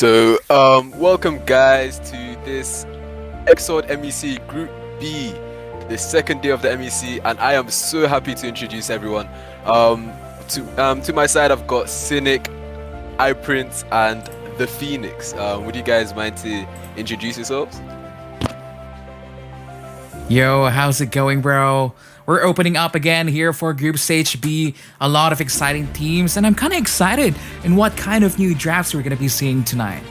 Welcome guys to this Exord MEC Group B, the second day of the MEC, and I am so happy to introduce everyone. To my side, I've got Cynic, iPrince, and the Phoenix. Would you guys mind to introduce yourselves? Yo, how's it going, bro? We're opening up again here for Group Stage B. A lot of exciting teams, and I'm kind of excited in what kind of new drafts we're going to be seeing tonight.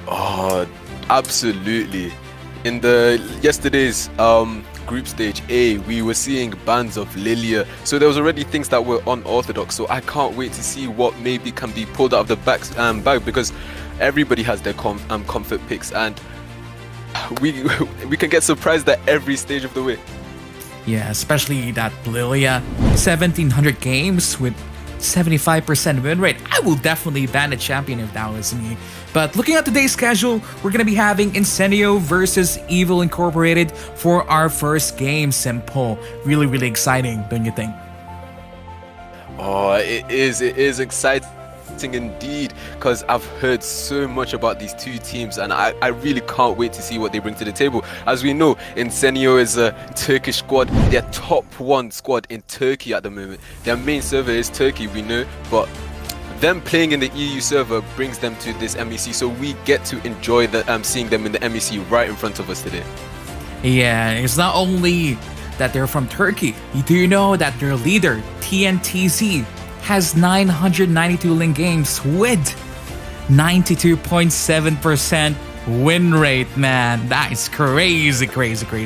Oh, absolutely. In yesterday's Group Stage A, we were seeing bands of Lilia, so there was already things that were unorthodox. So I can't wait to see what maybe can be pulled out of the bag, because everybody has their comfort picks, and we can get surprised at every stage of the way. Yeah, especially that Lilia, 1700 games with 75% win rate. I will definitely ban a champion if that was me. But looking at today's schedule, we're gonna be having Incendio versus Evil Incorporated for our first game. Simple. Really, really exciting, don't you think? Oh, it is exciting indeed, because I've heard so much about these two teams, and I really can't wait to see what they bring to the table. As we know, Incendio is a Turkish squad. They're top one squad in Turkey at the moment. Their main server is Turkey, we know, but them playing in the EU server brings them to this MEC, so we get to enjoy seeing them in the MEC right in front of us today. Yeah, it's not only that they're from Turkey. You do know that their leader, TNTZ, has 992 link games with 92.7% win rate, man. That is crazy,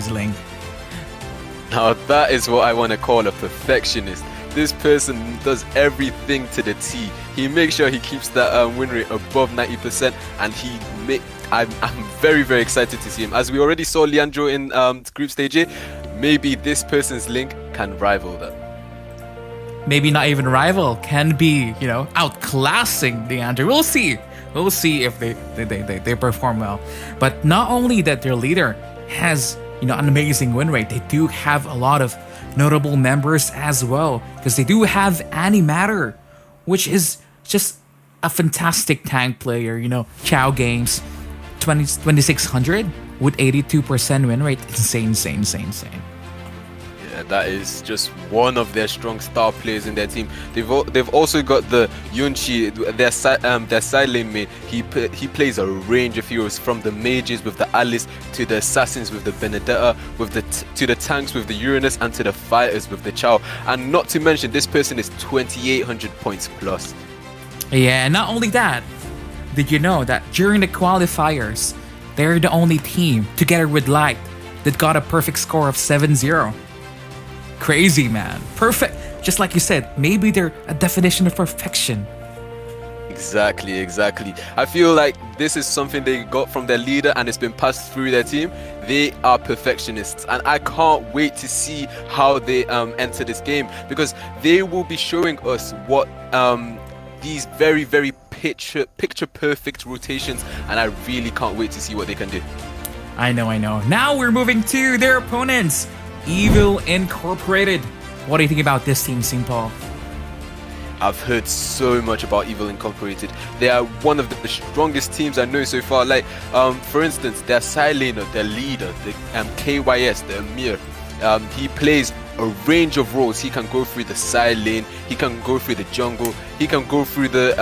link. Now that is what I want to call a perfectionist. This person does everything to the T. He makes sure he keeps that win rate above 90%, and I'm very, very excited to see him. As we already saw Leandro in Group Stage A, maybe this person's link can rival that. Maybe not even rival, can be, outclassing Leandro. We'll see. We'll see if they perform well. But not only that their leader has, an amazing win rate, they do have a lot of notable members as well. Because they do have Animatter, which is just a fantastic tank player, Chow Games, 2600 with 82% win rate. Insane. That is just one of their strong star players in their team. They've also got the Yunchi, their side lane mate. He plays a range of heroes, from the mages with the Alice to the assassins with the Benedetta, to the tanks with the Uranus, and to the fighters with the Chow. And not to mention, this person is 2800 points plus. Yeah, not only that, did you know that during the qualifiers, they're the only team, together with Light, that got a perfect score of 7-0. Crazy, man. Perfect. Just like you said, maybe they're a definition of perfection. Exactly. I feel like this is something they got from their leader, and it's been passed through their team. They are perfectionists, and I can't wait to see how they enter this game, because they will be showing us what these very, very picture perfect rotations, and I really can't wait to see what they can do. I know. Now we're moving to their opponents, Evil Incorporated. What do you think about this team, Simple? I've heard so much about Evil Incorporated. They are one of the strongest teams I know so far. Like, for instance, their side laner, their leader, the KYS, the Amir. He plays a range of roles. He can go through the side lane. He can go through the jungle. He can go through the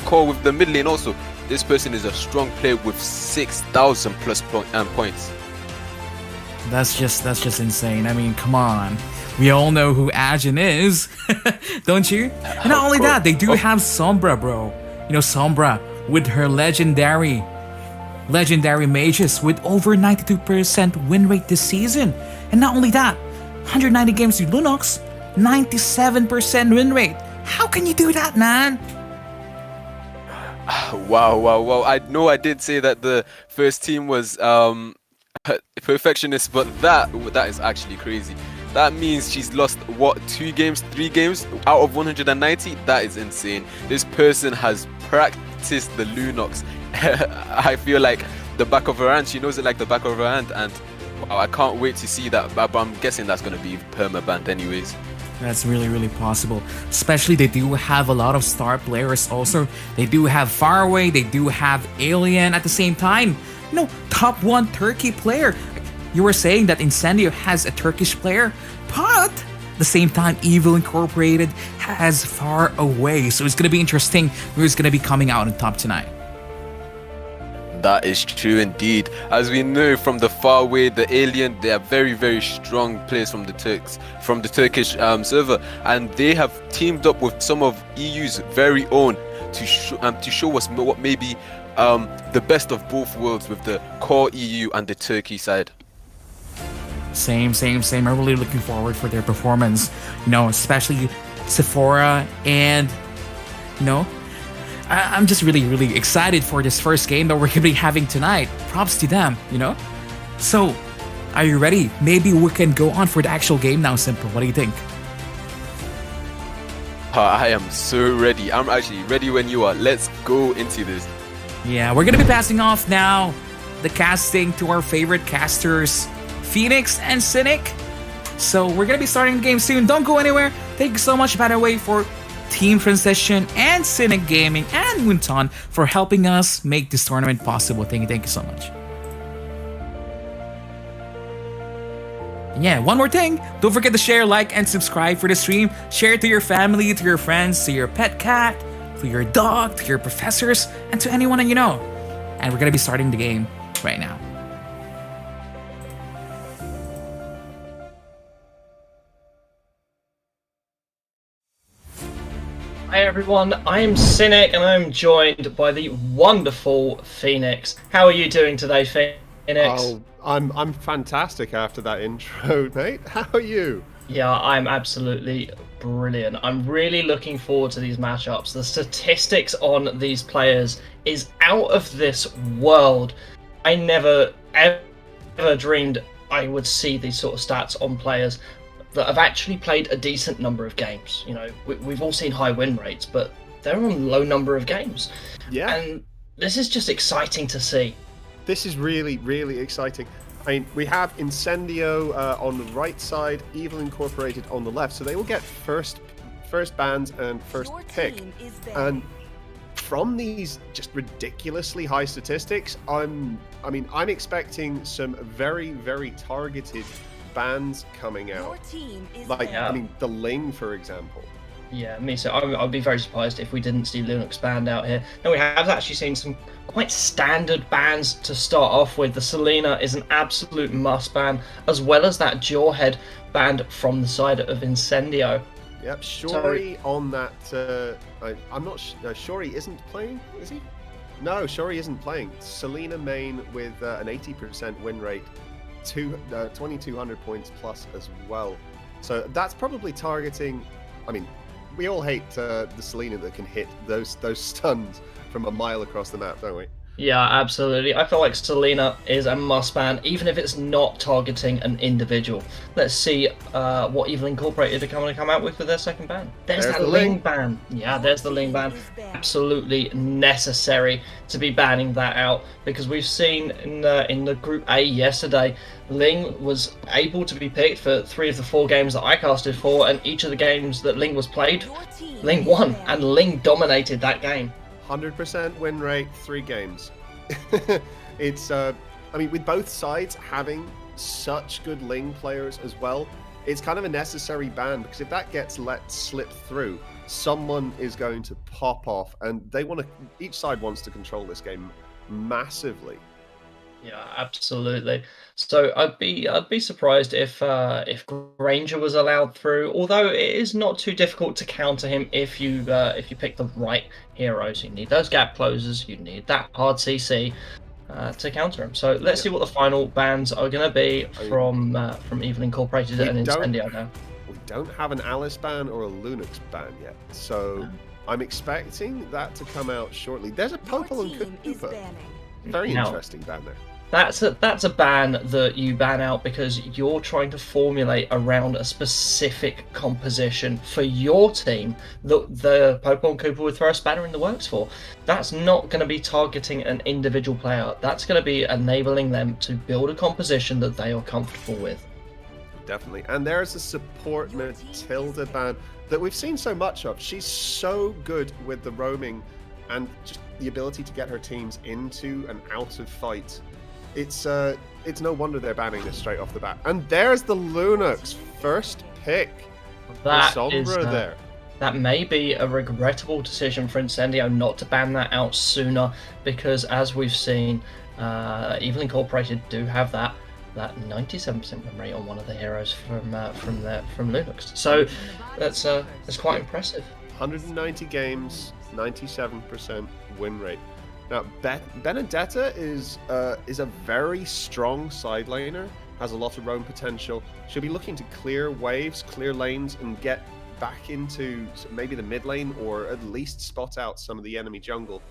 core with the mid lane also. This person is a strong player with 6,000 plus points. That's just insane. I mean, come on. We all know who Ajin is, don't you? And not only that, they do have Sombra, bro. Sombra with her legendary mages with over 92% win rate this season. And not only that, 190 games with Lunox, 97% win rate. How can you do that, man? Wow. I know I did say that the first team was perfectionist, but that is actually crazy. That means she's lost, what, 3 games out of 190? That is insane. This person has practiced the Lunox. I feel like the back of her hand. She knows it like the back of her hand, and wow, I can't wait to see that. But I'm guessing that's going to be perma-banned anyways. That's really, really possible. Especially they do have a lot of star players also. They do have Faraway, they do have Alien at the same time. Top 1 Turkey player. You were saying that Incendio has a Turkish player, but at the same time, Evil Incorporated has Far Away. So it's going to be interesting who's going to be coming out on top tonight. That is true indeed. As we know from the Far Away, the Alien, they are very, very strong players from the Turkish server, and they have teamed up with some of EU's very own to show us what may be the best of both worlds with the core EU and the Turkey side. Same. I'm really looking forward for their performance. Especially Sephora and I'm just really, really excited for this first game that we're going to be having tonight. Props to them, So, are you ready? Maybe we can go on for the actual game now, Simple. What do you think? I am so ready. I'm actually ready when you are. Let's go into this. Yeah, we're going to be passing off now the casting to our favorite casters, Phoenix and Cynic. So, we're going to be starting the game soon. Don't go anywhere. Thank you so much, by the way, for Team Transition and Cynic Gaming and Wunton for helping us make this tournament possible. Thank you so much. And yeah, one more thing, don't forget to share, like, and subscribe for the stream. Share it to your family, to your friends, to your pet cat, to your dog, to your professors, and to anyone that you know. And we're gonna be starting the game right now. Hi everyone, I'm Cynic and I'm joined by the wonderful Phoenix. How are you doing today, Phoenix? Oh, I'm fantastic after that intro, mate. How are you? Yeah, I'm absolutely brilliant. I'm really looking forward to these matchups. The statistics on these players is out of this world. I never ever dreamed I would see these sort of stats on players that have actually played a decent number of games. We've all seen high win rates, but they're on low number of games. Yeah. And this is just exciting to see. This is really, really exciting. I mean, we have Incendio on the right side, Evil Incorporated on the left, so they will get first bans and first pick. And from these just ridiculously high statistics, I'm expecting some very, very targeted bans coming out. I mean, the Ling, for example. Yeah, me too. I'd be very surprised if we didn't see Linux banned out here. No, we have actually seen some quite standard bans to start off with. The Selena is an absolute must ban, as well as that Jawhead banned from the side of Incendio. Yep, Shori on that. I'm not Shori isn't playing, is he? No, Shori isn't playing. Selena main with an 80% win rate. 2,200 points plus as well. So that's probably targeting. I mean, we all hate the Selena that can hit those stuns from a mile across the map, don't we? Yeah, absolutely. I feel like Selena is a must ban, even if it's not targeting an individual. Let's see what Evil Incorporated are going to come out with for their second ban. There's that the Ling ban. Yeah, there's the Ling ban. Absolutely necessary to be banning that out, because we've seen in the Group A yesterday, Ling was able to be picked for 3 of the 4 games that I casted for, and each of the games that Ling was played, Ling won, and Ling dominated that game. 100% win rate, 3 games. It's, I mean, with both sides having such good Ling players as well, it's kind of a necessary ban, because if that gets let slip through, someone is going to pop off, and each side wants to control this game massively. Yeah, absolutely. So I'd be surprised if Granger was allowed through. Although it is not too difficult to counter him if you pick the right heroes. You need those gap closers. You need that hard CC to counter him. So let's see what the final bans are going to be from Evil Incorporated and Incendio now. We don't have an Alice ban or a Lunux ban yet, so I'm expecting that to come out shortly. There's a Popol and Cooper. Very interesting ban there. That's a ban that you ban out because you're trying to formulate around a specific composition for your team that the Pokemon Cooper would throw a spanner in the works for. That's not going to be targeting an individual player. That's going to be enabling them to build a composition that they are comfortable with. Definitely. And there's a support Matilda ban that we've seen so much of. She's so good with the roaming and just the ability to get her teams into and out of fight. It's no wonder they're banning this straight off the bat. And there's the Lunox first pick. That Sombra is there. That may be a regrettable decision for Incendio not to ban that out sooner, because as we've seen, Evil Incorporated do have that 97% win rate on one of the heroes from Lunox. So that's quite impressive. 190 games, 97% win rate. Now, Benedetta is a very strong side laner, has a lot of roam potential. She'll be looking to clear waves, clear lanes, and get back into maybe the mid lane, or at least spot out some of the enemy jungle,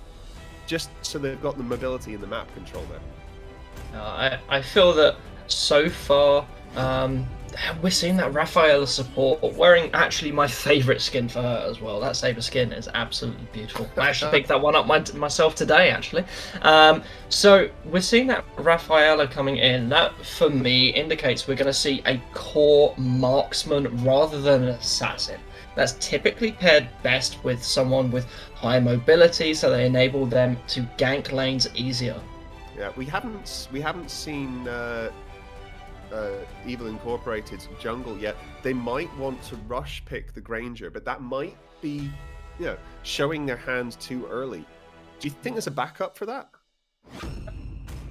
just so they've got the mobility and the map control there. I feel that so far we're seeing that Rafaela support wearing actually my favourite skin for her as well. That Saber skin is absolutely beautiful. I actually picked that one up myself today, actually. So we're seeing that Rafaela coming in. That, for me, indicates we're going to see a core marksman rather than an assassin. That's typically paired best with someone with high mobility, so they enable them to gank lanes easier. Yeah, we haven't seen Evil Incorporated's jungle yet. They might want to rush pick the Granger, but that might be, showing their hand too early. Do you think there's a backup for that?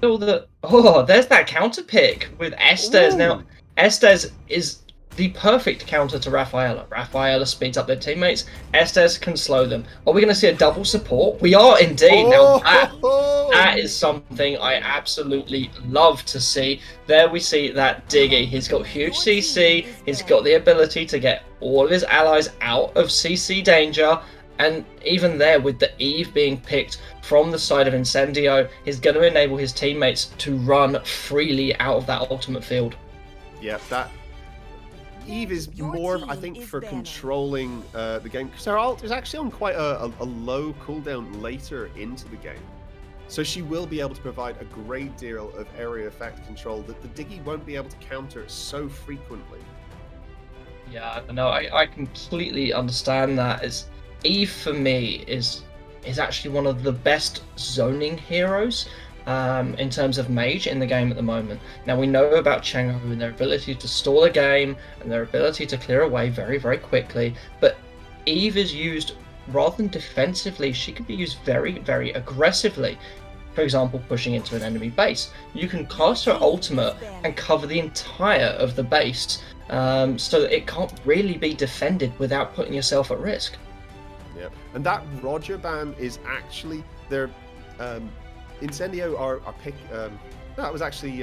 There's that counter pick with Estes. Ooh. Now, Estes is the perfect counter to Rafaela. Rafaela speeds up their teammates. Estes can slow them. Are we going to see a double support? We are indeed. Now, that is something I absolutely love to see. There we see that Diggy. He's got huge CC. He's got the ability to get all of his allies out of CC danger. And even there, with the Eve being picked from the side of Incendio, he's going to enable his teammates to run freely out of that ultimate field. Yeah, that Eve is more, I think, for controlling the game, because her ult is actually on quite a low cooldown later into the game. So she will be able to provide a great deal of area effect control that the Diggy won't be able to counter so frequently. Yeah, no, I completely understand that. Eve, for me, is actually one of the best zoning heroes in terms of mage in the game at the moment. Now, we know about Chang'e and their ability to stall a game and their ability to clear away very, very quickly, but Eve is used rather than defensively. She can be used very, very aggressively. For example, pushing into an enemy base. You can cast her ultimate and cover the entire of the base, so that it can't really be defended without putting yourself at risk. Yeah, and that Roger ban is actually their Incendio are pick. No, it was actually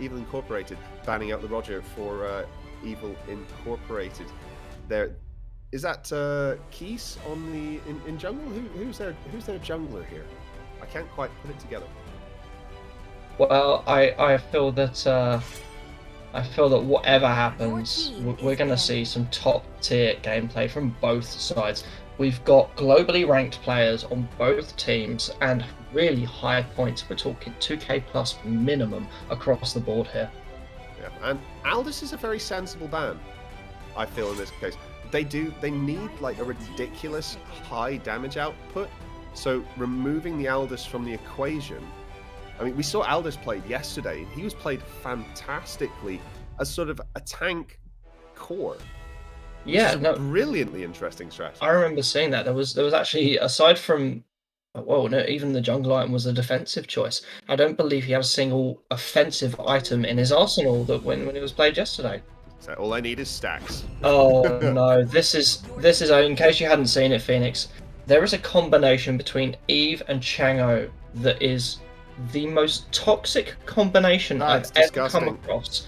Evil Incorporated banning out the Roger for Evil Incorporated. There, is that Keys on the in jungle? Who's their jungler here? I can't quite put it together. Well, I feel that whatever happens, we're going to see some top tier gameplay from both sides. We've got globally ranked players on both teams and really high points. We're talking 2k plus minimum across the board here. Yeah, and Aldous is a very sensible ban, I feel, in this case. They need like a ridiculous high damage output. So removing the Aldous from the equation, I mean, we saw Aldous played yesterday. He was played fantastically as sort of a tank core. Yeah, no, brilliantly interesting strategy. I remember seeing that. There was actually, aside from, even the jungle item was a defensive choice. I don't believe he had a single offensive item in his arsenal that when it was played yesterday. So all I need is stacks. Oh no, this is in case you hadn't seen it, Phoenix. There is a combination between Eve and Chang'e that is the most toxic combination I've ever come across.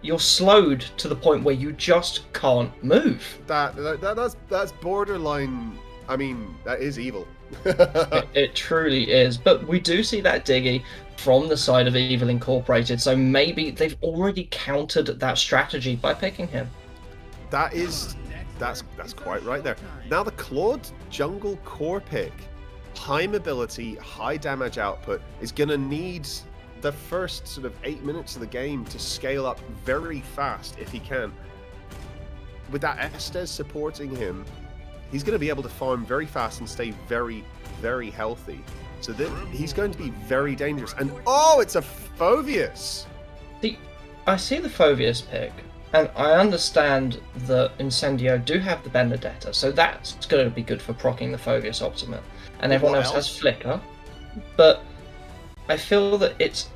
You're slowed to the point where you just can't move. That's borderline. I mean, that is evil. It truly is. But we do see that Diggy from the side of Evil Incorporated, so maybe they've already countered that strategy by picking him. That's quite right there. Now the Claude jungle core pick, high mobility, high damage output, is going to need the first sort of 8 minutes of the game to scale up very fast if he can. With that Estes supporting him, he's going to be able to farm very fast and stay very, very healthy. So he's going to be very dangerous. And oh, it's a Phoveus! I see the Phoveus pick, and I understand that Incendio do have the Benedetta, so that's going to be good for proccing the Phoveus Ultimate. And everyone else has Flicker, but I feel that it's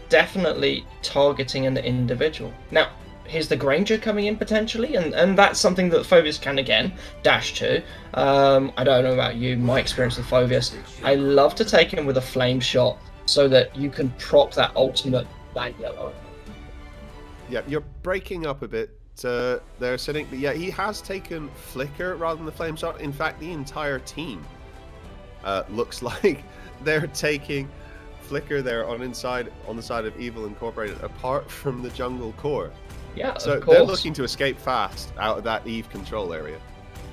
definitely targeting an individual. Now, here's the Granger coming in potentially, and that's something that Phoveus can again dash to. I don't know about you, my experience with Phoveus, I love to take him with a flame shot so that you can proc that ultimate back yellow. Yeah, you're breaking up a bit there, Cynic, but yeah, he has taken Flicker rather than the flame shot. In fact, the entire team looks like they're taking Flicker there on the side of Evil Incorporated, apart from the jungle core. Yeah, so of course. They're looking to escape fast out of that Eve control area.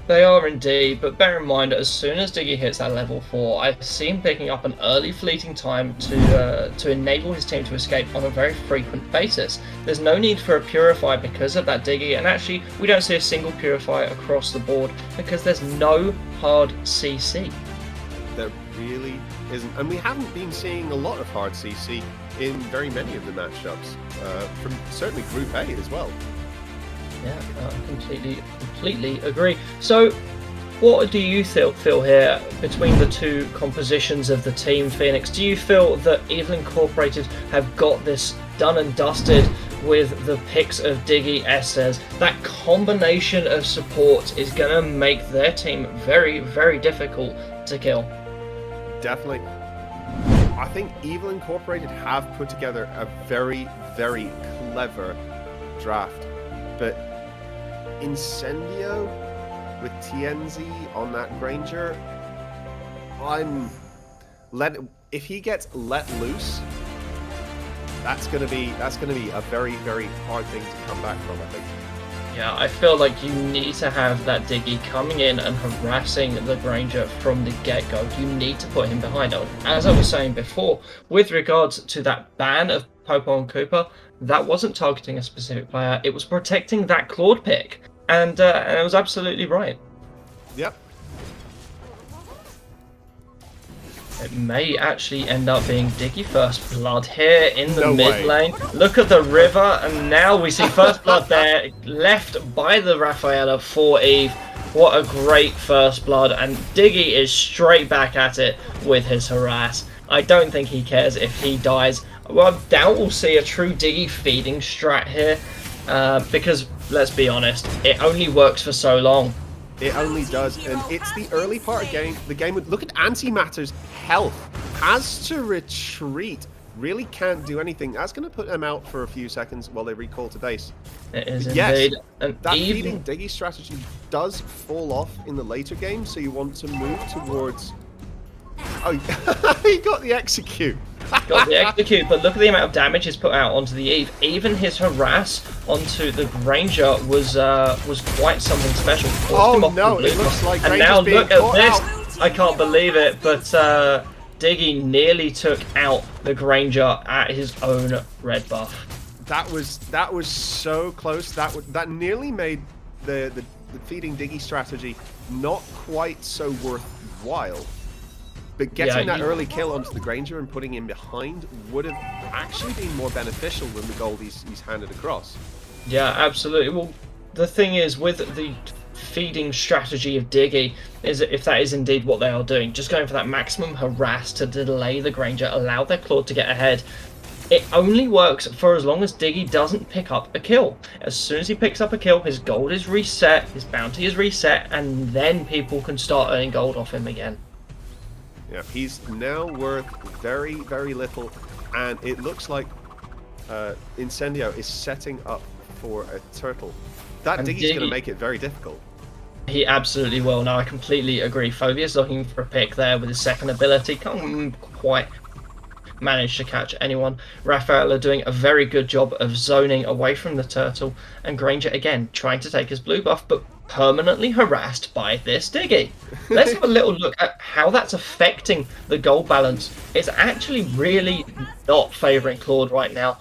They are indeed, but bear in mind, as soon as Diggy hits that level 4, I see him picking up an early fleeting time to enable his team to escape on a very frequent basis. There's no need for a Purify because of that Diggy, and actually we don't see a single Purify across the board because there's no hard CC. There really isn't, and we haven't been seeing a lot of hard CC in very many of the matchups, from certainly Group A as well. Yeah, completely agree. So, what do you feel here between the two compositions of the team, Phoenix? Do you feel that Evil Incorporated have got this done and dusted with the picks of Diggy Estes? That combination of support is going to make their team very, very difficult to kill. Definitely. I think Evil Incorporated have put together a very, very clever draft, but Incendio with TNZ on that Granger, if he gets let loose, that's gonna be a very, very hard thing to come back from, I think. Yeah, I feel like you need to have that Diggy coming in and harassing the Granger from the get-go. You need to put him behind. As I was saying before, with regards to that ban of Popo and Cooper, that wasn't targeting a specific player, it was protecting that Claude pick. And it was absolutely right. Yep. It may actually end up being Diggy First Blood here in the mid lane. Look at the river, and now we see First Blood there, left by the Rafaela for Eve. What a great First Blood, and Diggy is straight back at it with his harass. I don't think he cares if he dies. Well, I doubt we'll see a true Diggy feeding strat here, because, let's be honest, it only works for so long. It only does, and it's the early part of the game. Look at Antimatter's health. Has to retreat. Really can't do anything. That's going to put them out for a few seconds while they recall to base. It is yes, indeed. And that feeding Diggy strategy does fall off in the later game, so you want to move towards... Oh, he got the execute. Got the execute, but look at the amount of damage he's put out onto the Eve. Even his harass onto the Granger was quite something special. Oh no, it looks like and Granger's now being look at this. out. I can't believe it, but Diggy nearly took out the Granger at his own red buff. That was so close. That nearly made the feeding Diggy strategy not quite so worthwhile. But getting that early kill onto the Granger and putting him behind would have actually been more beneficial than the gold he's handed across. Yeah, absolutely. Well, the thing is, with the feeding strategy of Diggy, is that if that is indeed what they are doing, just going for that maximum harass to delay the Granger, allow their Claude to get ahead, it only works for as long as Diggy doesn't pick up a kill. As soon as he picks up a kill, his gold is reset, his bounty is reset, and then people can start earning gold off him again. Yeah, he's now worth very, very little, and it looks like Incendio is setting up for a turtle. That Diggy's going to make it very difficult. He absolutely will. No, I completely agree. Phoveus looking for a pick there with his second ability. Can't quite manage to catch anyone. Rafaela doing a very good job of zoning away from the turtle, and Granger again trying to take his blue buff, but permanently harassed by this Diggy. Let's have a little look at how that's affecting the gold balance. It's actually really not favouring Claude right now.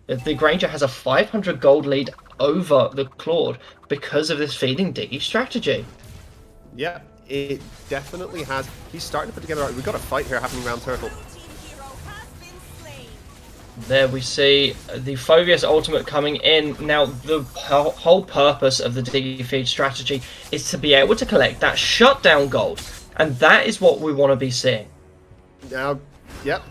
The Granger has a 500 gold lead over the Claude because of this feeding Diggy strategy. Yeah, it definitely has. He's starting to put together. We've got a fight here happening around Turtle. There we see the Phoveus ultimate coming in. Now, the whole purpose of the Diggy feed strategy is to be able to collect that shutdown gold. And that is what we want to be seeing. Now, yep.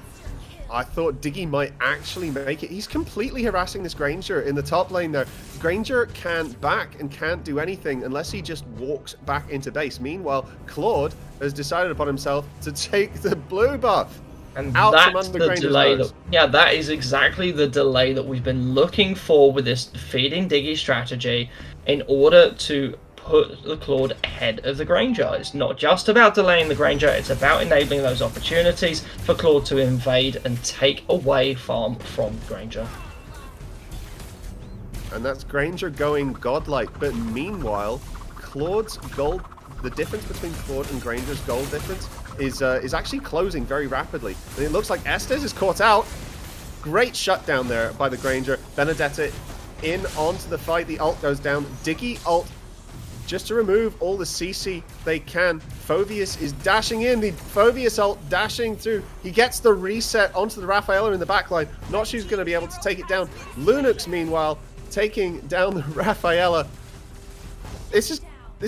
I thought Diggy might actually make it. He's completely harassing this Granger in the top lane there. Granger can't back and can't do anything unless he just walks back into base. Meanwhile, Claude has decided upon himself to take the blue buff. And out that's from under the Granger's delay. nose. That is exactly the delay that we've been looking for with this feeding Diggy strategy in order to put the Claude ahead of the Granger. It's not just about delaying the Granger, it's about enabling those opportunities for Claude to invade and take away farm from Granger. And that's Granger going godlike. But meanwhile, Claude's gold, the difference between Claude and Granger's gold difference is actually closing very rapidly. And it looks like Estes is caught out. Great shutdown there by the Granger. Benedetta in onto the fight. The ult goes down. Diggy ult just to remove all the CC they can. Phoveus is dashing in. The Phoveus ult dashing through. He gets the reset onto the Rafaela in the backline. Not sure who's going to be able to take it down. Lunux, meanwhile, taking down the Rafaela. This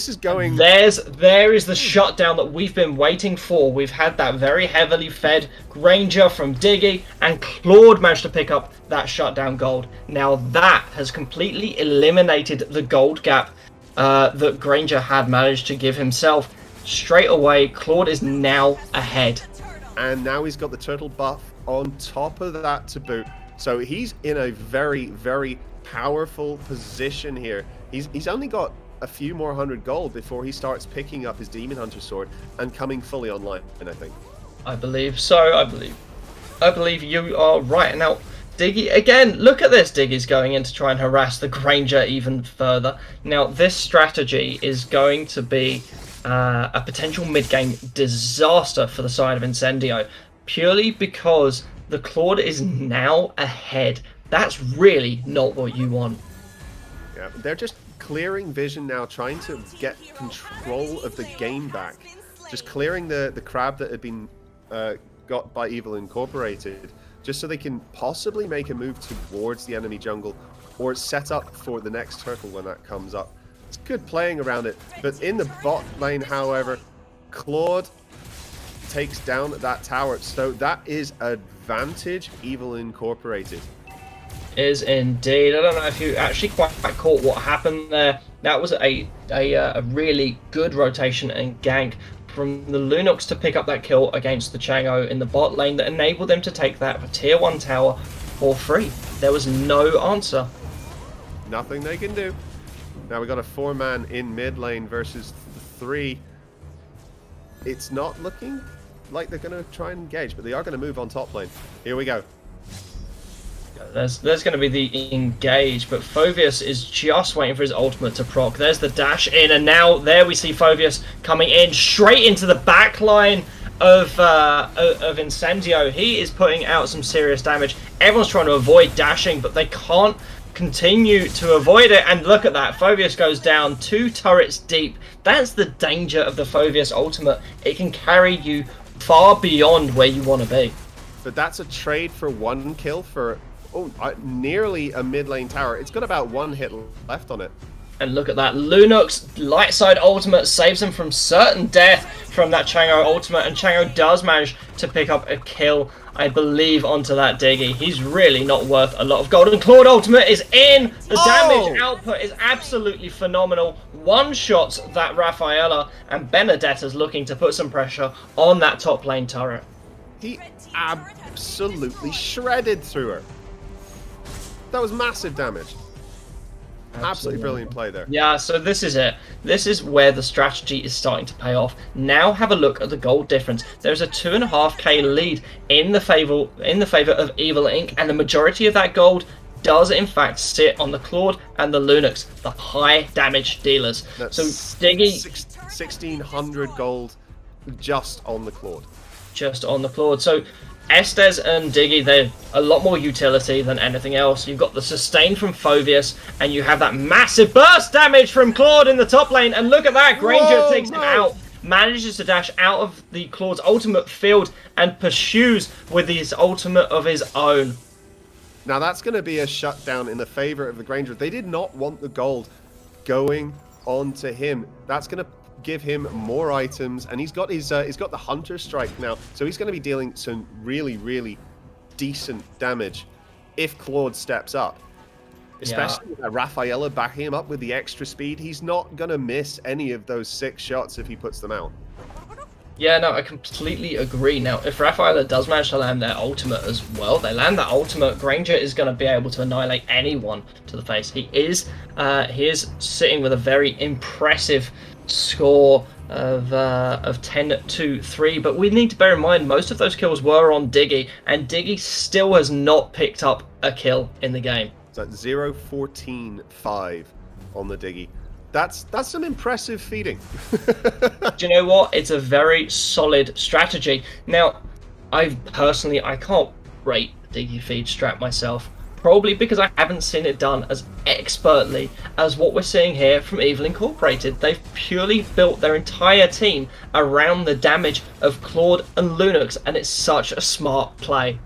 is going... There is the shutdown that we've been waiting for. We've had that very heavily fed Granger from Diggy, and Claude managed to pick up that shutdown gold. Now that has completely eliminated the gold gap that Granger had managed to give himself. Straight away, Claude is now ahead. And now he's got the turtle buff on top of that to boot. So he's in a very, very powerful position here. He's only got a few more 100 gold before he starts picking up his Demon Hunter sword and coming fully online, I think. I believe so. I believe you are right. Now, Diggy, again, look at this. Diggy's going in to try and harass the Granger even further. Now, this strategy is going to be a potential mid-game disaster for the side of Incendio, purely because the Claude is now ahead. That's really not what you want. Yeah, they're just clearing vision now, trying to get control of the game back. Just clearing the crab that had been got by Evil Incorporated, just so they can possibly make a move towards the enemy jungle or set up for the next turtle when that comes up. It's good playing around it, but in the bot lane, however, Claude takes down that tower, so that is advantage Evil Incorporated. Is indeed. I don't know if you actually quite caught what happened there. That was a really good rotation and gank from the Lunox to pick up that kill against the Chango in the bot lane that enabled them to take that tier 1 tower for free. There was no answer. Nothing they can do. Now we got a 4-man in mid lane versus 3. It's not looking like they're going to try and engage, but they are going to move on top lane. Here we go. There's going to be the engage, but Phoveus is just waiting for his ultimate to proc. There's the dash in, and now there we see Phoveus coming in straight into the back line of Incendio. He is putting out some serious damage. Everyone's trying to avoid dashing, but they can't continue to avoid it. And look at that, Phoveus goes down 2 turrets deep. That's the danger of the Phoveus ultimate. It can carry you far beyond where you want to be. But that's a trade for 1 kill for nearly a mid lane tower. It's got about 1 hit left on it. And look at that, Lunox light side ultimate saves him from certain death from that Chango ultimate, and Chango does manage to pick up a kill, I believe, onto that Diggy. He's really not worth a lot of gold, and Claude ultimate is in! The damage output is absolutely phenomenal. One-shots that Rafaela, and Benedetta's looking to put some pressure on that top lane turret. He absolutely shredded through her. That was massive damage. Absolutely brilliant play there. Yeah, so this is it. This is where the strategy is starting to pay off. Now have a look at the gold difference. There's a 2.5k lead in the favor of Evil Inc, and the majority of that gold does in fact sit on the Claude and the Lunux, the high damage dealers. That's so Diggy 1600 gold just on the Claude. Just on the Claude. So Estes and Diggy, they're a lot more utility than anything else. You've got the sustain from Phoveus, and you have that massive burst damage from Claude in the top lane. And look at that, Granger takes him out, manages to dash out of the Claude's ultimate field, and pursues with his ultimate of his own. Now that's going to be a shutdown in the favor of the Granger. They did not want the gold going on to him. That's going to give him more items, and he's got the Hunter Strike now, so he's going to be dealing some really decent damage if Claude steps up. Especially with Rafaela backing him up with the extra speed, he's not going to miss any of those 6 shots if he puts them out. Yeah, no, I completely agree. Now, if Rafaela does manage to land their ultimate as well, they land that ultimate, Granger is going to be able to annihilate anyone to the face. He is sitting with a very impressive score of 10-3, but we need to bear in mind most of those kills were on Diggy, and Diggy still has not picked up a kill in the game. So 0-14-5 on the Diggy. That's some impressive feeding. Do you know what? It's a very solid strategy. Now, I can't rate Diggy feed strat myself, probably because I haven't seen it done as expertly as what we're seeing here from Evil Incorporated. They've purely built their entire team around the damage of Claude and Lunux, and it's such a smart play.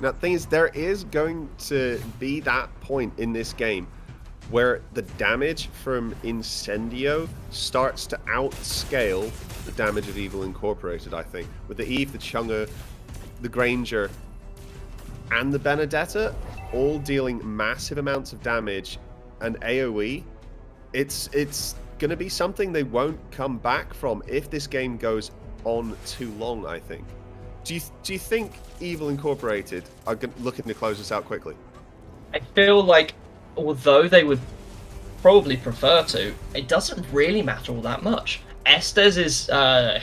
Now, the thing is, there is going to be that point in this game where the damage from Incendio starts to outscale the damage of Evil Incorporated, I think. With the Eve, the Chunga, the Granger, and the Benedetta all dealing massive amounts of damage and AoE, it's going to be something they won't come back from if this game goes on too long, I think. Do you think Evil Incorporated are looking to close this out quickly? I feel like, although they would probably prefer to, it doesn't really matter all that much. Estes'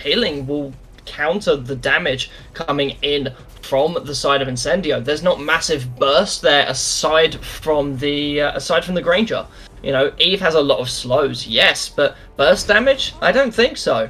healing will counter the damage coming in from the side of Incendio. There's not massive burst there aside from the Granger. You know, Eve has a lot of slows, yes, but burst damage? I don't think so.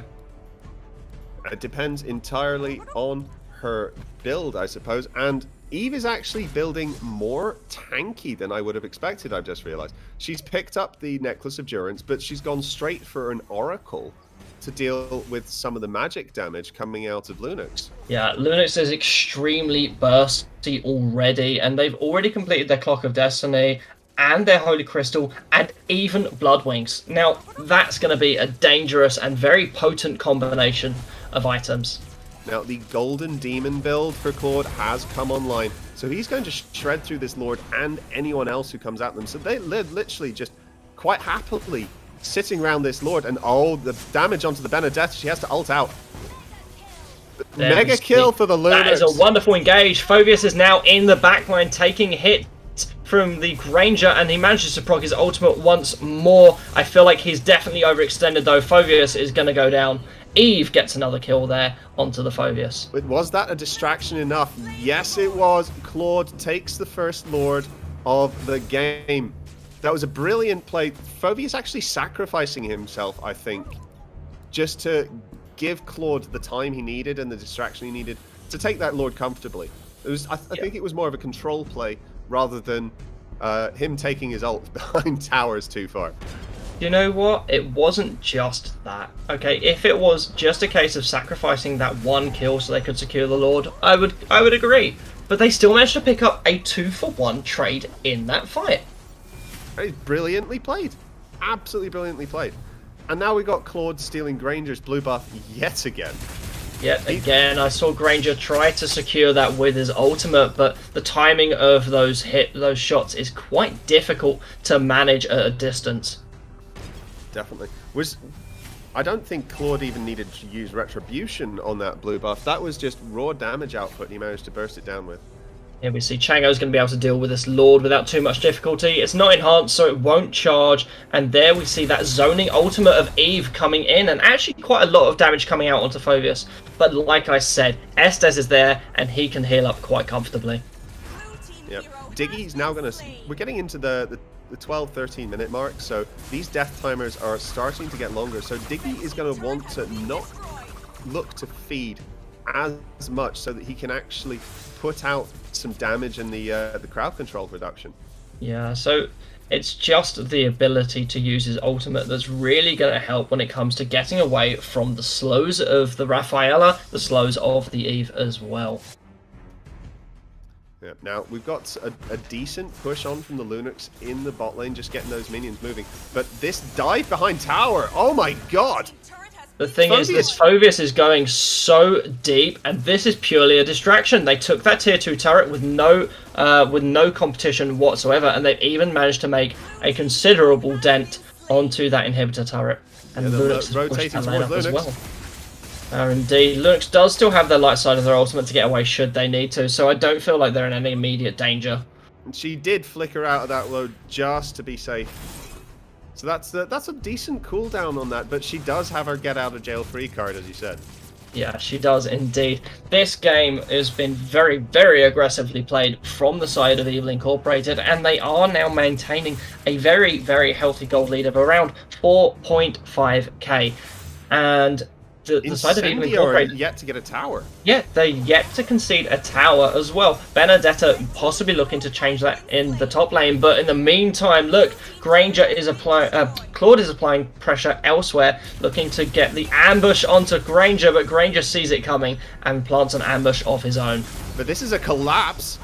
It depends entirely on her build, I suppose, and Eve is actually building more tanky than I would have expected, I've just realized. She's picked up the Necklace of Durance, but she's gone straight for an Oracle to deal with some of the magic damage coming out of Lunux. Yeah, Lunux is extremely bursty already, and they've already completed their Clock of Destiny and their Holy Crystal and even Bloodwings. Now, that's going to be a dangerous and very potent combination of items. Now, the Golden Demon build for Claude has come online, so he's going to shred through this Lord and anyone else who comes at them. So they live literally just quite happily sitting around this Lord, and oh, the damage onto the Benedetta, she has to ult out. Mega kill for the Lunux. That is a wonderful engage. Phoveus is now in the backline taking hits from the Granger, and he manages to proc his ultimate once more. I feel like he's definitely overextended though. Phoveus is going to go down. Eve gets another kill there onto the Phoveus. But was that a distraction enough? Yes, it was. Claude takes the first Lord of the game. That was a brilliant play. Phoveus actually sacrificing himself, I think, just to give Claude the time he needed and the distraction he needed to take that Lord comfortably. It was, I think it was more of a control play rather than him taking his ult behind towers too far. You know what? It wasn't just that. Okay, if it was just a case of sacrificing that one kill so they could secure the Lord, I would agree. But they still managed to pick up a 2-for-1 trade in that fight. It's brilliantly played. Absolutely brilliantly played. And now we got Claude stealing Granger's blue buff yet again. Yet again, I saw Granger try to secure that with his ultimate, but the timing of those shots is quite difficult to manage at a distance. Definitely. I don't think Claude even needed to use Retribution on that blue buff. That was just raw damage output and he managed to burst it down with. Here we see Chango's going to be able to deal with this Lord without too much difficulty. It's not enhanced, so it won't charge. And there we see that zoning ultimate of Eve coming in, and actually quite a lot of damage coming out onto Phoveus. But like I said, Estes is there, and he can heal up quite comfortably. Yep. Diggy's now going to... We're getting into the 12, 13 minute mark, so these death timers are starting to get longer. So Diggy is going to want to not look to feed as much so that he can actually put out some damage in the crowd control reduction. Yeah, so it's just the ability to use his ultimate that's really going to help when it comes to getting away from the slows of the Rafaela, the slows of the Eve as well. Yeah, now, we've got a decent push on from the Lunux in the bot lane, just getting those minions moving. But this dive behind tower, oh my god! The thing is, this Phoveus is going so deep, and this is purely a distraction. They took that tier 2 turret with no competition whatsoever, and they've even managed to make a considerable dent onto that inhibitor turret. And yeah, Lunux is rotating pushed that lane up towards as Lunux. well. Indeed, Lunux does still have their light side of their ultimate to get away should they need to, so I don't feel like they're in any immediate danger. And she did flicker out of that load just to be safe. So that's a decent cooldown on that, but she does have her get out of jail free card, as you said. Yeah, she does indeed. This game has been very, very aggressively played from the side of Evil Incorporated, and they are now maintaining a very, very healthy gold lead of around 4.5k. And the side of Evil Incorporated yet to get a tower. Yeah, they're yet to concede a tower as well. Benedetta possibly looking to change that in the top lane, but in the meantime, look, Granger is applying, Claude is applying pressure elsewhere, looking to get the ambush onto Granger, but Granger sees it coming and plants an ambush of his own. But this is a collapse.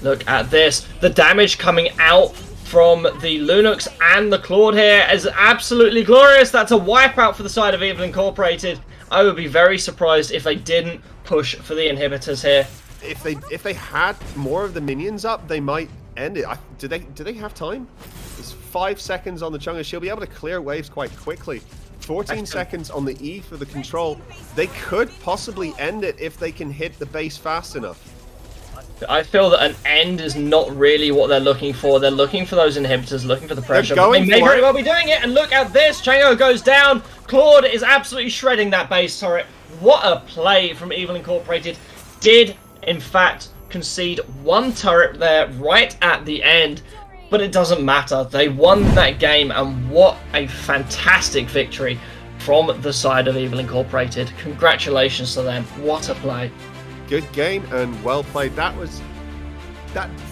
Look at this, the damage coming out from the Lunux and the Claude here is absolutely glorious. That's a wipeout for the side of Evil Incorporated. I would be very surprised if they didn't push for the inhibitors here. If they had more of the minions up, they might end it. Do they have time? There's 5 seconds on the Chunga. She'll be able to clear waves quite quickly. 14 seconds on the E for the control. They could possibly end it if they can hit the base fast enough. I feel that an end is not really what they're looking for. They're looking for those inhibitors, looking for the pressure. But they may very well be doing it, and look at this. Chango goes down. Claude is absolutely shredding that base turret. What a play from Evil Incorporated. Did, in fact, concede one turret there right at the end, but it doesn't matter. They won that game, and what a fantastic victory from the side of Evil Incorporated. Congratulations to them. What a play. Good game and well played. That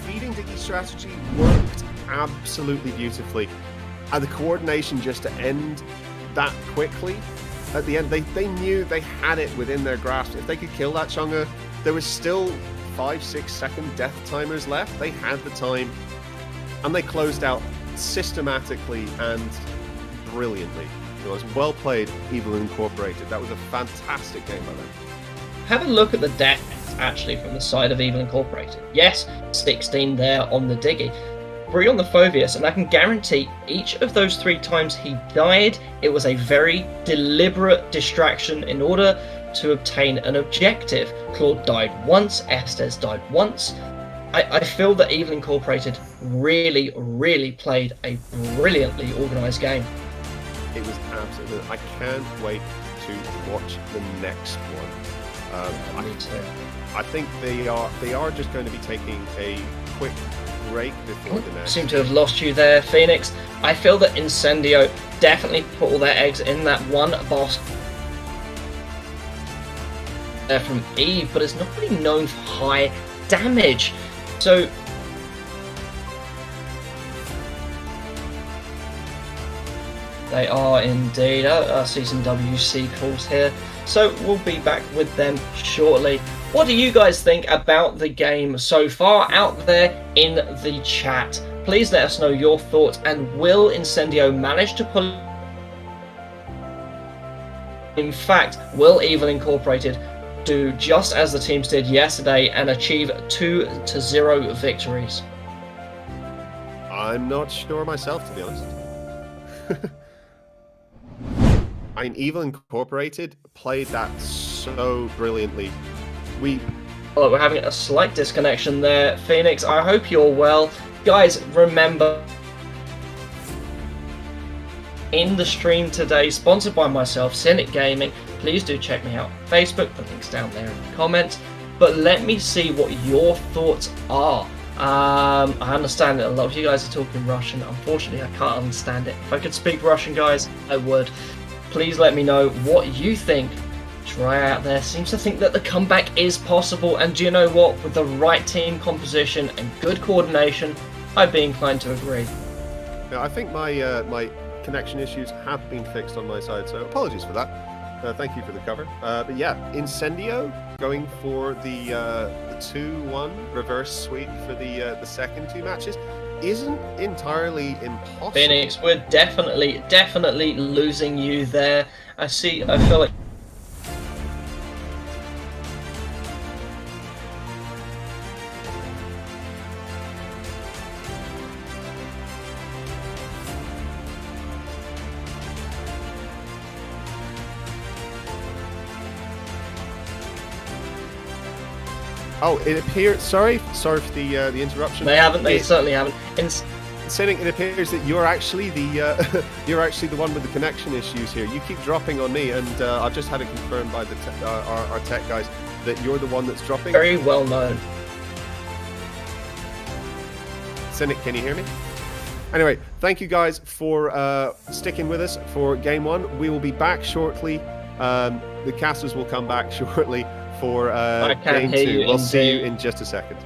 feeding Diggy strategy worked absolutely beautifully, and the coordination just to end that quickly at the end, they knew they had it within their grasp. If they could kill that Chunga, there was still 5-6 second death timers left. They had the time, and they closed out systematically and brilliantly. It was well played, Evil Incorporated. That was a fantastic game by them. Have a look at the deaths, actually, from the side of Evil Incorporated. Yes, 16 there on the Diggy. 3 on the Phoveus, and I can guarantee each of those 3 times he died, it was a very deliberate distraction in order to obtain an objective. Claude died once, Estes died once. I feel that Evil Incorporated really, really played a brilliantly organised game. It was absolutely... I can't wait to watch the next one. Me too. I think they are just going to be taking a quick break before the next. Seem to have lost you there, Phoenix. I feel that Incendio definitely put all their eggs in that one boss there from Eve, but it's not really known for high damage. So they are indeed. I see some WC calls here. So we'll be back with them shortly. What do you guys think about the game so far out there in the chat? Please let us know your thoughts, and will Incendio manage to pull... In fact, will Evil Incorporated do just as the teams did yesterday and achieve 2-0 victories? I'm not sure myself, to be honest. I mean, Evil Incorporated played that so brilliantly. Oh, we're having a slight disconnection there. Phoenix, I hope you're well. Guys, remember, in the stream today, sponsored by myself, Cynic Gaming. Please do check me out on Facebook. The link's down there in the comments. But let me see what your thoughts are I understand that a lot of you guys are talking Russian. Unfortunately, I can't understand it. If I could speak Russian, guys, I would. Please let me know what you think. Try out there seems to think that the comeback is possible, and do you know what? With the right team composition and good coordination, I'd be inclined to agree. Yeah, I think my connection issues have been fixed on my side, so apologies for that. Thank you for the cover. But yeah, Incendio going for the 2-1 reverse sweep for the second two matches isn't entirely impossible. Phoenix, we're definitely losing you there. I feel like Oh, it appears. Sorry for the interruption. they certainly haven't. Saying it appears that you're actually the you're actually the one with the connection issues here. You keep dropping on me, and I've just had it confirmed by our tech guys that you're the one that's dropping. Very well known. Cynic, can you hear me? Anyway, thank you guys for sticking with us for game one. We will be back shortly. The casters will come back shortly for game two. We'll see you in just a second.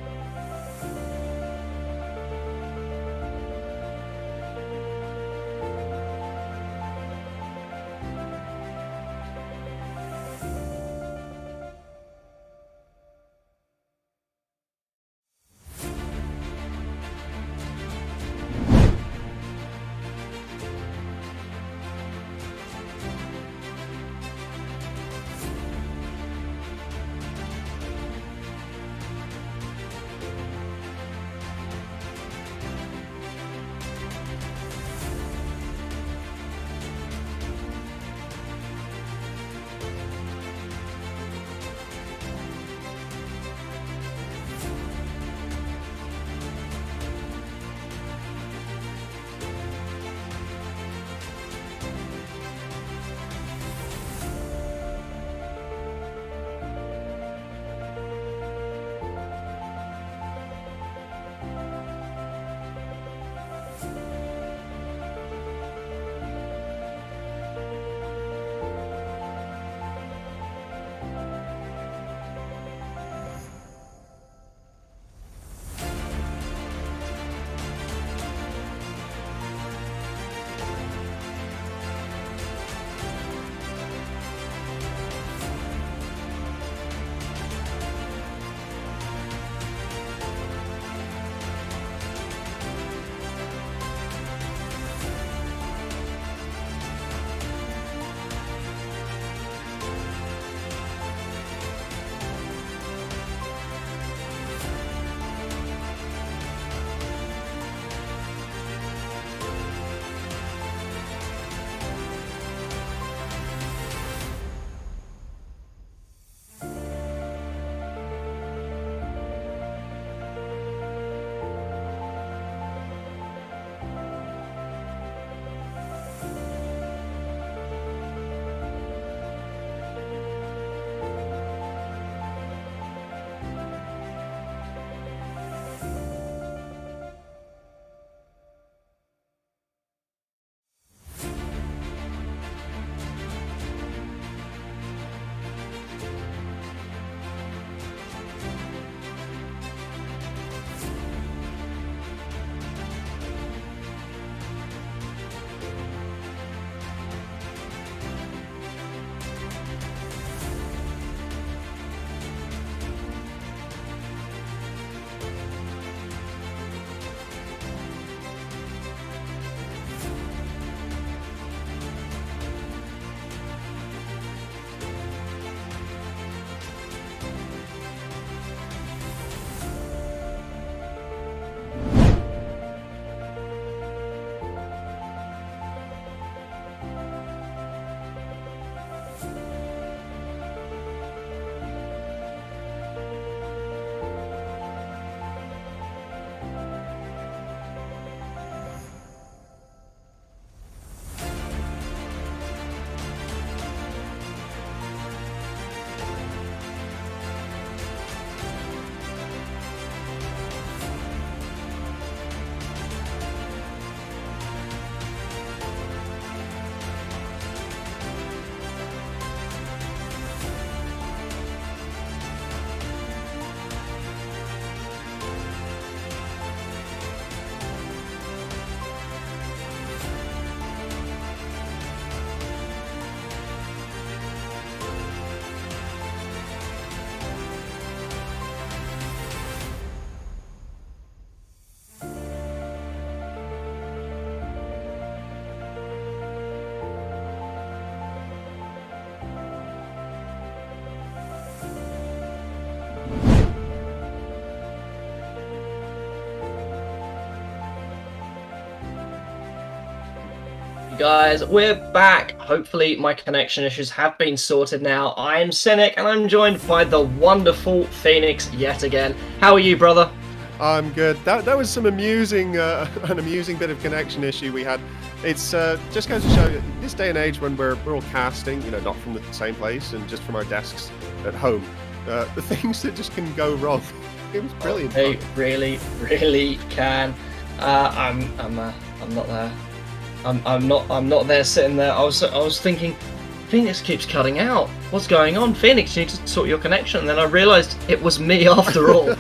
Guys, we're back. Hopefully my connection issues have been sorted now. I'm Cynic and I'm joined by the wonderful Phoenix yet again. How are you, brother? I'm good. That was some amusing, an amusing bit of connection issue we had. It's just goes to show that this day and age when we're all casting, you know, not from the same place and just from our desks at home, the things that just can go wrong. It was brilliant. They really, really can. I'm not there. I'm not there sitting there. I was thinking, Phoenix keeps cutting out. What's going on? Phoenix, you need to sort your connection. And then I realised it was me after all.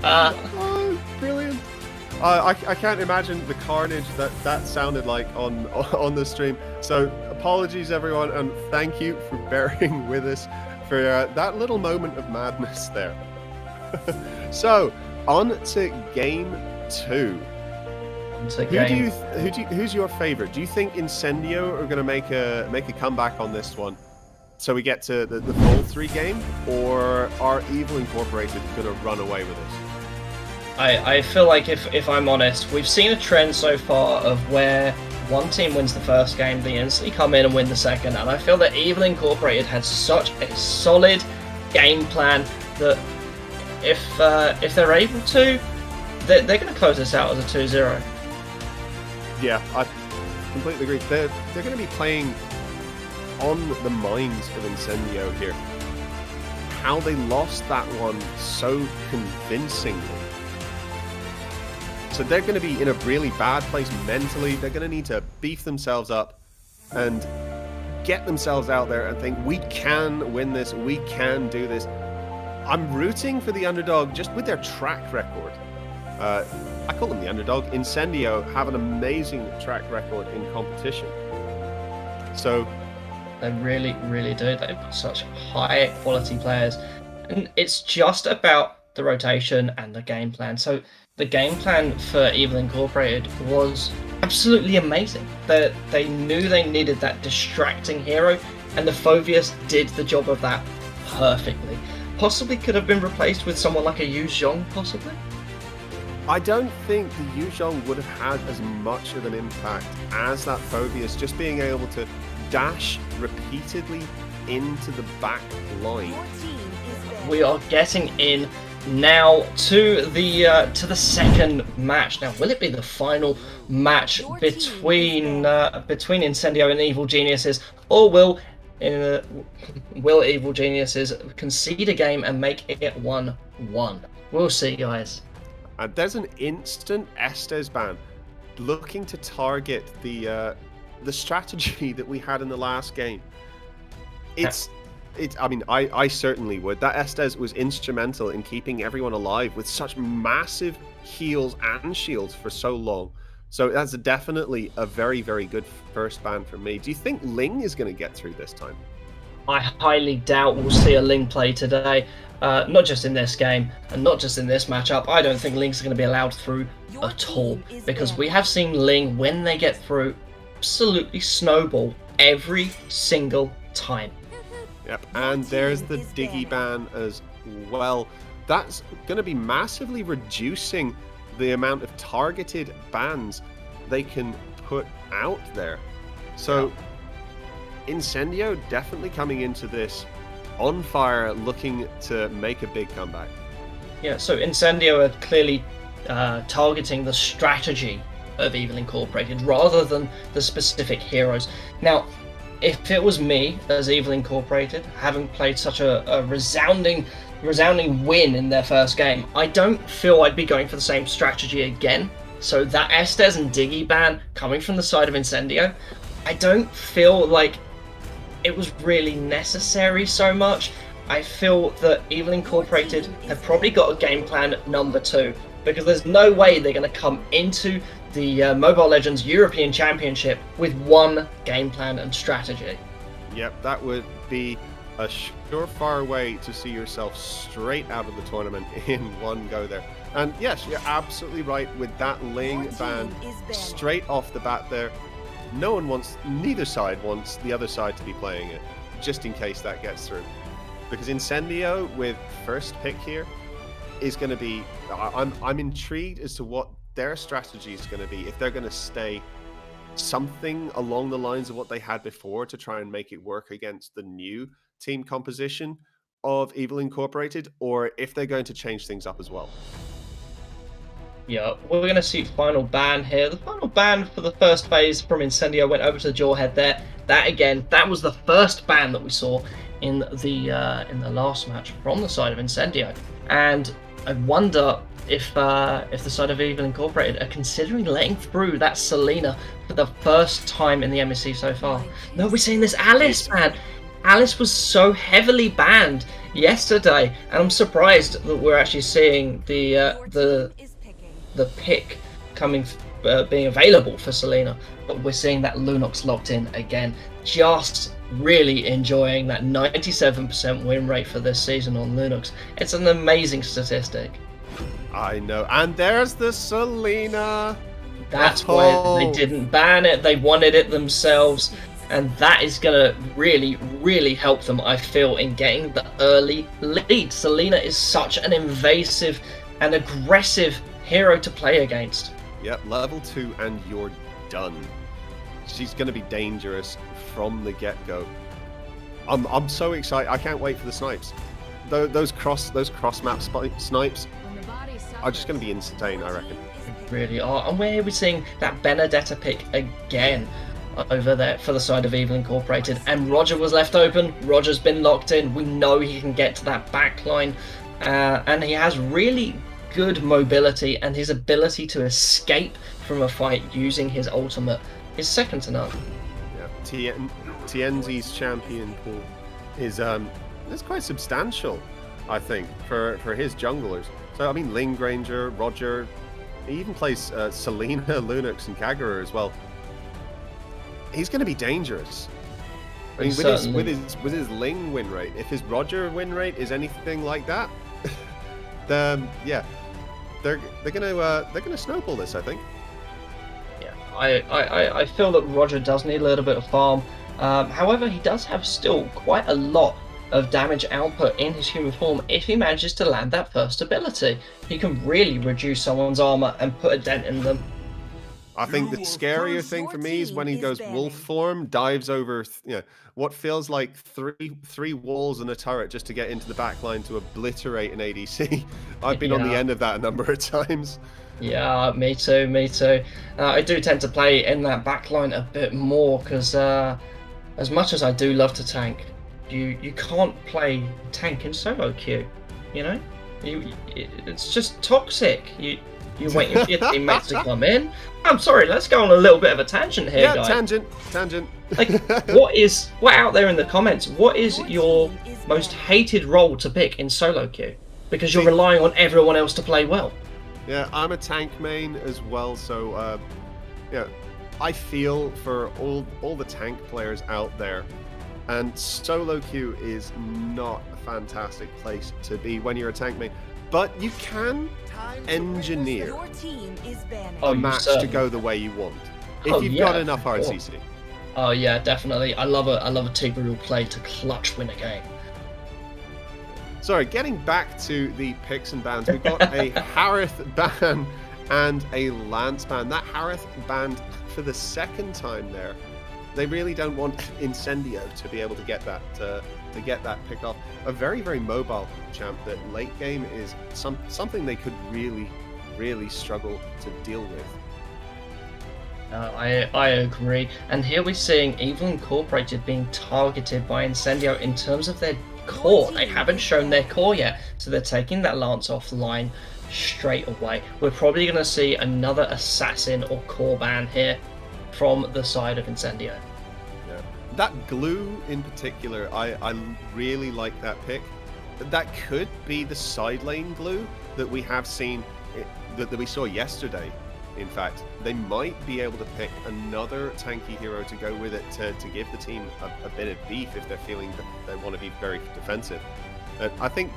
Oh, brilliant. I can't imagine the carnage that sounded like on the stream. So apologies everyone, and thank you for bearing with us for that little moment of madness there. So on to game 2. Who's your favorite? Do you think Incendio are going to make a comeback on this one, so we get to the full 3 game, or are Evil Incorporated going to run away with us? I feel like if I'm honest, we've seen a trend so far of where one team wins the first game, they instantly come in and win the second, and I feel that Evil Incorporated had such a solid game plan that if they're able to, they're going to close this out as a 2-0. Yeah, I completely agree. They're going to be playing on the minds of Incendio here. How they lost that one so convincingly. So they're going to be in a really bad place mentally. They're going to need to beef themselves up and get themselves out there and think, we can win this, we can do this. I'm rooting for the underdog just with their track record. I call them the underdog. Incendio have an amazing track record in competition. So they really, really do. They've got such high quality players. And it's just about the rotation and the game plan. So the game plan for Evil Incorporated was absolutely amazing. They knew they needed that distracting hero, and the Phobius did the job of that perfectly. Possibly could have been replaced with someone like a Yu Zhong, possibly. I don't think the Yu Zhong would have had as much of an impact as that Phobius, just being able to dash repeatedly into the back line. We are getting in now to the second match. Now, will it be the final match between Incendio and Evil Geniuses, or will Evil Geniuses concede a game and make it 1-1? We'll see, guys. And there's an instant Estes ban looking to target the strategy that we had in the last game. I mean, I certainly would. That Estes was instrumental in keeping everyone alive with such massive heals and shields for so long. So that's definitely a very, very good first ban for me. Do you think Ling is going to get through this time? I highly doubt we'll see a Ling play today. Not just in this game, and not just in this matchup. I don't think Ling's going to be allowed through at all, because we have seen Ling, when they get through, absolutely snowball every single time. Yep, and there's the Diggy ban as well. That's going to be massively reducing the amount of targeted bans they can put out there. So Incendio definitely coming into this on fire, looking to make a big comeback. Yeah, so Incendio are clearly targeting the strategy of Evil Incorporated rather than the specific heroes. Now, if it was me as Evil Incorporated, having played such a resounding win in their first game, I don't feel I'd be going for the same strategy again. So that Estes and Diggy ban coming from the side of Incendio, I don't feel like it was really necessary so much. I feel that Evil Incorporated have probably got a game plan number 2, because there's no way they're going to come into the Mobile Legends European Championship with one game plan and strategy. Yep, that would be a surefire way to see yourself straight out of the tournament in one go there. And yes, you're absolutely right with that Ling ban straight off the bat there. Neither side wants the other side to be playing it, just in case that gets through. Because Incendio with first pick here is going to be, I'm intrigued as to what their strategy is going to be, if they're going to stay something along the lines of what they had before to try and make it work against the new team composition of Evil Incorporated, or if they're going to change things up as well. Yeah, we're going to see final ban here. The final ban for the first phase from Incendio went over to the Jawhead there. That was the first ban that we saw in the last match from the side of Incendio. And I wonder if the side of Evil Incorporated are considering letting through that Selena for the first time in the MSC so far. No, we're seeing this Alice ban. Alice was so heavily banned yesterday, and I'm surprised that we're actually seeing the pick coming, being available for Selena. But we're seeing that Lunox locked in again. Just really enjoying that 97% win rate for this season on Lunox. It's an amazing statistic. I know, and there's the Selena. That's why they didn't ban it. They wanted it themselves. And that is going to really, really help them, I feel, in getting the early lead. Selena is such an invasive and aggressive hero to play against. Yep, level 2 and you're done. She's going to be dangerous from the get-go. I'm so excited. I can't wait for the snipes. Those cross map snipes are just going to be insane, I reckon. They really are. And we're seeing that Benedetta pick again over there for the side of Evil Incorporated, and Roger was left open. Roger's been locked in. We know he can get to that back line, and he has really good mobility, and his ability to escape from a fight using his ultimate is second to none. Yeah, TNZ's champion pool is quite substantial, I think, for his junglers. So I mean, Ling Granger, Roger, he even plays Selena, Lunox, and Kagura as well. He's going to be dangerous. I mean, with his Ling win rate, if his Roger win rate is anything like that, then yeah, they're gonna snowball this, I think. Yeah, I feel that Roger does need a little bit of farm. However, he does have still quite a lot of damage output in his human form. If he manages to land that first ability, he can really reduce someone's armor and put a dent in them. I think the scarier thing for me is when he goes wolf form, dives over, what feels like three walls and a turret just to get into the back line to obliterate an ADC. I've been on the end of that a number of times. Yeah, me too. I do tend to play in that back line a bit more because as much as I do love to tank, you can't play tank in solo queue. You know, it's just toxic. You're waiting for your teammates to come in. I'm sorry, let's go on a little bit of a tangent here, guys. Tangent. Like, what out there in the comments, what is your most hated role to pick in solo queue? Because you're relying on everyone else to play well. Yeah, I'm a tank main as well, so I feel for all the tank players out there, and solo queue is not a fantastic place to be when you're a tank main. But you can engineer a match to go the way you want if you've got enough RCC. Oh yeah, definitely. I love a Tigreal play to clutch win a game. Sorry, getting back to the picks and bans, we've got a Harith ban and a Lance ban. That Harith banned for the second time there. They really don't want Incendio to be able to get that pick off. A very, very mobile champ that late game is something they could really, really struggle to deal with. I agree. And here we're seeing Evil Incorporated being targeted by Incendio in terms of their core. They haven't shown their core yet, so they're taking that Lance offline straight away. We're probably going to see another assassin or core ban here from the side of Incendio. Yeah. That glue in particular, I really like that pick. That could be the side lane glue that we have seen, that we saw yesterday. In fact, they might be able to pick another tanky hero to go with it to give the team a bit of beef if they're feeling that they want to be very defensive. I think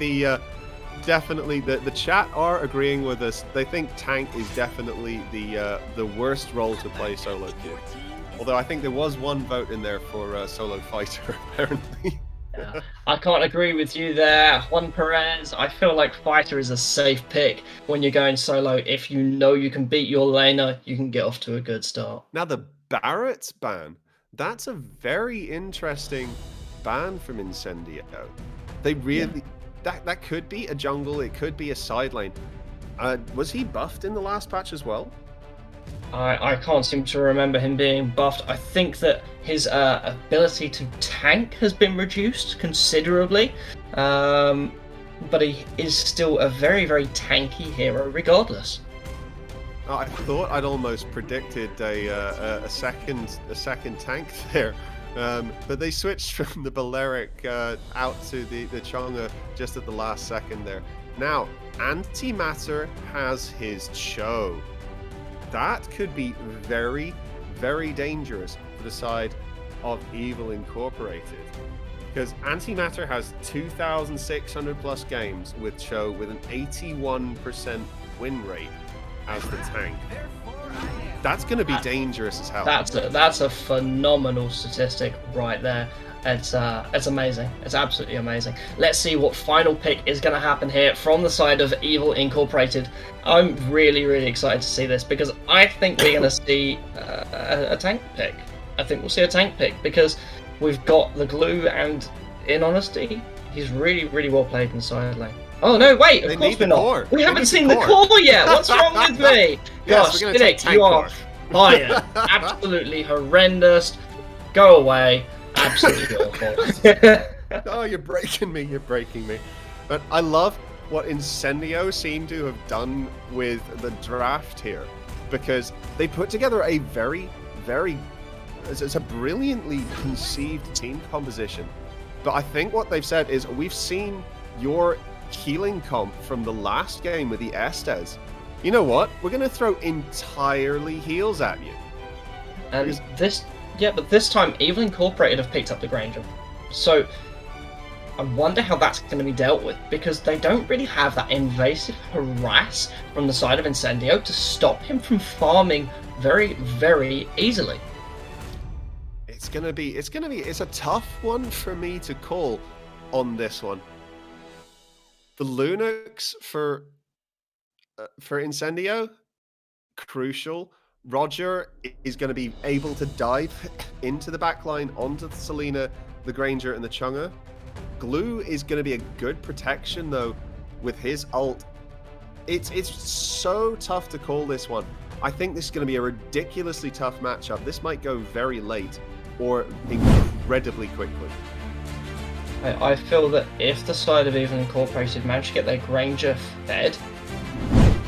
definitely the chat are agreeing with us. They think tank is definitely the worst role to play solo queue. Although I think there was one vote in there for solo fighter apparently. Yeah, I can't agree with you there, Juan Perez. I feel like fighter is a safe pick when you're going solo. If you know you can beat your laner, you can get off to a good start. Now the Barrett's ban. That's a very interesting ban from Incendio. They really that could be a jungle, it could be a side lane. Was he buffed in the last patch as well? I can't seem to remember him being buffed. I think that his ability to tank has been reduced considerably, but he is still a very, very tanky hero regardless. I thought I'd almost predicted a second tank there, but they switched from the Balearic out to the Chonga just at the last second there. Now, Antimatter has his Cho. That could be very, very dangerous for the side of Evil Incorporated. Because Antimatter has 2,600 plus games with Cho with an 81% win rate as the tank. That's going to be dangerous as hell. That's a phenomenal statistic right there. It's amazing. It's absolutely amazing. Let's see what final pick is going to happen here from the side of Evil Incorporated. I'm really, really excited to see this because I think we're going to see a tank pick. I think we'll see a tank pick because we've got the glue and, in honesty, he's really, really well played in the side lane. Oh no, wait, of course we're not. We haven't seen the core yet. What's wrong with me? Gosh, Cynic, you are fired. Absolutely horrendous. Go away. Absolutely awful. Oh, you're breaking me. You're breaking me. But I love what Incendio seem to have done with the draft here, because they put together a very, very, it's a brilliantly conceived team composition. But I think what they've said is, we've seen your healing comp from the last game with the Estes. You know what? We're going to throw entirely heals at you. And but this time Evil Incorporated have picked up the Granger. So I wonder how that's going to be dealt with, because they don't really have that invasive harass from the side of Incendio to stop him from farming very, very easily. It's a tough one for me to call on this one. The Lunux for Incendio, crucial. Roger is going to be able to dive into the backline onto the Selena, the Granger, and the Chunga. Glue is going to be a good protection though with his ult. It's so tough to call this one. I think this is going to be a ridiculously tough matchup. This might go very late or incredibly quickly. I feel that if the side of Evil Incorporated manage to get their Granger fed,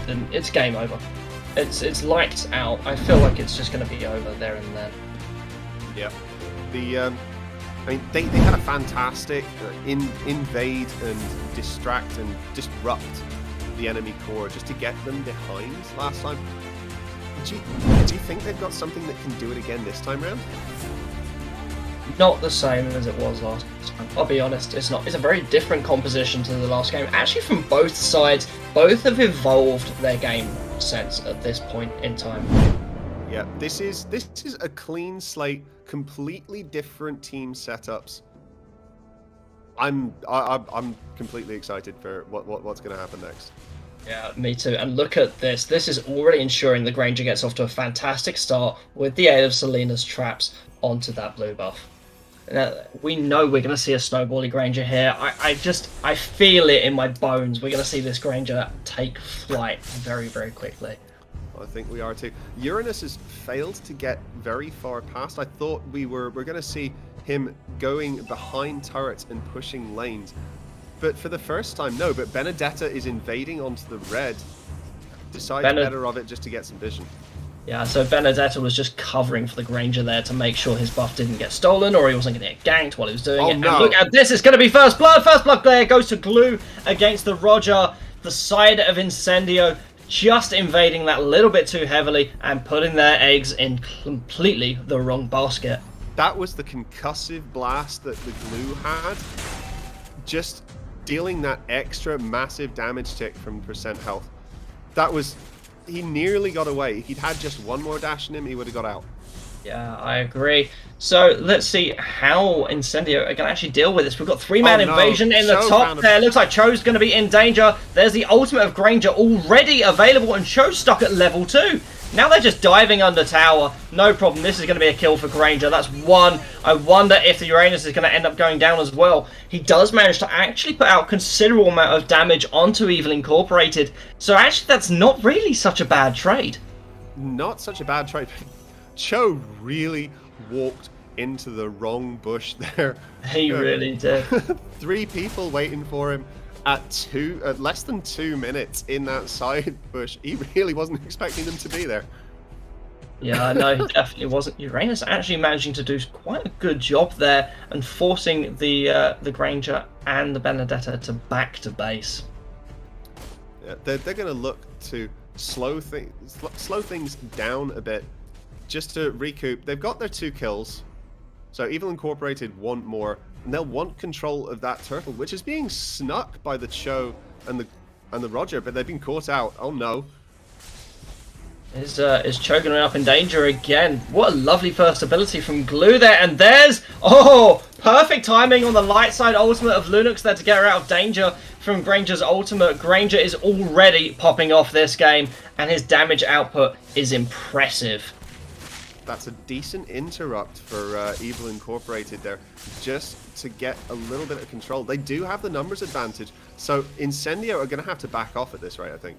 then it's game over. It's lights out. I feel like it's just going to be over there and then. Yeah. They had a fantastic invade and distract and disrupt the enemy core just to get them behind last time. Do you think they've got something that can do it again this time round? Not the same as it was last time. I'll be honest, it's not. It's a very different composition to the last game. Actually, from both sides, both have evolved their game sense at this point in time. Yeah, this is a clean slate, completely different team setups. I'm completely excited for what's going to happen next. Yeah, me too. And look at this. This is already ensuring the Granger gets off to a fantastic start with the aid of Selena's traps onto that blue buff. Now, we know we're going to see a snowbally Granger here. I feel it in my bones. We're going to see this Granger take flight very, very quickly. I think we are too. Uranus has failed to get very far past. I thought we're going to see him going behind turrets and pushing lanes. But for the first time, no. But Benedetta is invading onto the red. Decided better of it just to get some vision. Yeah, so Benedetta was just covering for the Granger there to make sure his buff didn't get stolen or he wasn't going to get ganked while he was doing it. No. And look at this, it's going to be First Blood. First Blood there goes to Glue against the Roger. The side of Incendio just invading that little bit too heavily and putting their eggs in completely the wrong basket. That was the concussive blast that the Glue had. Just dealing that extra massive damage tick from percent health. That was... He nearly got away. If he'd had just one more dash in him, he would have got out. Yeah, I agree. So let's see how Incendio are going to actually deal with this. We've got three-man invasion in the top there. Looks like Cho's going to be in danger. There's the ultimate of Granger already available, and Cho's stuck at level 2. Now they're just diving under tower. No problem. This is going to be a kill for Granger. That's one. I wonder if the Uranus is going to end up going down as well. He does manage to actually put out considerable amount of damage onto Evil Incorporated. So actually, that's not really such a bad trade. Not such a bad trade. Cho really walked into the wrong bush there. He really did. 3 people waiting for him at less than 2 minutes in that side bush. He really wasn't expecting them to be there. Yeah, no, he definitely wasn't. Uranus actually managing to do quite a good job there and forcing the Granger and the Benedetta to back to base. Yeah, they're going to look to slow things down a bit just to recoup. They've got their 2 kills, so Evil Incorporated want more, and they'll want control of that turtle, which is being snuck by the Cho and the Roger, but they've been caught out. Oh no. Is Cho going to be up in danger again? What a lovely first ability from Glue there, and there's, oh, perfect timing on the light side ultimate of Lunux there to get her out of danger from Granger's ultimate. Granger is already popping off this game, and his damage output is impressive. That's a decent interrupt for Evil Incorporated there, just to get a little bit of control. They do have the numbers advantage, so Incendio are going to have to back off at this rate, I think.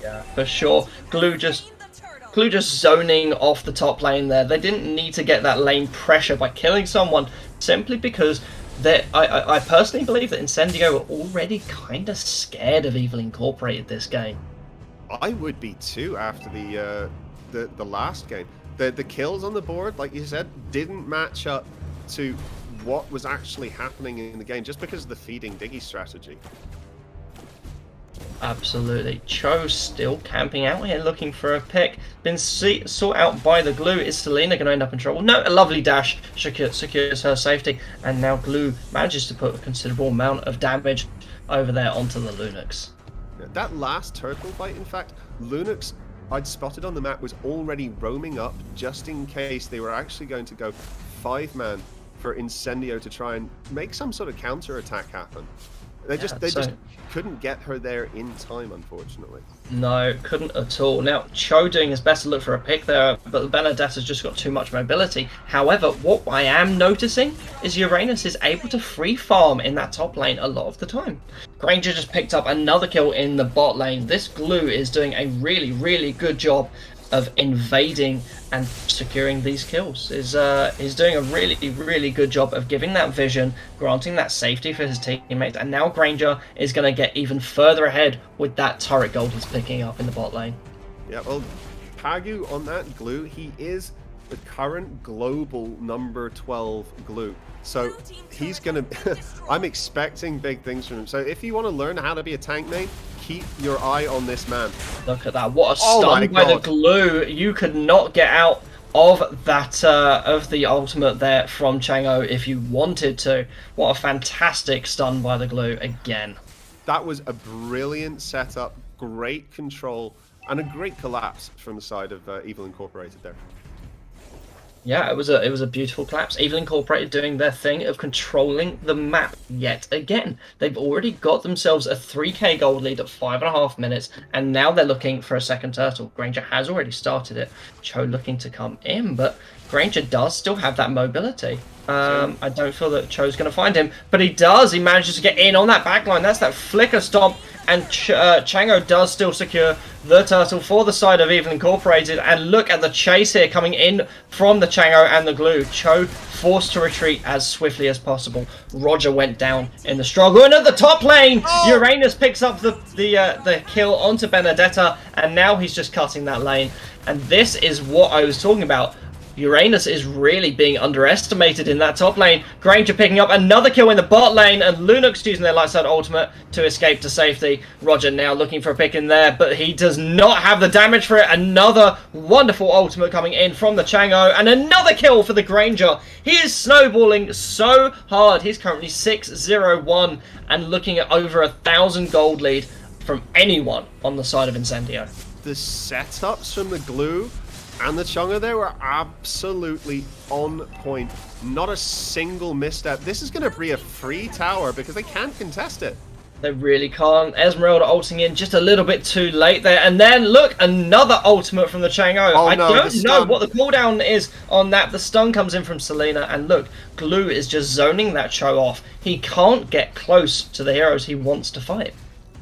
Yeah, for sure. Glue just zoning off the top lane there. They didn't need to get that lane pressure by killing someone, simply because I personally believe that Incendio are already kind of scared of Evil Incorporated this game. I would be too after the last game. The kills on the board, like you said, didn't match up to what was actually happening in the game, just because of the feeding Diggy strategy. Absolutely. Cho's still camping out here looking for a pick. Been sought out by the Glue. Is Selena going to end up in trouble? No, a lovely dash secures her safety. And now Glue manages to put a considerable amount of damage over there onto the Lunux. Yeah, that last turtle fight, in fact, Lunux, I'd spotted on the map, was already roaming up just in case they were actually going to go 5-man for Incendio to try and make some sort of counter-attack happen. They just couldn't get her there in time, unfortunately. No, couldn't at all. Now, Cho doing his best to look for a pick there, but the Benedetta's just got too much mobility. However, what I am noticing is Uranus is able to free farm in that top lane a lot of the time. Granger just picked up another kill in the bot lane. This Glue is doing a really, really good job of invading and securing these kills. Is doing a really, really good job of giving that vision, granting that safety for his teammates, and now Granger is going to get even further ahead with that turret gold he's picking up in the bot lane. Yeah, well, Pagu on that Glue, he is the current global number 12 Glue. So he's going to... I'm expecting big things from him. So if you want to learn how to be a tank main, keep your eye on this man. Look at that. What a stun by the Glue. You could not get out of that of the ultimate there from Chang'o if you wanted to. What a fantastic stun by the Glue again. That was a brilliant setup, great control, and a great collapse from the side of Evil Incorporated there. Yeah, it was a beautiful collapse. Evil Incorporated doing their thing of controlling the map yet again. They've already got themselves a 3k gold lead at 5.5 minutes, and now they're looking for a second turtle. Granger has already started it. Cho looking to come in, but Granger does still have that mobility. I don't feel that Cho's going to find him, but he does. He manages to get in on that backline. That's that flicker stomp, and Chang'o does still secure the turtle for the side of Evil Incorporated. And look at the chase here coming in from the Chang'o and the Glue. Cho forced to retreat as swiftly as possible. Roger went down in the struggle, and at the top lane, Uranus picks up the kill onto Benedetta, and now he's just cutting that lane. And this is what I was talking about. Uranus is really being underestimated in that top lane. Granger picking up another kill in the bot lane, and Lunux using their light side ultimate to escape to safety. Roger now looking for a pick in there, but he does not have the damage for it. Another wonderful ultimate coming in from the Chang'o, and another kill for the Granger. He is snowballing so hard. He's currently 6-0-1 and looking at over 1,000 gold lead from anyone on the side of Incendio. The setups from the Glue and the Chang'o there were absolutely on point. Not a single misstep. This is going to be a free tower because they can't contest it. They really can't. Esmeralda ulting in just a little bit too late there. And then, look, another ultimate from the Chang'e. Oh, I no, don't know what the cooldown is on that. The stun comes in from Selena. And look, Glue is just zoning that Cho off. He can't get close to the heroes he wants to fight.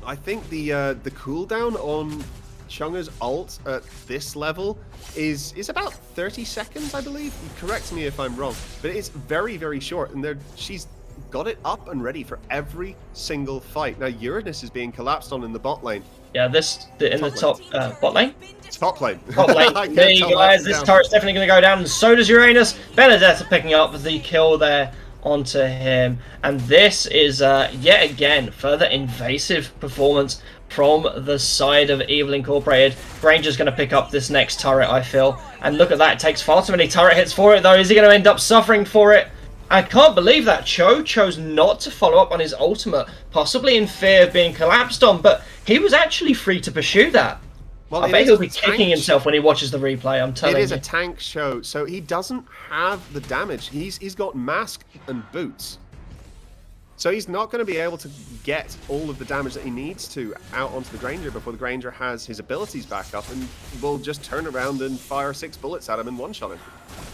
I think the cooldown on Chang'e's ult at this level is about 30 seconds, I believe. Correct me if I'm wrong. But it's very, very short. And she's got it up and ready for every single fight. Now Uranus is being collapsed on in the bot lane. Yeah, in the top bot lane. Top lane. Top lane. There you guys. This turret's definitely going to go down, and so does Uranus. Benedetta picking up the kill there onto him, and this is yet again further invasive performance from the side of Evil Incorporated. Granger's going to pick up this next turret, I feel, and look at that. It takes far too many turret hits for it, though. Is he going to end up suffering for it? I can't believe that Cho chose not to follow up on his ultimate, possibly in fear of being collapsed on, but he was actually free to pursue that. Well, I bet he'll be kicking himself when he watches the replay, I'm telling you. It is a tank show, so he doesn't have the damage. He's got mask and boots. So he's not going to be able to get all of the damage that he needs to out onto the Granger before the Granger has his abilities back up, and will just turn around and fire 6 bullets at him and one-shot him.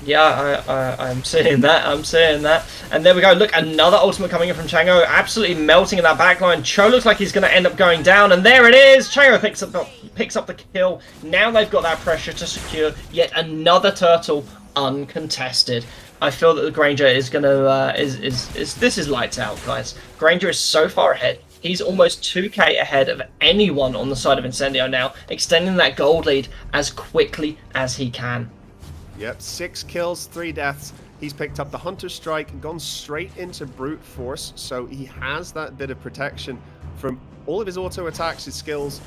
Yeah, I'm seeing that. I'm seeing that. And there we go. Look, another ultimate coming in from Chang'e, absolutely melting in that backline. Cho looks like he's going to end up going down, and there it is. Chang'e picks up the kill. Now they've got that pressure to secure yet another turtle uncontested. I feel that the Granger is going to this is lights out, guys. Granger is so far ahead. He's almost 2k ahead of anyone on the side of Incendio now, extending that gold lead as quickly as he can. Yep, 6 kills, 3 deaths. He's picked up the Hunter Strike, gone straight into Brute Force, so he has that bit of protection from all of his auto attacks, his skills.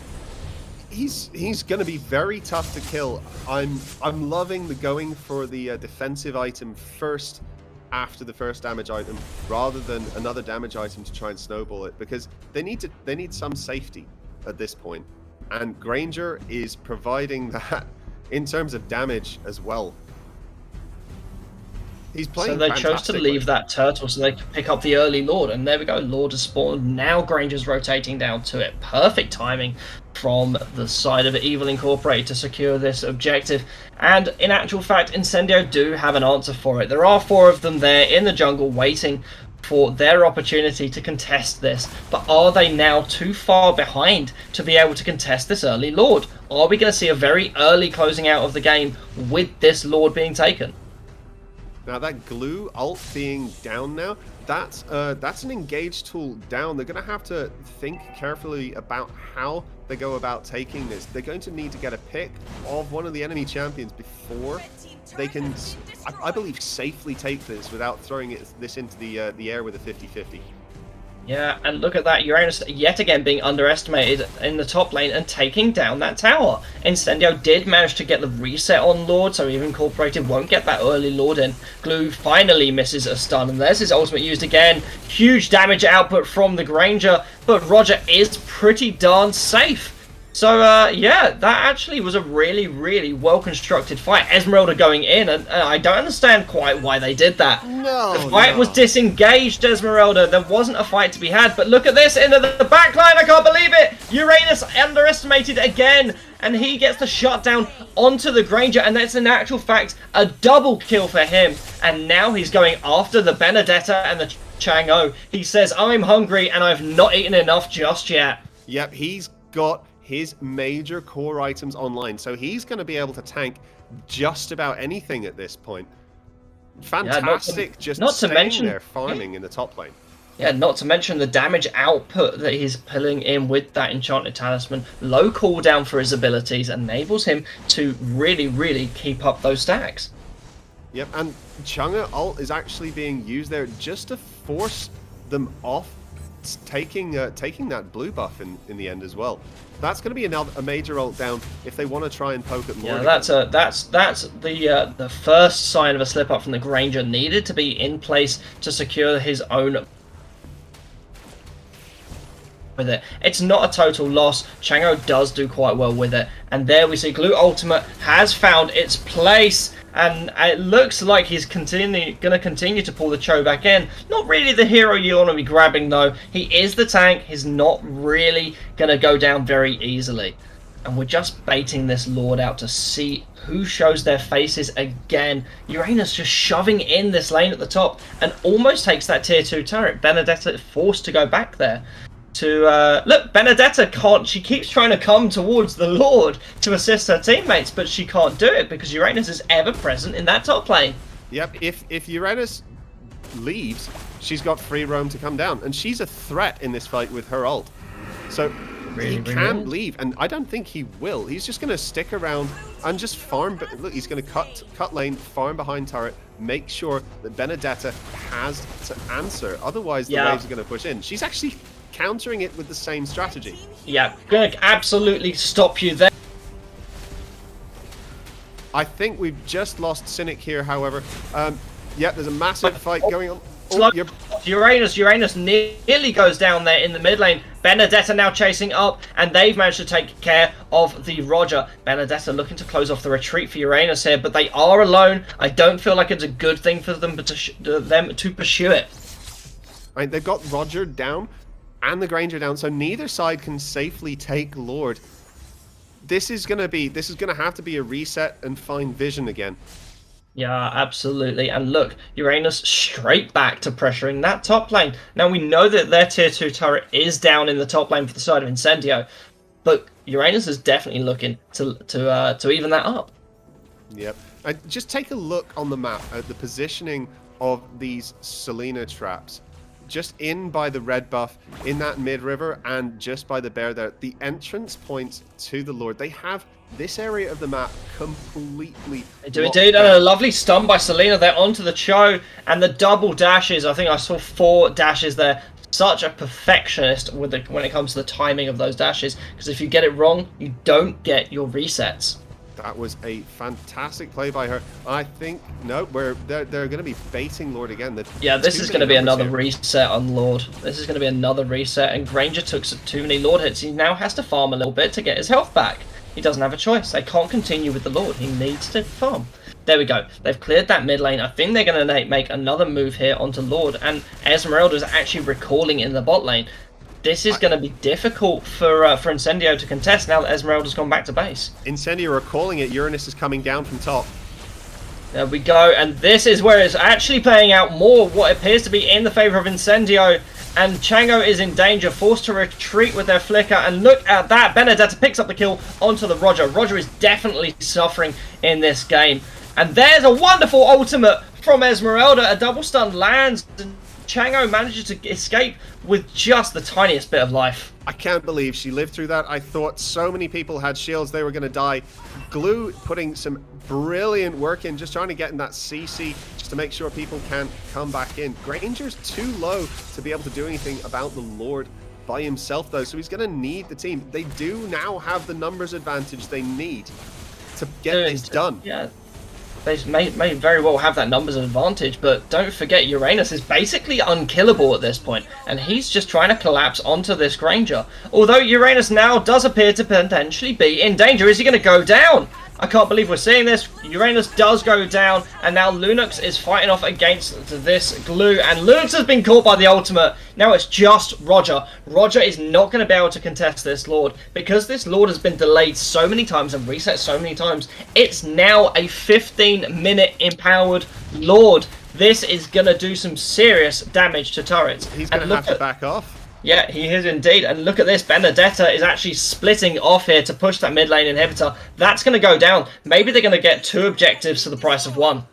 He's going to be very tough to kill. I'm loving the going for the defensive item first after the first damage item, rather than another damage item to try and snowball it, because they need some safety at this point, and Granger is providing that in terms of damage as well. He's playing. So they chose to leave that turtle so they could pick up the early Lord, and there we go. Lord has spawned. Now Granger's rotating down to it. Perfect timing from the side of Evil Incorporated to secure this objective. And in actual fact, Incendio do have an answer for it. There are 4 of them there in the jungle waiting for their opportunity to contest this. But are they now too far behind to be able to contest this early Lord? Are we going to see a very early closing out of the game with this Lord being taken? Now that glue ult being down now, that's an engage tool down. They're going to have to think carefully about how they go about taking this. They're going to need to get a pick of one of the enemy champions before they can, I believe, safely take this without throwing this into the air with a 50-50. Yeah, and look at that, Uranus yet again being underestimated in the top lane and taking down that tower. Incendio did manage to get the reset on Lord, so Evil Incorporated won't get that early Lord in. Glue finally misses a stun, and there's his ultimate used again. Huge damage output from the Granger, but Roger is pretty darn safe. So, yeah, that actually was a really, really well-constructed fight. Esmeralda going in, and I don't understand quite why they did that. No, the fight was disengaged, Esmeralda. There wasn't a fight to be had, but look at this, into the backline, I can't believe it! Uranus underestimated again, and he gets the shutdown onto the Granger, and that's in actual fact a double kill for him. And now he's going after the Benedetta and the Chang'e. He says, I'm hungry, and I've not eaten enough just yet. Yep, he's got his major core items online, so he's going to be able to tank just about anything at this point. Fantastic, yeah, just not to mention there farming in the top lane. Yeah, not to mention the damage output that he's pulling in with that Enchanted Talisman. Low cooldown for his abilities enables him to really, really keep up those stacks. Yep, and Chang'e ult is actually being used there just to force them off taking that blue buff in the end as well. That's going to be a major ult down if they want to try and poke at Lord. Yeah, that's the first sign of a slip up from the Granger. Needed to be in place to secure his own. with it. It's not a total loss. Chango does do quite well with it. And there we see Glue Ultimate has found its place. And it looks like he's going to continue to pull the Cho back in. Not really the hero you want to be grabbing, though. He is the tank. He's not really going to go down very easily. And we're just baiting this Lord out to see who shows their faces again. Uranus just shoving in this lane at the top and almost takes that tier 2 turret. Benedetta forced to go back there. Look, Benedetta can't. She keeps trying to come towards the Lord to assist her teammates, but she can't do it because Uranus is ever present in that top lane. Yep, if Uranus leaves, she's got free roam to come down, and she's a threat in this fight with her ult. So he can't leave, and I don't think he will. He's just going to stick around and just farm. Look, he's going to cut lane, farm behind turret, make sure that Benedetta has to answer. Otherwise, the waves are going to push in. She's actually countering it with the same strategy. Yeah, gonna absolutely stop you there. I think we've just lost Cynic here, however. Yeah, there's a massive fight going on. Uranus nearly goes down there in the mid lane. Benedetta now chasing up, and they've managed to take care of the Roger. Benedetta looking to close off the retreat for Uranus here, but they are alone. I don't feel like it's a good thing for them to pursue it. Right, they've got Roger down and the Granger down, so neither side can safely take Lord. This is gonna have to be a reset and find vision again. Yeah, absolutely. And look, Uranus straight back to pressuring that top lane. Now we know that their tier 2 turret is down in the top lane for the side of Incendio, but Uranus is definitely looking to even that up. Yep. Just take a look on the map at the positioning of these Selena traps. Just in by the red buff, in that mid river, and just by the bear there. The entrance points to the Lord. They have this area of the map completely. They do indeed, and a lovely stun by Selena there onto the Cho, and the double dashes. I think I saw 4 dashes there. Such a perfectionist when it comes to the timing of those dashes, because if you get it wrong, you don't get your resets. That was a fantastic play by her. I think they're going to be baiting Lord again. Yeah, this is going to be another reset on Lord. This is going to be another reset, and Granger took too many Lord hits. He now has to farm a little bit to get his health back. He doesn't have a choice. They can't continue with the Lord. He needs to farm. There we go. They've cleared that mid lane. I think they're going to make another move here onto Lord, and Esmeralda is actually recalling in the bot lane. This is going to be difficult for Incendio to contest now that Esmeralda's gone back to base. Incendio are calling it. Uranus is coming down from top. There we go, and this is where it's actually playing out more what appears to be in the favour of Incendio, and Chango is in danger, forced to retreat with their flicker, and look at that, Benedetta picks up the kill onto the Roger. Roger is definitely suffering in this game, and there's a wonderful ultimate from Esmeralda. A double stun lands, and Chango manages to escape with just the tiniest bit of life. I can't believe she lived through that. I thought so many people had shields, they were going to die. Glue putting some brilliant work in, just trying to get in that CC, just to make sure people can't come back in. Granger's too low to be able to do anything about the Lord by himself, though, so he's going to need the team. They do now have the numbers advantage they need to get this done. Yeah. They may very well have that numbers advantage, but don't forget Uranus is basically unkillable at this point, and he's just trying to collapse onto this Granger. Although Uranus now does appear to potentially be in danger. Is he going to go down? I can't believe we're seeing this. Uranus does go down, and now Lunux is fighting off against this Glue, and Lunux has been caught by the ultimate. Now it's just Roger. Roger is not going to be able to contest this Lord, because this Lord has been delayed so many times and reset so many times. It's now a 15-minute empowered Lord. This is going to do some serious damage to turrets. He's going to have to back off. Yeah, he is indeed. And look at this. Benedetta is actually splitting off here to push that mid lane inhibitor. That's going to go down. Maybe they're going to get 2 objectives for the price of 1.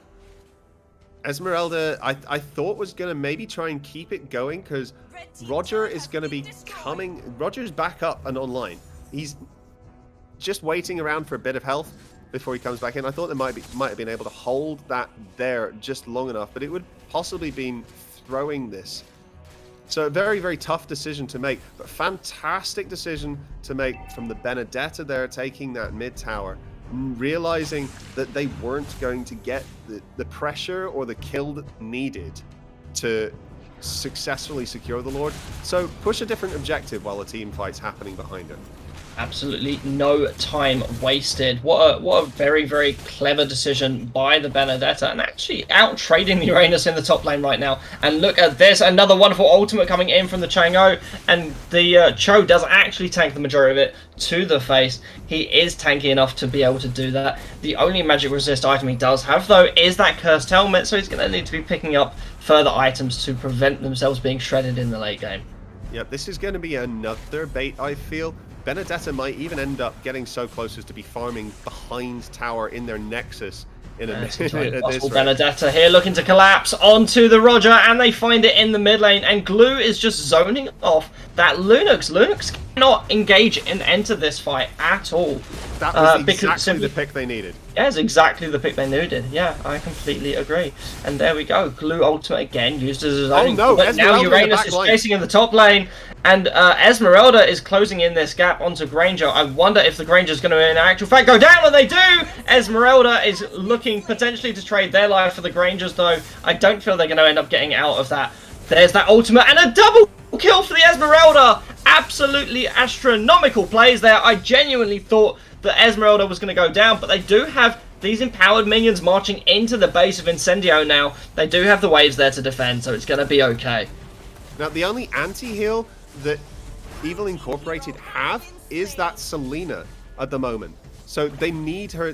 Esmeralda, I thought was going to maybe try and keep it going, because Roger is going to be coming. Roger's back up and online. He's just waiting around for a bit of health before he comes back in. I thought they might have been able to hold that there just long enough, but it would possibly been throwing this. So a very, very tough decision to make, but fantastic decision to make from the Benedetta there, taking that mid tower, realizing that they weren't going to get the pressure or the kill that needed to successfully secure the Lord. So push a different objective while a team fight's happening behind it. Absolutely no time wasted. What a very, very clever decision by the Benedetta, and actually out trading the Uranus in the top lane right now. And look at this, another wonderful ultimate coming in from the Chang'e, and the Cho does actually tank the majority of it to the face. He is tanky enough to be able to do that. The only magic resist item he does have, though, is that cursed helmet, so he's going to need to be picking up further items to prevent themselves being shredded in the late game. Yep, this is going to be another bait, I feel. Benedetta might even end up getting so close as to be farming behind tower in their Nexus in a minute at this rate. Benedetta here looking to collapse onto the Roger, and they find it in the mid lane, and Glue is just zoning off that Lunux. Lunux cannot engage and enter this fight at all. That was exactly the pick they needed. Yeah, it's exactly the pick they needed. Yeah, I completely agree. And there we go. Glue ultimate again used as his own. Oh no, but now Uranus is chasing in the top lane, and Esmeralda is closing in this gap onto Granger. I wonder if the Granger is going to in actual fact go down, and they do! Esmeralda is looking potentially to trade their life for the Grangers, though. I don't feel they're going to end up getting out of that. There's that ultimate, and a double kill for the Esmeralda! Absolutely astronomical plays there. I genuinely thought that Esmeralda was going to go down, but they do have these empowered minions marching into the base of Incendio now. They do have the waves there to defend, so it's going to be okay. Now, the only anti-heal that Evil Incorporated have is that Selena at the moment. So they need her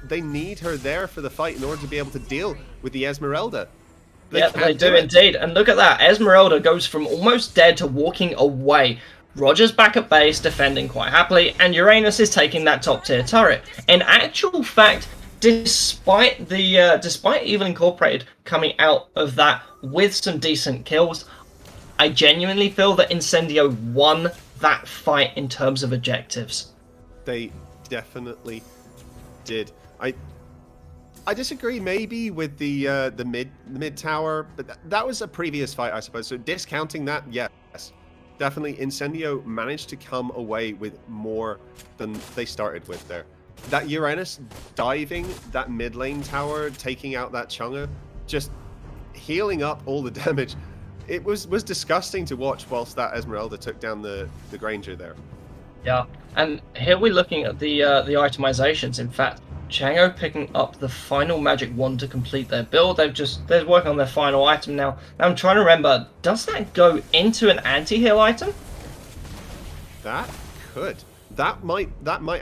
there for the fight in order to be able to deal with the Esmeralda. They do indeed. And look at that. Esmeralda goes from almost dead to walking away. Roger's back at base, defending quite happily, and Uranus is taking that top tier turret. In actual fact, despite Evil Incorporated coming out of that with some decent kills, I genuinely feel that Incendio won that fight in terms of objectives. They definitely did. I disagree maybe with the mid tower, but that was a previous fight, I suppose. So discounting that, yes. Definitely, Incendio managed to come away with more than they started with there. That Uranus diving that mid lane tower, taking out that Chang'e, just healing up all the damage. It was disgusting to watch whilst that Esmeralda took down the Granger there. Yeah, and here we're looking at the itemizations. In fact, Chang'e picking up the final magic wand to complete their build. They're working on their final item now. Now I'm trying to remember, does that go into an anti-heal item? That could. That might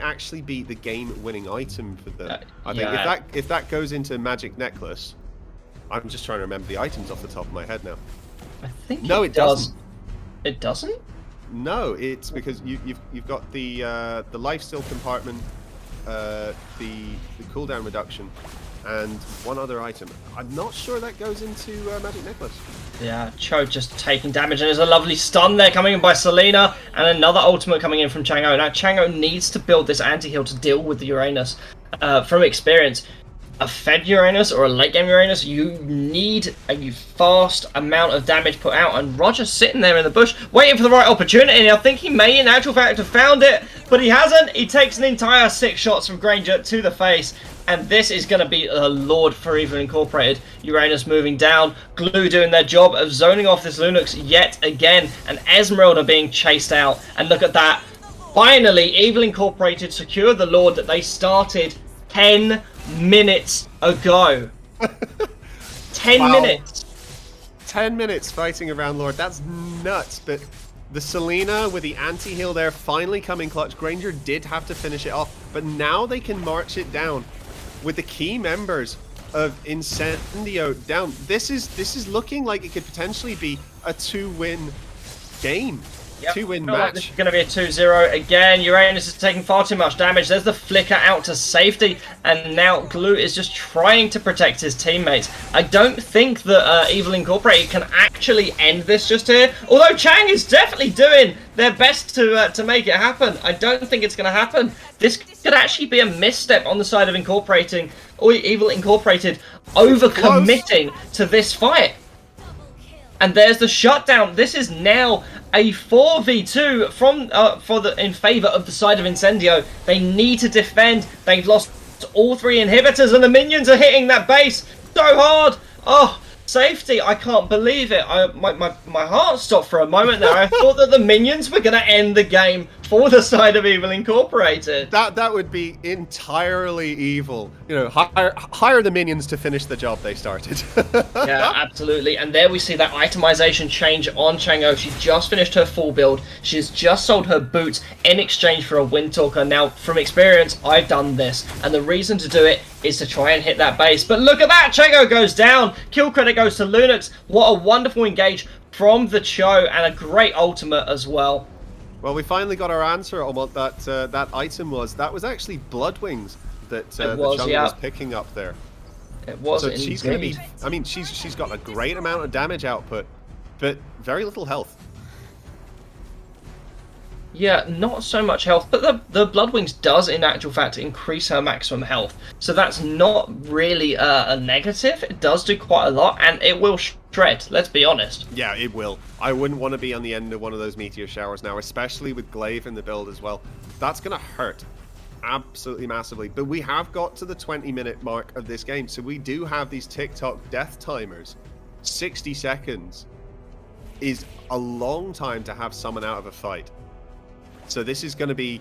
actually be the game-winning item for them. I think if that goes into Magic Necklace, I'm just trying to remember the items off the top of my head now. I think no, it doesn't. It doesn't? No, it's because you've got the lifesteal compartment, the cooldown reduction, and one other item. I'm not sure that goes into Magic Necklace. Yeah, Cho just taking damage, and there's a lovely stun there coming in by Selena, and another ultimate coming in from Chang'e. Now Chang'e needs to build this anti-heal to deal with the Uranus. From experience, a fed Uranus or a late game Uranus, you need a fast amount of damage put out, and Roger's sitting there in the bush waiting for the right opportunity. I think he may in actual fact have found it, but he hasn't. He takes an entire 6 shots from Granger to the face, and this is going to be a Lord for Evil Incorporated. Uranus moving down, Glue doing their job of zoning off this Lunux yet again, and Esmeralda being chased out. And look at that, finally Evil Incorporated secured the Lord that they started 10 minutes ago. 10 minutes. 10 minutes fighting around Lord. That's nuts. But the Selena with the anti-heal there finally coming clutch. Granger did have to finish it off, but now they can march it down with the key members of Incendio down. This is looking like it could potentially be a 2-win game. Yep. 2-win Like match. this is going to be a 2-0 again. Uranus is taking far too much damage. There's the flicker out to safety, and now Glue is just trying to protect his teammates. I don't think that Evil Incorporated can actually end this just here, although Chang is definitely doing their best to make it happen. I don't think it's going to happen. This could actually be a misstep on the side of Incorporating, or Evil Incorporated over-committing to this fight. And there's the shutdown. This is now a 4v2 from in favor of the side of Incendio. They need to defend. They've lost all 3 inhibitors, and the minions are hitting that base so hard. Oh, safety. I can't believe it. My heart stopped for a moment there. I thought that the minions were going to end the game for the side of Evil Incorporated. That would be entirely evil. You know, hire the minions to finish the job they started. Yeah, absolutely. And there we see that itemization change on Chang'e. She just finished her full build. She's just sold her boots in exchange for a Windtalker. Now, from experience, I've done this. And the reason to do it is to try and hit that base. But look at that! Chang'e goes down. Kill credit goes to Lunix. What a wonderful engage from the Cho, and a great ultimate as well. Well, we finally got our answer on what that item was. That was actually Bloodwings that the Chang'e was picking up there. It was. So she's going to be. I mean, she's got a great amount of damage output, but very little health. Yeah, not so much health, but the Bloodwings does, in actual fact, increase her maximum health. So that's not really a negative. It does do quite a lot, and it will shred, let's be honest. Yeah, it will. I wouldn't want to be on the end of one of those meteor showers now, especially with Glaive in the build as well. That's going to hurt absolutely massively. But we have got to the 20-minute mark of this game, so we do have these TikTok death timers. 60 seconds is a long time to have someone out of a fight. So this is going to be,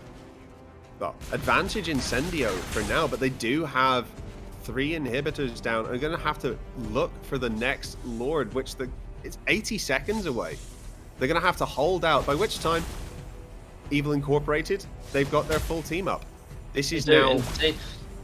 well, advantage Incendio for now, but they do have 3 inhibitors down. They're going to have to look for the next Lord, which it's 80 seconds away. They're going to have to hold out, by which time Evil Incorporated, they've got their full team up. This is now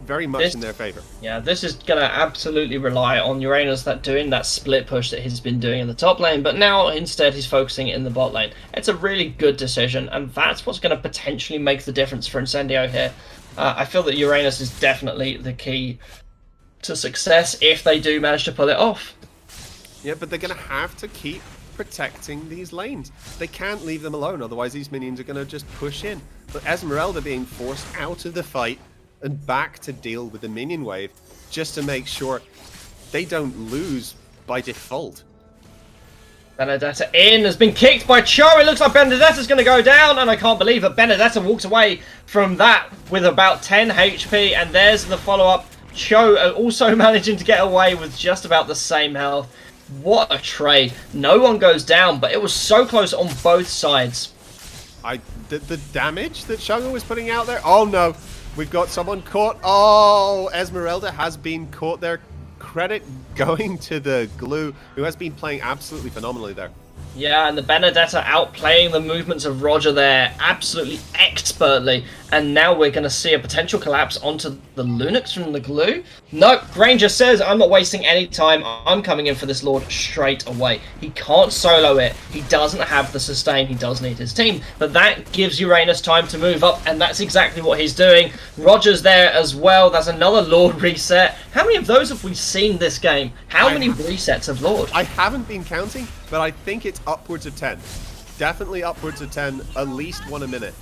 very much in their favor. Yeah, this is going to absolutely rely on Uranus doing that split push that he's been doing in the top lane, but now instead he's focusing in the bot lane. It's a really good decision, and that's what's going to potentially make the difference for Incendio here. I feel that Uranus is definitely the key to success if they do manage to pull it off. Yeah, but they're going to have to keep protecting these lanes. They can't leave them alone, otherwise these minions are going to just push in. But Esmeralda being forced out of the fight and back to deal with the minion wave just to make sure they don't lose by default. Benedetta has been kicked by Cho. It looks like Benedetta's going to go down, and I can't believe it. Benedetta walks away from that with about 10 HP, and there's the follow-up. Cho also managing to get away with just about the same health. What a trade. No one goes down, but it was so close on both sides. The damage that Chang'e was putting out there? Oh no. We've got someone caught. Oh, Esmeralda has been caught there. Credit going to the Glue, who has been playing absolutely phenomenally there. Yeah, and the Benedetta outplaying the movements of Roger there absolutely expertly. And now we're going to see a potential collapse onto the Lunix from the Glue. No, Granger says, I'm not wasting any time. I'm coming in for this Lord straight away. He can't solo it. He doesn't have the sustain. He does need his team. But that gives Uranus time to move up, and that's exactly what he's doing. Roger's there as well. That's another Lord reset. How many of those have we seen this game? How many resets of Lord? I haven't been counting, but I think it's upwards of 10. Definitely upwards of 10, at least 1 a minute.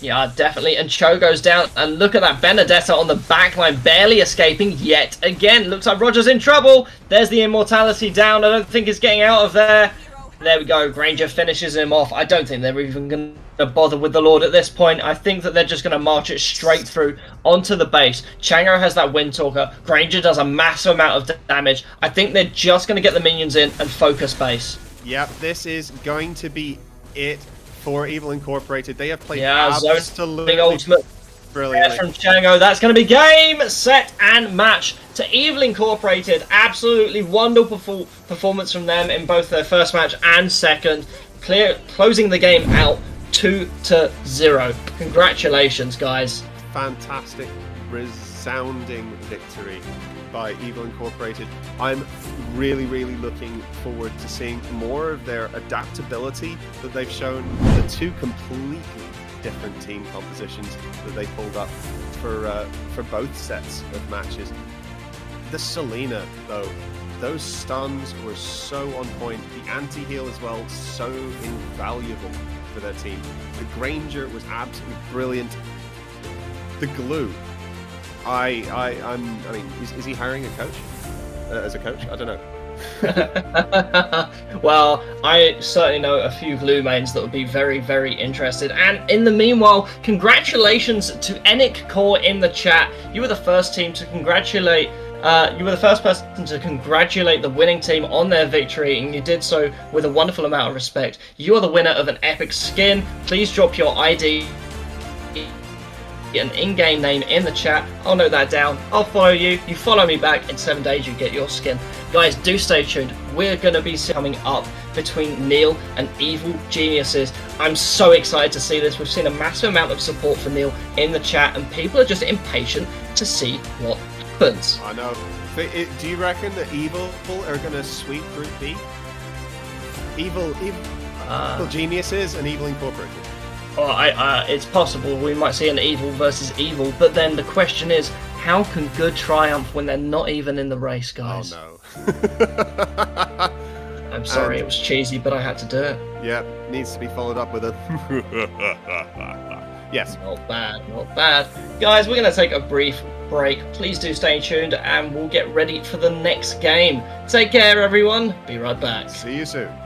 Yeah, definitely. And Cho goes down, and look at that Benedetta on the backline, barely escaping yet again. Looks like Roger's in trouble. There's the immortality down. I don't think he's getting out of there. There we go. Granger finishes him off. I don't think they're even going to bother with the Lord at this point. I think that they're just going to march it straight through onto the base. Chang'e has that Windtalker. Granger does a massive amount of damage. I think they're just going to get the minions in and focus base. Yep, this is going to be it for Evil Incorporated. They have played absolutely ultimate brilliantly from Chang'e. That's going to be game, set, and match to Evil Incorporated. Absolutely wonderful performance from them in both their first match and second, closing the game out 2-0. Congratulations, guys. Fantastic, resounding victory by Evil Incorporated. I'm really looking forward to seeing more of their adaptability that they've shown. The 2 completely different team compositions that they pulled up for both sets of matches. The Selena, though, those stuns were so on point. The anti-heal as well, so invaluable for their team. The Granger was absolutely brilliant. The Glue, I mean, is he hiring a coach? As a coach? I don't know. Well, I certainly know a few Glue mains that would be very interested. And in the meanwhile, congratulations to Enic Core in the chat. You were the first team to congratulate You were the first person to congratulate the winning team on their victory, and you did so with a wonderful amount of respect. You are the winner of an epic skin. Please drop your ID an in-game name in the chat. I'll note that down. I'll follow you. You follow me back. In 7 days, you get your skin. Guys, do stay tuned. We're going to be coming up between Neil and Evil Geniuses. I'm so excited to see this. We've seen a massive amount of support for Neil in the chat, and people are just impatient to see what happens. I know. Do you reckon that Evil are going to sweep Group B? Evil Geniuses and Evil Incorporated. Well, it's possible we might see an evil versus evil, but then the question is, how can good triumph when they're not even in the race, guys? Oh no. I'm sorry, it was cheesy, but I had to do it. Yeah, needs to be followed up with a yes. Not bad, not bad. Guys, we're going to take a brief break. Please do stay tuned, and we'll get ready for the next game. Take care, everyone. Be right back. See you soon.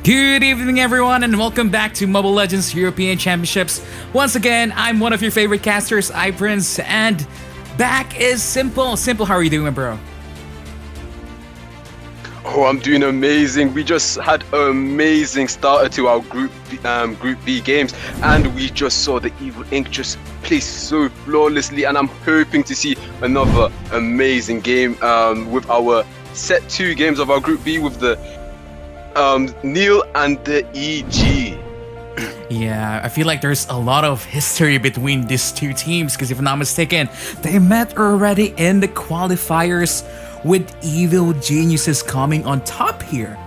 Good evening, everyone, and welcome back to Mobile Legends European Championships. Once again, I'm one of your favorite casters, iPrince, and back is Simple. Simple, how are you doing, bro? Oh, I'm doing amazing. We just had an amazing starter to our Group B games, and we just saw the Evil Inc. just play so flawlessly, and I'm hoping to see another amazing game with our set 2 games of our Group B with the Neil and the EG. Yeah, I feel like there's a lot of history between these two teams because if I'm not mistaken, they met already in the qualifiers with Evil Geniuses coming on top here.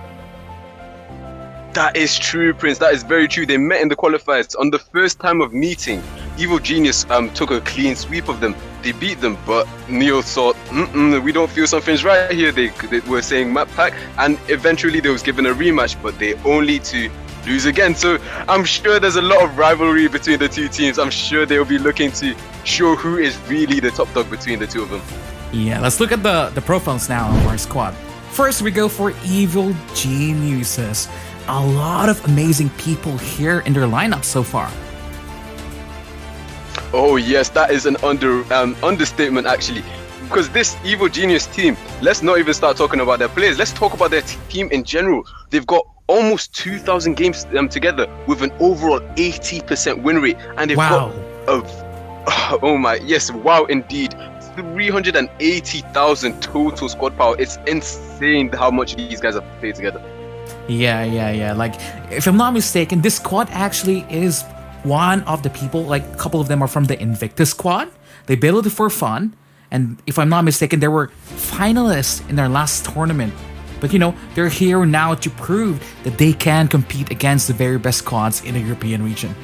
That is true, Prince. That is very true. They met in the qualifiers. On the first time of meeting, Evil Genius took a clean sweep of them. They beat them, but Neil thought, we don't feel something's right here. They were saying map pack, and eventually they was given a rematch, but they only to lose again. So I'm sure there's a lot of rivalry between the two teams. I'm sure they'll be looking to show who is really the top dog between the two of them. Yeah, let's look at the profiles now of our squad. First, we go for Evil Geniuses. A lot of amazing people here in their lineup so far. Oh yes, that is an understatement actually. Because this Evil Genius team, let's not even start talking about their players. Let's talk about their team in general. They've got almost 2,000 games together with an overall 80% win rate, and they've got wow indeed. 380,000 total squad power. It's insane how much these guys have played together. Yeah. Like, if I'm not mistaken, this squad actually is one of the people, like, a couple of them are from the Invictus squad. They built it for fun. And if I'm not mistaken, they were finalists in their last tournament. But, they're here now to prove that they can compete against the very best squads in the European region.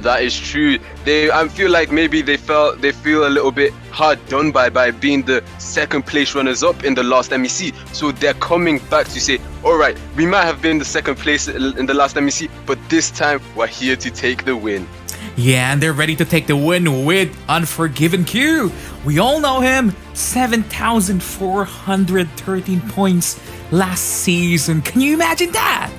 That is true. I feel like maybe they feel a little bit hard done by being the second place runners up in the last MEC. So they're coming back to say, all right, we might have been the second place in the last MEC, but this time we're here to take the win. Yeah, and they're ready to take the win with Unforgiven Q. We all know him. 7,413 points last season. Can you imagine that?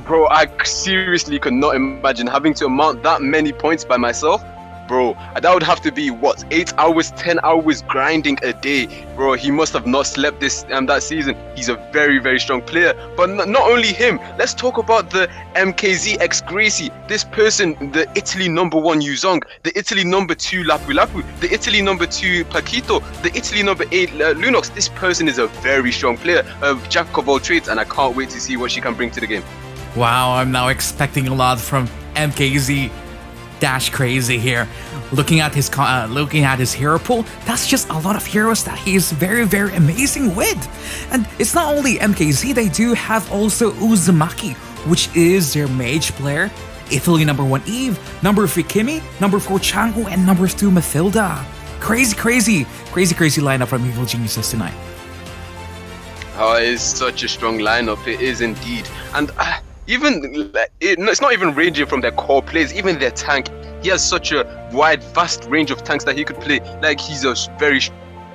Bro, I seriously could not imagine having to amount that many points by myself. Bro, that would have to be 8 hours, 10 hours grinding a day. Bro, he must have not slept that season. He's a very, very strong player. But not only him, let's talk about the MKZ X Gracie. This person, the Italy #1 Yuzong, the Italy #2 Lapu Lapu, the Italy #2 Paquito, the Italy #8 Lunox. This person is a very strong player, a jack of all trades, and I can't wait to see what she can bring to the game. Wow, I'm now expecting a lot from MKZ Dash Crazy here. Looking at his hero pool, that's just a lot of heroes that he is very, very amazing with. And it's not only MKZ, they do have also Uzumaki, which is their mage player. Italy #1 Eve, #3 Kimi, #4 Changu, and #2 Mathilda. Crazy lineup from Evil Geniuses tonight. Oh, it is such a strong lineup. It is indeed. And it's not even ranging from their core plays, even their tank. He has such a vast range of tanks that he could play. Like, he's a very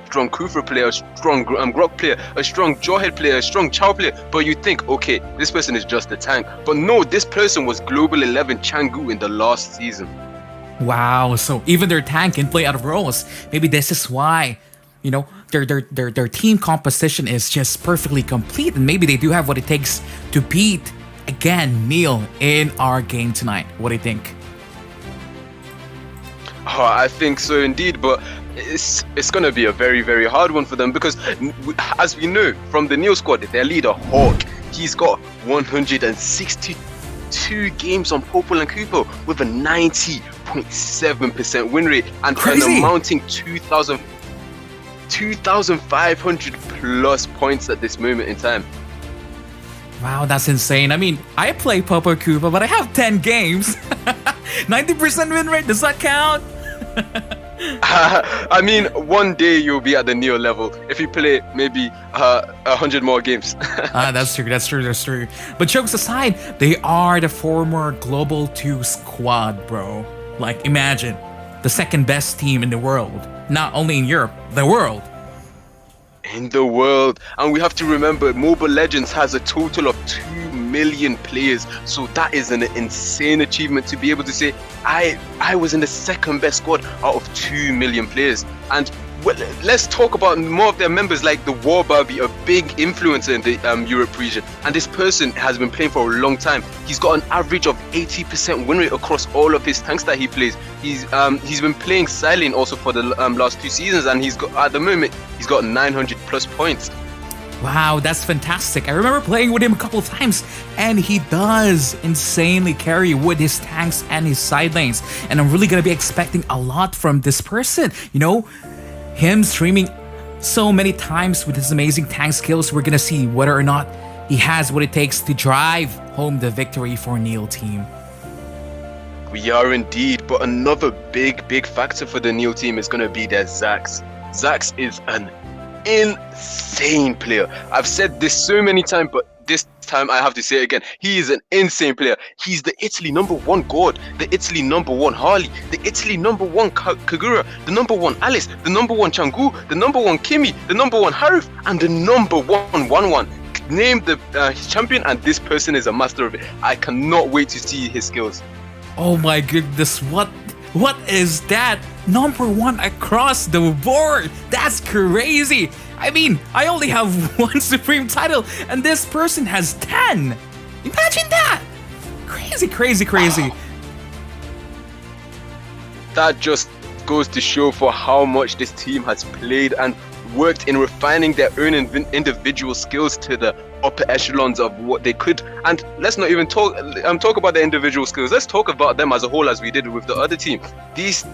strong Kufra player, a strong Grok player, a strong Jawhead player, a strong Chow player. But you think, okay, this person is just a tank. But no, this person was Global 11 Changu in the last season. Wow, so even their tank can play out of roles. Maybe this is why, their team composition is just perfectly complete, and maybe they do have what it takes to beat again Neil in our game tonight. What do you think? Oh, I think so indeed, but it's going to be a very, very hard one for them because, as we know from the Neil squad, their leader Hawk, he's got 162 games on Popol and Kupo with a 90.7% win rate and an amounting 2,500 plus points at this moment in time. Wow, that's insane. I mean, I play Popo Kupa, but I have 10 games. 90% win rate, does that count? I mean, one day you'll be at the Neo level if you play maybe 100 more games. That's true. But jokes aside, they are the former Global 2 squad, bro. Like, imagine, the second best team in the world. Not only in Europe, the world. in the world. And we have to remember, Mobile Legends has a total of 2 million players, so that is an insane achievement to be able to say I was in the second best squad out of 2 million players. And well, let's talk about more of their members, like the War Barbie, a big influencer in the Europe region. And this person has been playing for a long time. He's got an average of 80% win rate across all of his tanks that he plays. He's been playing silent also for the last 2 seasons, and he's got, at the moment, he's got 900 plus points. Wow, that's fantastic. I remember playing with him a couple of times, and he does insanely carry with his tanks and his side lanes. And I'm really going to be expecting a lot from this person. You know, him streaming so many times with his amazing tank skills, we're going to see whether or not he has what it takes to drive home the victory for Neil team. We are indeed, but another big factor for the Neil team is going to be their Zax. Zax is an insane player. I've said this so many times, but this time I have to say it again. He is an insane player. He's the Italy #1 God, the Italy #1 Harley, the Italy #1 Kagura, the #1 Alice, the #1 Changu, the #1 Kimi, the #1 Harif, and the #1 Wanwan. Name the champion, and this person is a master of it. I cannot wait to see his skills. Oh my goodness, what is that? #1 across the board. That's crazy. I mean, I only have 1 Supreme title, and this person has 10. Imagine that. Crazy. That just goes to show for how much this team has played and worked in refining their own individual skills to the upper echelons of what they could. And let's not even talk about the individual skills. Let's talk about them as a whole, as we did with the other team. This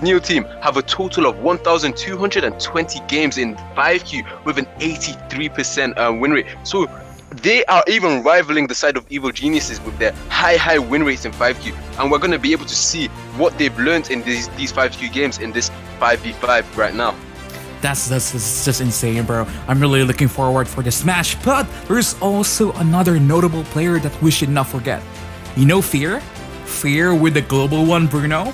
new team have a total of 1,220 games in 5Q with an 83% win rate. So they are even rivaling the side of Evil Geniuses with their high win rates in 5Q. And we're going to be able to see what they've learned in these 5Q games in this 5v5 right now. That's just insane, bro. I'm really looking forward for this match. But there's also another notable player that we should not forget. You know Fear? Fear with the global one, Bruno?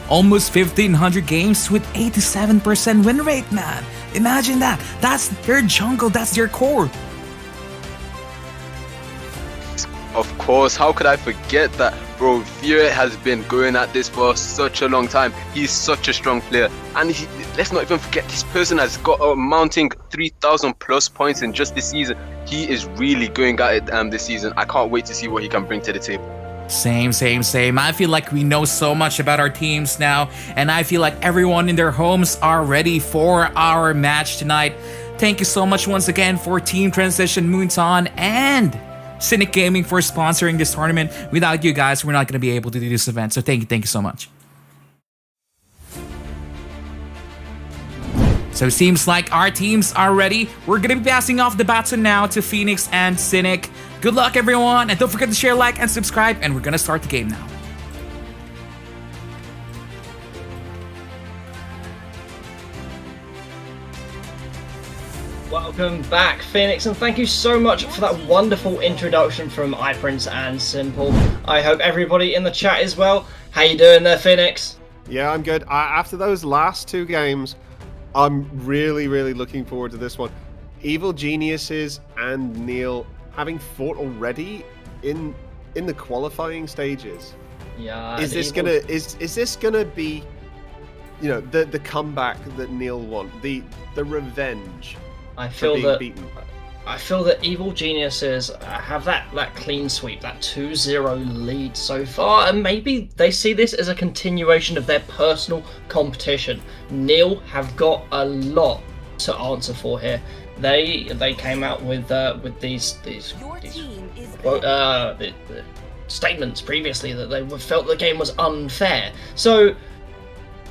Almost 1,500 games with 87% win rate, man. Imagine that. That's their jungle. That's their core. Of course, how could I forget that, bro? Fear has been going at this for such a long time. He's such a strong player, and let's not even forget, this person has got a mounting 3,000 plus points in just this season. He is really going at it this season. I can't wait to see what he can bring to the table. Same. I feel like we know so much about our teams now, and I feel like everyone in their homes are ready for our match tonight. Thank you so much once again for Team Transition, Moonton, and Cynic Gaming for sponsoring this tournament. Without you guys, we're not going to be able to do this event, so thank you so much. So it seems like our teams are ready. We're going to be passing off the baton now to Phoenix and Cynic. Good luck, everyone, and don't forget to share, like, and subscribe, and we're going to start the game now. Welcome back, Phoenix, and thank you so much for that wonderful introduction from iPrince and Simple. I hope everybody in the chat is well. How you doing there, Phoenix? Yeah, I'm good. After those last 2 games, I'm really looking forward to this one. Evil Geniuses and Neil having fought already in the qualifying stages. Yeah. Is this gonna be, you know, the comeback that Neil won, the revenge? I feel that Evil Geniuses have that clean sweep, that 2-0 lead so far, and maybe they see this as a continuation of their personal competition. Neil have got a lot to answer for here. They came out with these statements previously that they felt the game was unfair. So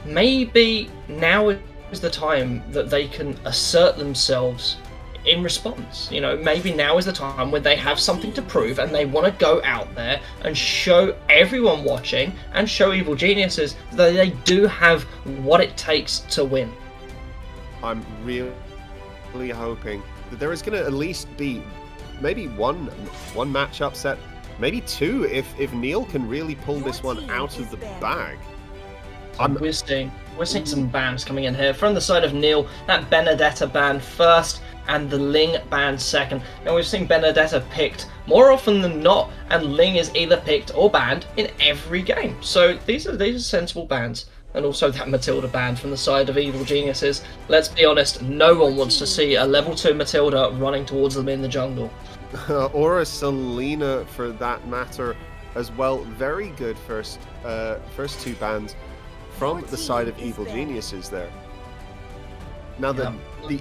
maybe now is the time that they can assert themselves in response. You know, maybe now is the time when they have something to prove and they want to go out there and show everyone watching and show Evil Geniuses that they do have what it takes to win. I'm really hoping that there is going to at least be maybe one match upset, maybe 2 if Neil can really pull this one out of the bag. We're seeing We're seeing some bans coming in here. From the side of Neil, that Benedetta ban first and the Ling ban second. Now we've seen Benedetta picked more often than not, and Ling is either picked or banned in every game. So these are sensible bans. And also that Matilda ban from the side of Evil Geniuses. Let's be honest, no one wants to see a level 2 Matilda running towards them in the jungle. Or a Selena for that matter as well. Very good first 2 bans from the side of Evil Geniuses there. Now the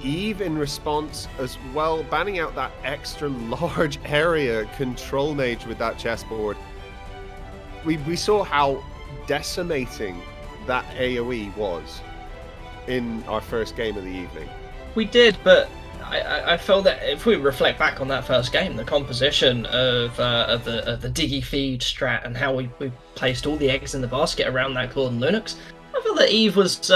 Eve in response as well, banning out that extra large area control mage with that chessboard. We saw how decimating that AoE was in our first game of the evening. We did, but I feel that if we reflect back on that first game, the composition of the Diggy feed strat and how we placed all the eggs in the basket around that Claude and Linux, I feel that Eve was just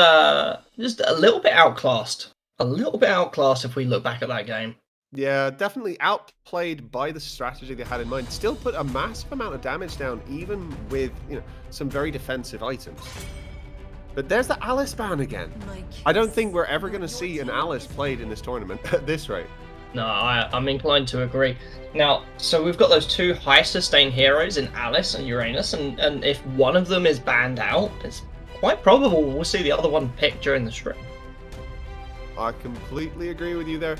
a little bit outclassed. A little bit outclassed if we look back at that game. Yeah, definitely outplayed by the strategy they had in mind. Still put a massive amount of damage down, even with some very defensive items. But there's the Alice ban again. I don't think we're ever going to see an Alice played in this tournament at this rate. No, I'm inclined to agree. Now, so we've got those 2 high sustain heroes in Alice and Uranus, and if one of them is banned out, it's quite probable we'll see the other one picked during the stream. I completely agree with you there.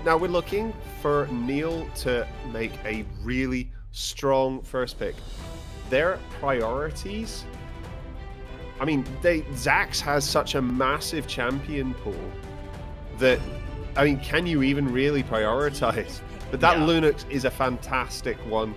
Now we're looking for Neil to make a really strong first pick. Their priorities, I mean, Zax has such a massive champion pool that, I mean, can you even really prioritize? But that Lunux is a fantastic one,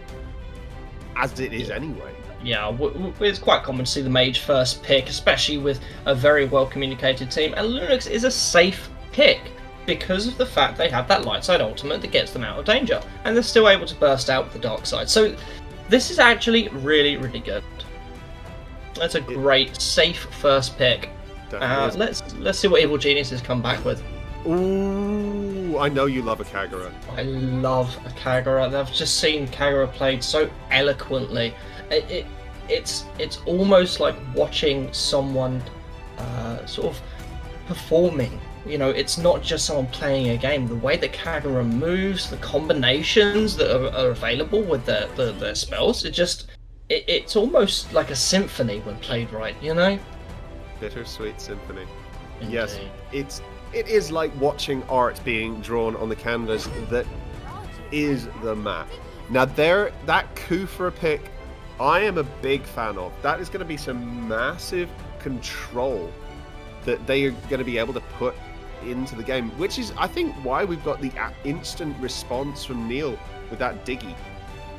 as it is anyway. Yeah, it's quite common to see the mage first pick, especially with a very well communicated team, and Lunux is a safe pick because of the fact they have that light side ultimate that gets them out of danger, and they're still able to burst out with the dark side. So this is actually really, really good. That's a great, safe first pick. Let's see what Evil Geniuses come back with. Ooh, I know you love a Kagura. I love a Kagura. I've just seen Kagura played so eloquently. It's almost like watching someone sort of performing. It's not just someone playing a game. The way that Kagura moves, the combinations that are available with their spells, it's almost like a symphony when played right, Bittersweet symphony. Indeed. Yes, it is like watching art being drawn on the canvas that is the map. Now that Kufra pick, I am a big fan of. That is going to be some massive control that they are going to be able to put into the game, which is, I think, why we've got the instant response from Neil with that Diggy.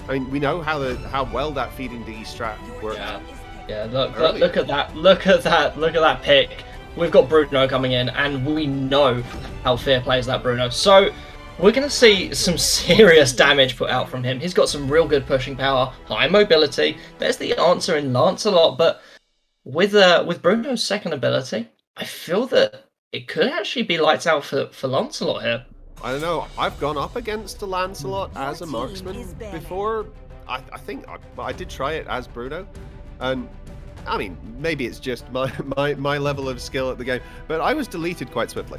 I mean, we know how well that feeding Diggy strat works. Yeah. Look at that pick. We've got Bruno coming in, and we know how Fear plays that Bruno. So we're going to see some serious damage put out from him. He's got some real good pushing power, high mobility. There's the answer in Lancelot, but with Bruno's second ability, I feel that it could actually be lights out for Lancelot here. I don't know. I've gone up against a Lancelot as a marksman before. I think I did try it as Bruno, and I mean, maybe it's just my level of skill at the game, but I was deleted quite swiftly.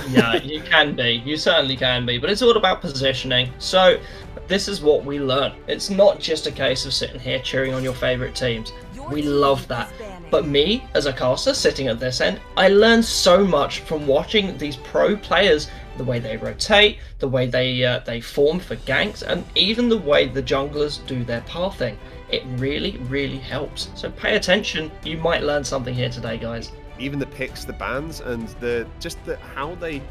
Yeah, you can be. You certainly can be. But it's all about positioning. So this is what we learn. It's not just a case of sitting here cheering on your favourite teams. We love that. But me, as a caster sitting at this end, I learn so much from watching these pro players, the way they rotate, the way they form for ganks, and even the way the junglers do their pathing. It really, really helps. So pay attention. You might learn something here today, guys. Even the picks, the bans, and how they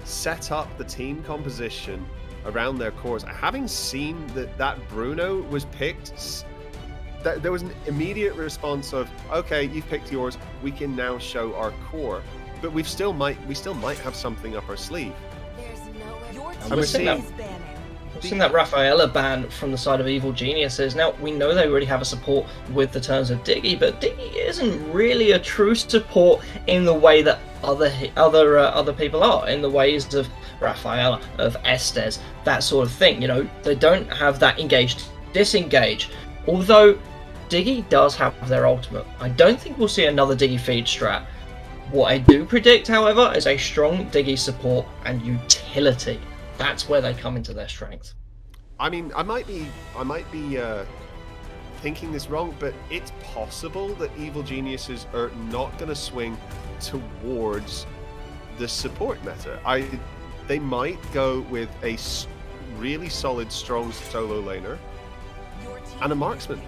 set up the team composition around their cores. Having seen that Bruno was picked, there was an immediate response of, okay, you've picked yours, we can now show our core, but we still might have something up our sleeve. And we're seeing that Rafaela ban from the side of Evil Geniuses. Now, we know they already have a support with the turns of Diggy, but Diggy isn't really a true support in the way that other people are, in the ways of Rafaela, of Estes, that sort of thing. They don't have that engaged disengage. Although Diggy does have their ultimate. I don't think we'll see another Diggy feed strat. What I do predict, however, is a strong Diggy support and utility. That's where they come into their strength. I mean, I might be thinking this wrong, but it's possible that Evil Geniuses are not going to swing towards the support meta. They might go with a really solid, strong solo laner and a marksman.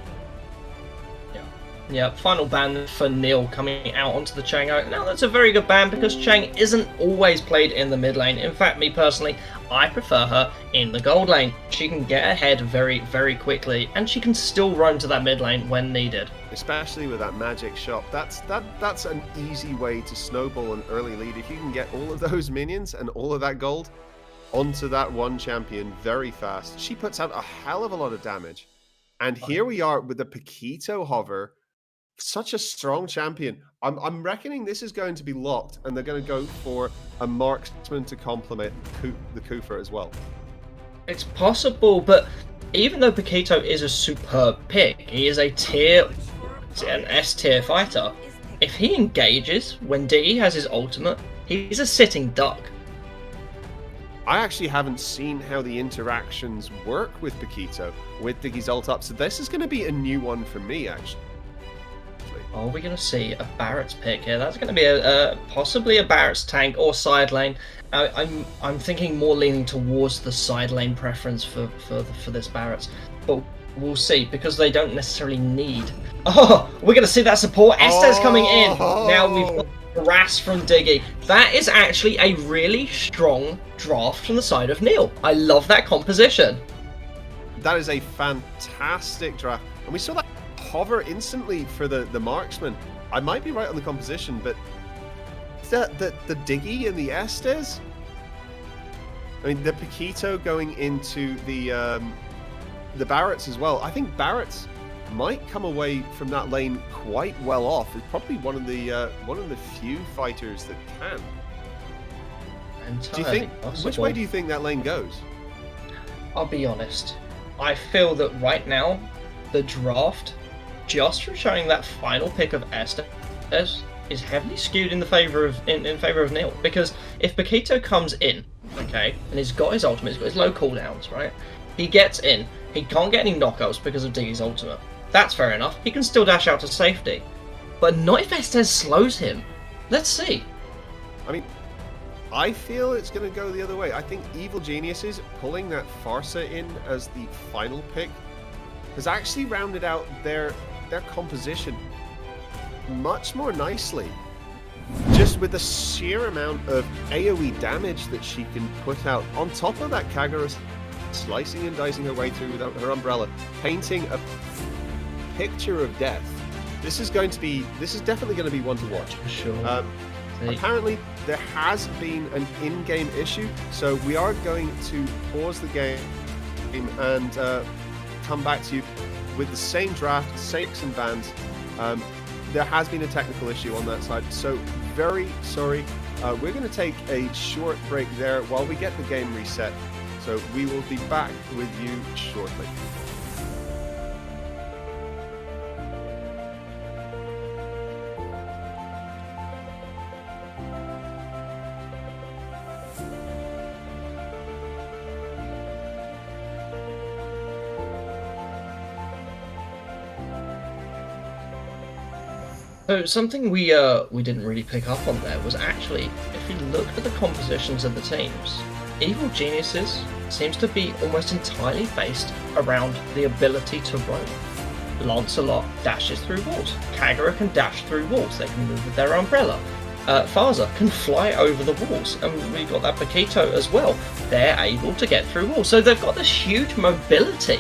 Yeah, final ban for Neil coming out onto the Chang. Now that's a very good ban because Chang isn't always played in the mid lane. In fact, me personally, I prefer her in the gold lane. She can get ahead very, very quickly, and she can still roam to that mid lane when needed. Especially with that magic shop, that's an easy way to snowball an early lead. If you can get all of those minions and all of that gold onto that one champion very fast, she puts out a hell of a lot of damage. And here we are with the Paquito hover. Such a strong champion. I'm reckoning this is going to be locked, and they're going to go for a marksman to complement the Kufa as well. It's possible, but even though Paquito is a superb pick, he is an S tier fighter. If he engages when Diggy has his ultimate, he's a sitting duck. I actually haven't seen how the interactions work with Paquito with Diggy's ult up, so this is going to be a new one for me, actually. Are we going to see a Barrett's pick here? That's going to be possibly a Barrett's tank or side lane. I'm thinking more leaning towards the side lane preference for this Barrett's, but we'll see because they don't necessarily need. Oh, we're going to see that support. Estes coming in. Now we've got harass from Diggy. That is actually a really strong draft from the side of Neil. I love that composition. That is a fantastic draft, and we saw that hover instantly for the marksman. I might be right on the composition, but the Diggy and the Estes. I mean, the Paquito going into the Barretts as well. I think Barretts might come away from that lane quite well off. It's probably one of the few fighters that can. Entirely do you think? possible. Which way do you think that lane goes? I'll be honest. I feel that right now, the draft, just from showing that final pick of Estes, is heavily skewed in favor of Neil. Because if Paquito comes in, okay, and he's got his ultimate, he's got his low cooldowns, right? He gets in, he can't get any knockouts because of Diggy's ultimate. That's fair enough. He can still dash out to safety, but not if Estes slows him. Let's see. I mean, I feel it's going to go the other way. I think Evil Geniuses pulling that Farsa in as the final pick has actually rounded out their composition much more nicely. Just with the sheer amount of AoE damage that she can put out, on top of that Kagura slicing and dicing her way through with her umbrella, painting a picture of death. This is definitely going to be one to watch. For sure. Apparently, there has been an in-game issue, so we are going to pause the game and come back to you with the same draft, stakes and bans. There has been a technical issue on that side, so very sorry. We're going to take a short break there while we get the game reset, so we will be back with you shortly. So something we didn't really pick up on there was actually, if you look at the compositions of the teams, Evil Geniuses seems to be almost entirely based around the ability to roam. Lancelot dashes through walls. Kagura can dash through walls. They can move with their umbrella. Farza can fly over the walls, and we've got that Paquito as well. They're able to get through walls, so they've got this huge mobility,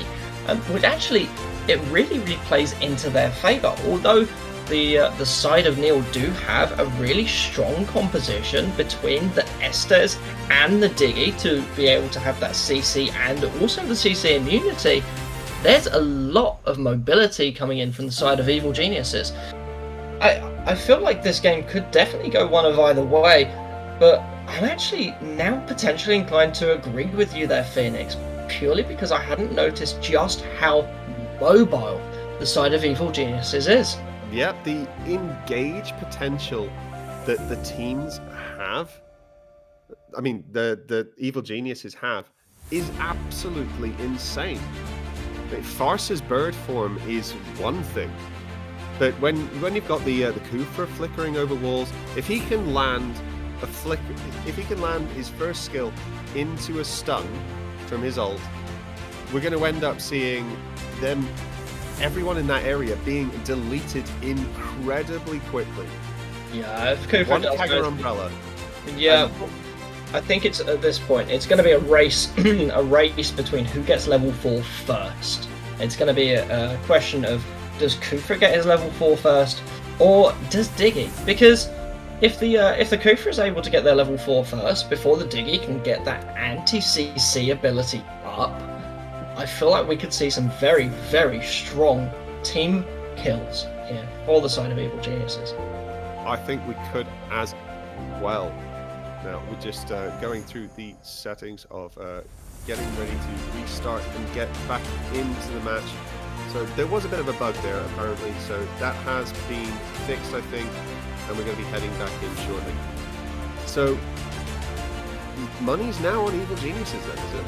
which actually it really plays into their favour. Although the side of Neil do have a really strong composition between the Estes and the Diggy to be able to have that CC and also the CC immunity. There's a lot of mobility coming in from the side of Evil Geniuses. I feel like this game could definitely go one of either way, but I'm actually now potentially inclined to agree with you there, Phoenix, purely because I hadn't noticed just how mobile the side of Evil Geniuses is. Yep, the engage potential that the teams have, I mean, the Evil Geniuses have, is absolutely insane. Farce's bird form is one thing, but when you've got the Kufra flickering over walls, if he can land a flicker, if he can land his first skill into a stun from his ult, we're going to end up seeing everyone in that area being deleted incredibly quickly. Yeah, if Kufra One does Tiger go- Umbrella. Yeah, I think it's at this point, it's going to be a race, a race between who gets level 4 first. It's going to be a question of, does Kufra get his level 4 first, or does Diggy? Because if the Kufra is able to get their level 4 first before the Diggy can get that anti-CC ability up, I feel like we could see some very, very strong team kills here for the side of Evil Geniuses. I think we could as well. Now we're just going through the settings of getting ready to restart and get back into the match. So there was a bit of a bug there apparently, so that has been fixed, I think, and we're going to be heading back in shortly. So money's now on Evil Geniuses then, is it?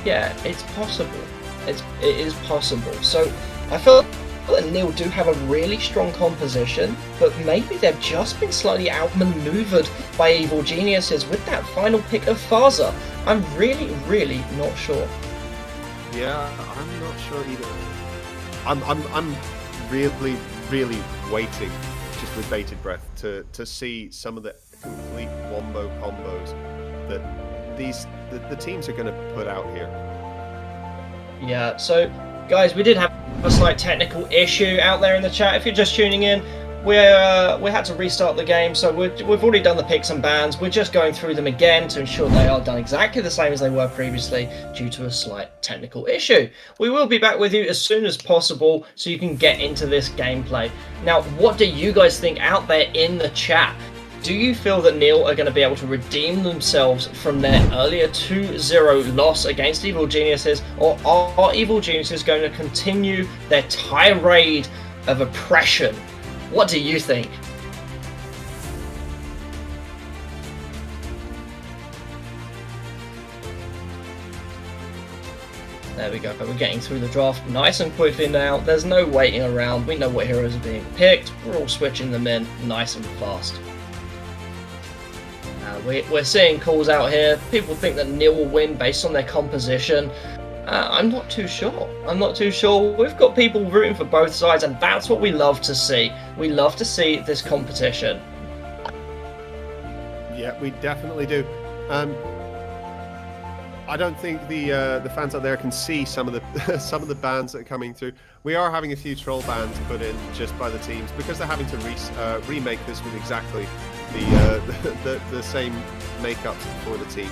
Yeah, it's possible. It is possible. So I feel that Neil do have a really strong composition, but maybe they've just been slightly outmaneuvered by Evil Geniuses with that final pick of Faza. I'm really, really not sure. Yeah, I'm not sure either. I'm really, really waiting, just with bated breath, to see some of the complete wombo combos that the teams are going to put out here. Yeah, so guys, we did have a slight technical issue out there in the chat. If you're just tuning in, we had to restart the game, so we've already done the picks and bans. We're just going through them again to ensure they are done exactly the same as they were previously due to a slight technical issue. We will be back with you as soon as possible so you can get into this gameplay. Now, what do you guys think out there in the chat? Do you feel that Neil are going to be able to redeem themselves from their earlier 2-0 loss against Evil Geniuses, or are Evil Geniuses going to continue their tirade of oppression? What do you think? There we go, we're getting through the draft nice and quickly now. There's no waiting around, we know what heroes are being picked, we're all switching them in nice and fast. We're seeing calls out here. People think that Neil will win based on their composition. I'm not too sure. We've got people rooting for both sides, and that's what we love to see. We love to see this competition. Yeah, we definitely do. I don't think the fans out there can see some of the bans that are coming through. We are having a few troll bans put in just by the teams because they're having to remake this with exactly the same makeups for the team.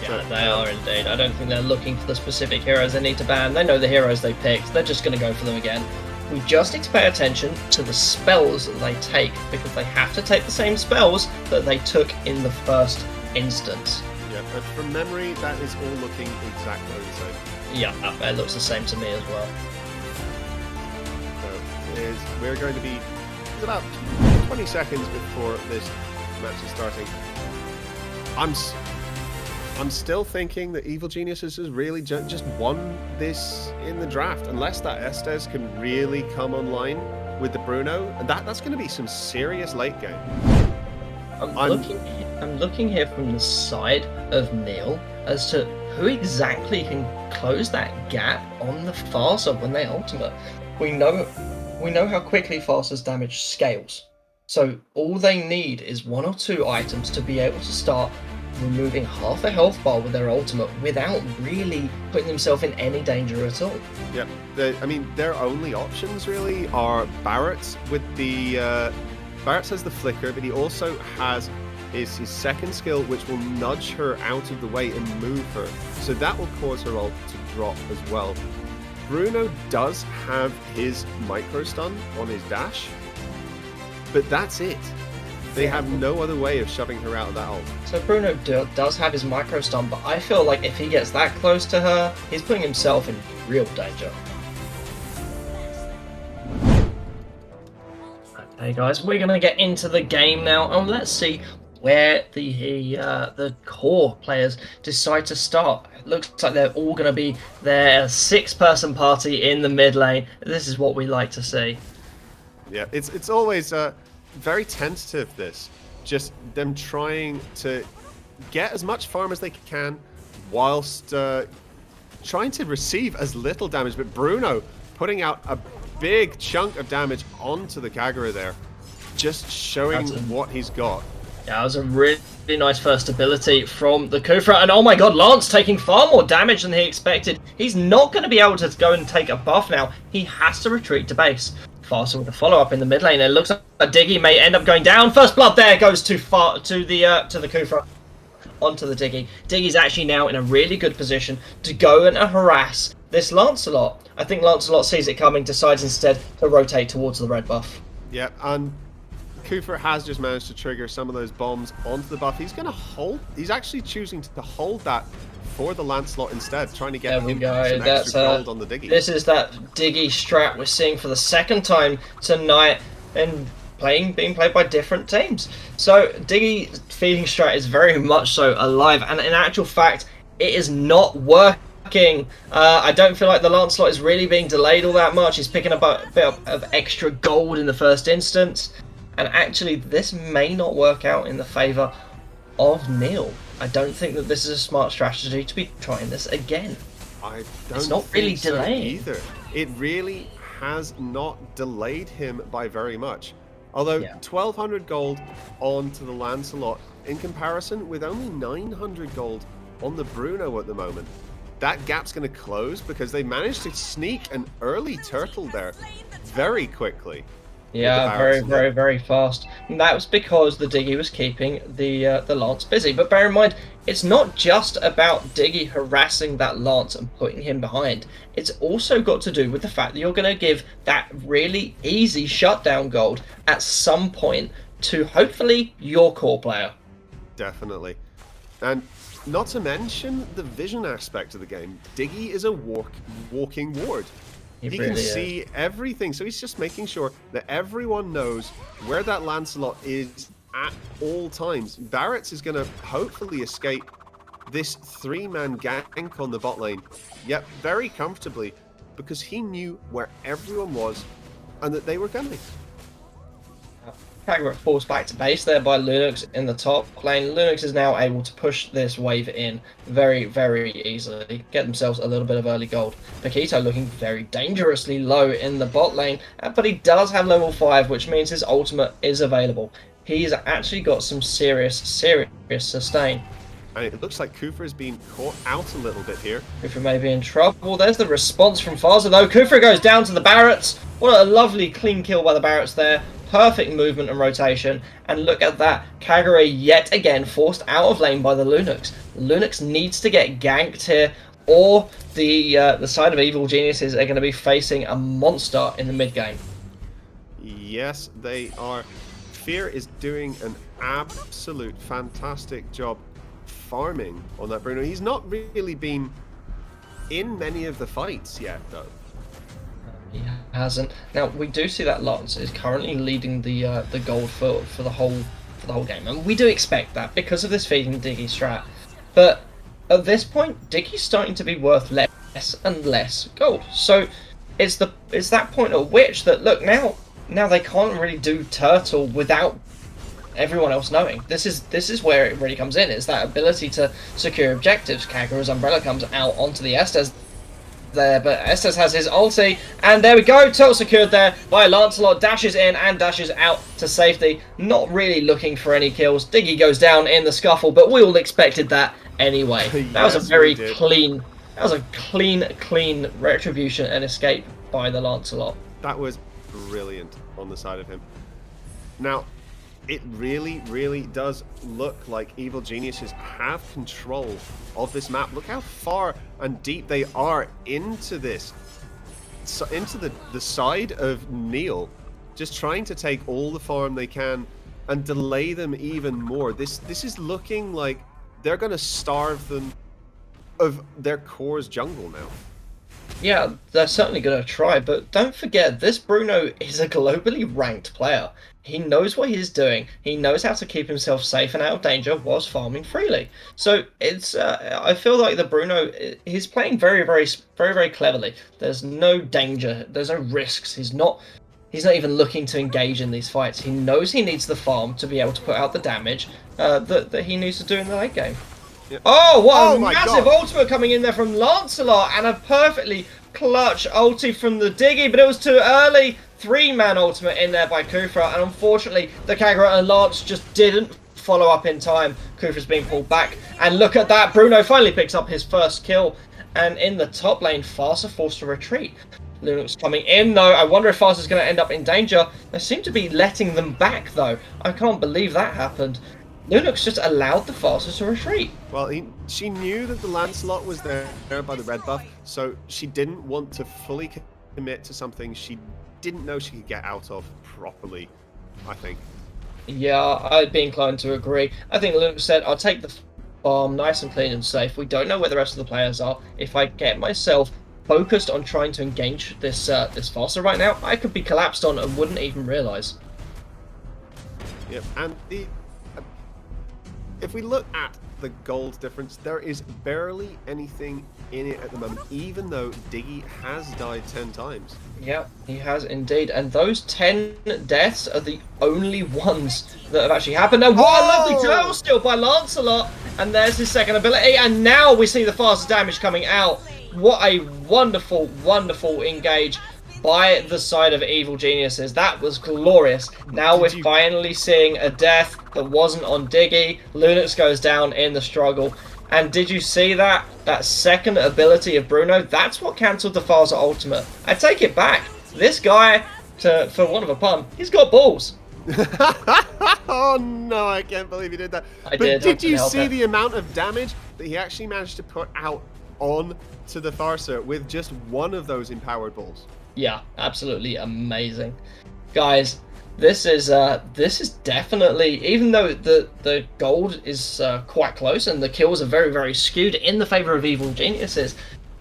Yeah, So, they are indeed. I don't think they're looking for the specific heroes they need to ban. They know the heroes they picked. They're just going to go for them again. We just need to pay attention to the spells that they take, because they have to take the same spells that they took in the first instance. Yeah, but from memory, that is all looking exactly the same. Yeah, it looks the same to me as well. So we're going to be it's about 20 seconds before this match is starting. I'm still thinking that Evil Geniuses has really just won this in the draft, unless that Estes can really come online with the Bruno, and that's going to be some serious late game. I'm looking here from the side of Neil as to who exactly can close that gap on the Farsa when they ultimate. We know how quickly Farsa's damage scales, so all they need is 1 or 2 items to be able to start removing half a health bar with their ultimate without really putting themselves in any danger at all. Yeah, I mean, their only options really are Barrett's with the... Barrett has the flicker, but he also has his second skill, which will nudge her out of the way and move her. So that will cause her ult to drop as well. Bruno does have his micro stun on his dash, but that's it. They have no other way of shoving her out of that ult. So Bruno does have his micro stun, but I feel like if he gets that close to her, he's putting himself in real danger. Hey guys, we're gonna get into the game now, and let's see where the core players decide to start. It looks like they're all gonna be their 6-person party in the mid lane. This is what we like to see. Yeah, it's always very tentative. This, just them trying to get as much farm as they can, whilst trying to receive as little damage. But Bruno putting out a big chunk of damage onto the Kagura there, just showing what he's got. Yeah, that was a really nice first ability from the Kufra, and oh my god, Lance taking far more damage than he expected. He's not going to be able to go and take a buff now. He has to retreat to base. Faster with the follow-up in the mid lane. It looks like Diggy may end up going down. First blood there goes too far to the Kufra. Onto the Diggy. Diggy's actually now in a really good position to go and harass this Lancelot. I think Lancelot sees it coming, decides instead to rotate towards the red buff. Yeah, and Kufra has just managed to trigger some of those bombs onto the buff. He's going to hold. He's actually choosing to hold that for the Lancelot instead, trying to get him some extra gold on the Diggy. This is that Diggy strat we're seeing for the second time tonight, and being played by different teams. So Diggy feeding strat is very much so alive, and in actual fact, it is not working. I don't feel like the Lancelot is really being delayed all that much. He's picking up a bit of extra gold in the first instance, and actually this may not work out in the favour of Neil. I don't think that this is a smart strategy to be trying this again. I don't it's not really think so delaying either. It really has not delayed him by very much. Although 1,200 gold onto the Lancelot in comparison with only 900 gold on the Bruno at the moment. That gap's going to close because they managed to sneak an early turtle there very quickly. Yeah, very fast. And that was because the Diggy was keeping the Lance busy. But bear in mind, it's not just about Diggy harassing that Lance and putting him behind. It's also got to do with the fact that you're going to give that really easy shutdown gold at some point to hopefully your core player. Definitely. And not to mention the vision aspect of the game. Diggy is a walking ward. He really can see everything, so he's just making sure that everyone knows where that Lancelot is at all times. Barrett's is going to hopefully escape this 3-man gank on the bot lane, yet very comfortably, because he knew where everyone was and that they were coming. Kagura falls back to base there by Lunux in the top lane. Lunux is now able to push this wave in very easily, get themselves a little bit of early gold. Paquito looking very dangerously low in the bot lane, but he does have level 5, which means his ultimate is available. He's actually got some serious sustain. And it looks like Kufra has been caught out a little bit here. Kufra may be in trouble. There's the response from Faza though. Kufra goes down to the Barretts. What a lovely clean kill by the Barretts there. Perfect movement and rotation, and look at that, Kagura yet again forced out of lane by the Lunux. Lunux needs to get ganked here, or the side of Evil Geniuses are going to be facing a monster in the mid game. Yes, they are. Fear is doing an absolute fantastic job farming on that Bruno. He's not really been in many of the fights yet, though. He hasn't. Now we do see that Lance is currently leading the gold for the whole game, and we do expect that because of this feeding Diggy strat. But at this point, Diggy's starting to be worth less and less gold. So it's that point at which that look now they can't really do turtle without everyone else knowing. This is where it really comes in. It's that ability to secure objectives. Kagura's umbrella comes out onto the Estes there, but Estes has his ulti, and there we go, turtle secured there by Lancelot, dashes in and dashes out to safety, not really looking for any kills. Diggy goes down in the scuffle, but we all expected that anyway. That was a very clean, clean retribution and escape by the Lancelot. That was brilliant on the side of him. Now, it really does look like Evil Geniuses have control of this map. Look how far and deep they are into this. So into the side of Neil, just trying to take all the farm they can and delay them even more. This is looking like they're going to starve them of their core's jungle now. Yeah, they're certainly going to try, but don't forget, this Bruno is a globally ranked player. He knows what he's doing. He knows how to keep himself safe and out of danger whilst farming freely. So it's, I feel like the Bruno, he's playing very, very, very, very cleverly. There's no danger. There's no risks. He's not even looking to engage in these fights. He knows he needs the farm to be able to put out the damage that he needs to do in the late game. Yep. Oh, what Oh a my massive God. ultimate coming in there from Lancelot, and a perfectly clutch ulti from the Diggy, but it was too early. 3-man ultimate in there by Kufra, and unfortunately the Kagura and Lance just didn't follow up in time. Kufra's being pulled back, and look at that, Bruno finally picks up his first kill, and in the top lane, Farsa forced to retreat. Lunox coming in though. I wonder if Farsa's going to end up in danger. They seem to be letting them back though. I can't believe that happened. Lunox just allowed the Farsa to retreat. Well, she knew that the Lancelot was there by the red buff, so she didn't want to fully commit to something she didn't know she could get out of properly, I think. Yeah, I'd be inclined to agree. I think Lunox said, I'll take the farm nice and clean and safe. We don't know where the rest of the players are. If I get myself focused on trying to engage this Farsa right now, I could be collapsed on and wouldn't even realise. Yep, and if we look at the gold difference, there is barely anything in it at the moment, even though Diggy has died 10 times. Yeah, he has indeed, and those 10 deaths are the only ones that have actually happened. And what a lovely turtle steal by Lancelot, and there's his second ability, and now we see the fastest damage coming out. What a wonderful, wonderful engage by the side of Evil Geniuses. That was glorious. Now we're finally seeing a death that wasn't on Diggy. Lunox goes down in the struggle. And did you see that? That second ability of Bruno, that's what cancelled the Farsa ultimate. I take it back. This guy, for want of a pun, he's got balls. Oh no, I can't believe he did that. Did you see the amount of damage that he actually managed to put out on to the Farsa with just one of those empowered balls? Yeah, absolutely amazing. Guys, this is definitely, even though the gold is quite close and the kills are very, very skewed in the favor of Evil Geniuses,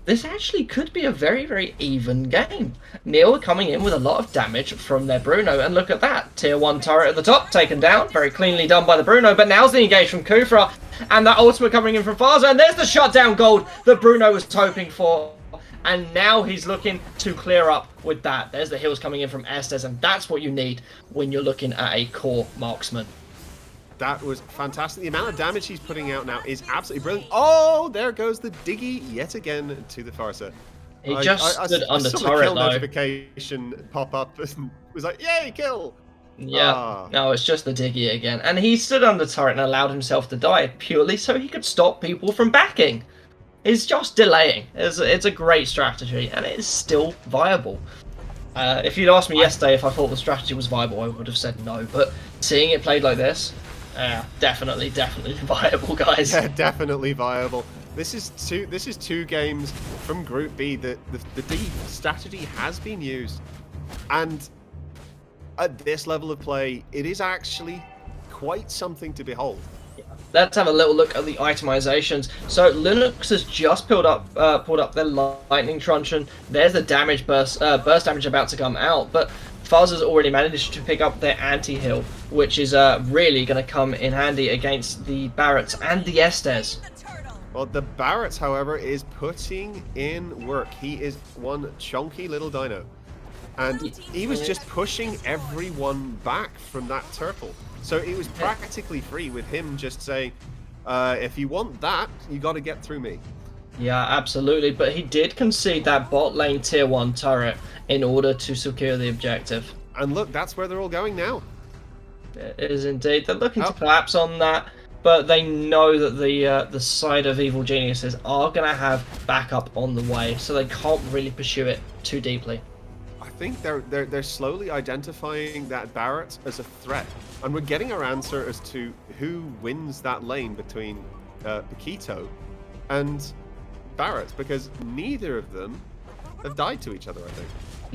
this actually could be a very, very even game. Neil coming in with a lot of damage from their Bruno, and look at that. Tier 1 turret at the top, taken down. Very cleanly done by the Bruno, but now's the engage from Kufra, and that ultimate coming in from Farsa, and there's the shutdown gold that Bruno was hoping for. And now he's looking to clear up with that. There's the heals coming in from Estes, and that's what you need when you're looking at a core marksman. That was fantastic. The amount of damage he's putting out now is absolutely brilliant. Oh, there goes the Diggy yet again to the Farsa. He just stood under turret, turret, kill though. Notification pop up and was like, yay, kill! Yeah, no, it's just the Diggy again. And he stood under turret and allowed himself to die purely so he could stop people from backing. It's just delaying. It's a great strategy, and it is still viable. If you'd asked me yesterday if I thought the strategy was viable, I would have said no. But seeing it played like this, definitely viable, guys. Yeah, definitely viable. This is two games from Group B that the D strategy has been used, and at this level of play, it is actually quite something to behold. Let's have a little look at the itemizations. So Lunox has just pulled up their lightning truncheon. There's the damage burst damage about to come out, but Farsa's already managed to pick up their anti-heal, which is really going to come in handy against the Barretts and the Estes. Well, the Barretts, however, is putting in work. He is one chunky little dino, and he was just pushing everyone back from that turtle. So it was practically free with him just saying, if you want that, you got to get through me. Yeah, absolutely. But he did concede that bot lane tier 1 turret in order to secure the objective. And look, that's where they're all going now. It is indeed. They're looking to collapse on that, but they know that the side of Evil Geniuses are going to have backup on the way, so they can't really pursue it too deeply. I think they're slowly identifying that Barrett as a threat, and we're getting our answer as to who wins that lane between Paquito and Barrett, because neither of them have died to each other, I think.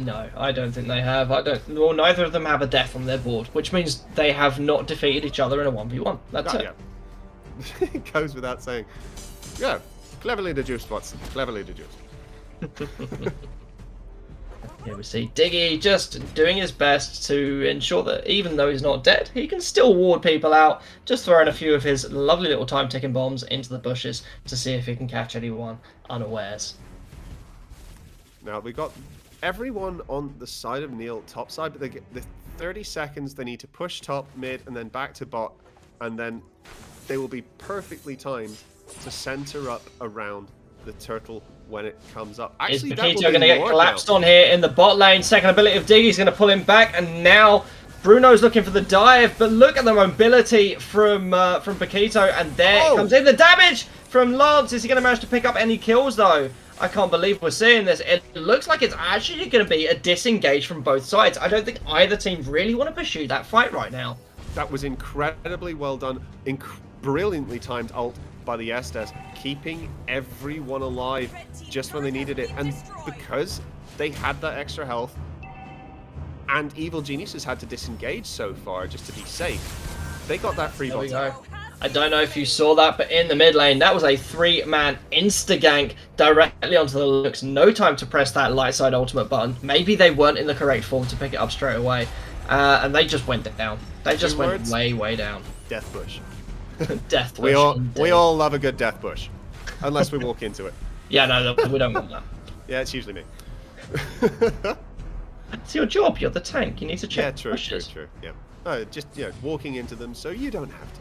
No, I don't think they have. Well, neither of them have a death on their board, which means they have not defeated each other in a 1v1. That's it. Yeah. It goes without saying. Yeah, cleverly deduced, Watson. Cleverly deduced. Here we see Diggy just doing his best to ensure that even though he's not dead, he can still ward people out, just throwing a few of his lovely little time-ticking bombs into the bushes to see if he can catch anyone unawares. Now, we got everyone on the side of Neil, top side, but they get the 30 seconds they need to push top, mid, and then back to bot, and then they will be perfectly timed to center up around the turtle when it comes up. Is Actually, that will Paquito be going to get more collapsed now. on here in the bot lane? Second ability of Diggy's going to pull him back, and now Bruno's looking for the dive, but look at the mobility from Paquito, and there it comes in. The damage from Lance. Is he going to manage to pick up any kills, though? I can't believe we're seeing this. It looks like it's actually going to be a disengage from both sides. I don't think either team really want to pursue that fight right now. That was incredibly well done. Brilliantly timed ult by the Estes, keeping everyone alive just when they needed it. And because they had that extra health, and Evil Geniuses had to disengage so far just to be safe, they got that free There we bottom. go. I don't know if you saw that, but in the mid lane, that was a 3-man insta-gank directly onto the Lux. No time to press that light side ultimate button. Maybe they weren't in the correct form to pick it up straight away. And they just went down. They just went way, way down. Death bush. Death We wish. all love a good death bush, unless we walk into it. Yeah, no, we don't want that. Yeah, it's usually me. It's your job. You're the tank. You need to check Yeah, true. bushes. Yeah. Just walking into them so you don't have to.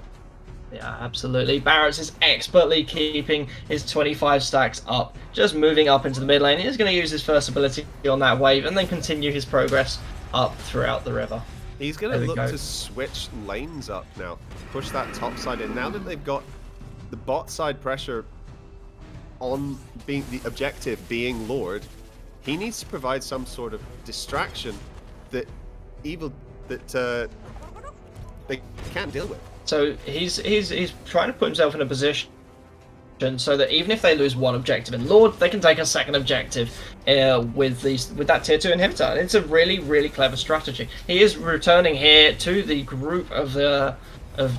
Yeah, absolutely. Barretts is expertly keeping his 25 stacks up, just moving up into the mid lane. He's going to use his first ability on that wave and then continue his progress up throughout the river. He's going to There we look go. to switch lanes up now, push that top side in. Now that they've got the bot side pressure on being the objective being Lord, he needs to provide some sort of distraction that they can't deal with. So he's trying to put himself in a position so that even if they lose one objective in Lord, they can take a second objective with that tier 2 inhibitor. And it's a really, really clever strategy. He is returning here to the group of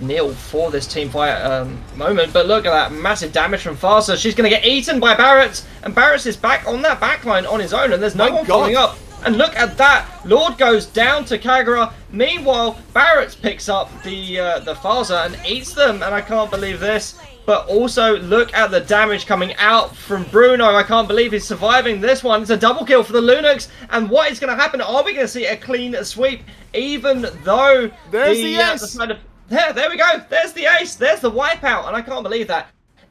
Neil for this team fight moment. But look at that massive damage from Farsa. She's going to get eaten by Barretts, and Barretts is back on that backline on his own, and there's no one following up. And look at that! Lord goes down to Kagura. Meanwhile, Barretts picks up the Farsa and eats them, and I can't believe this. But also, look at the damage coming out from Bruno. I can't believe he's surviving this one. It's a double kill for the Lunux. And what is going to happen? Are we going to see a clean sweep? Even though There's the ace! There we go. There's the ace. There's the wipeout. And I can't believe that.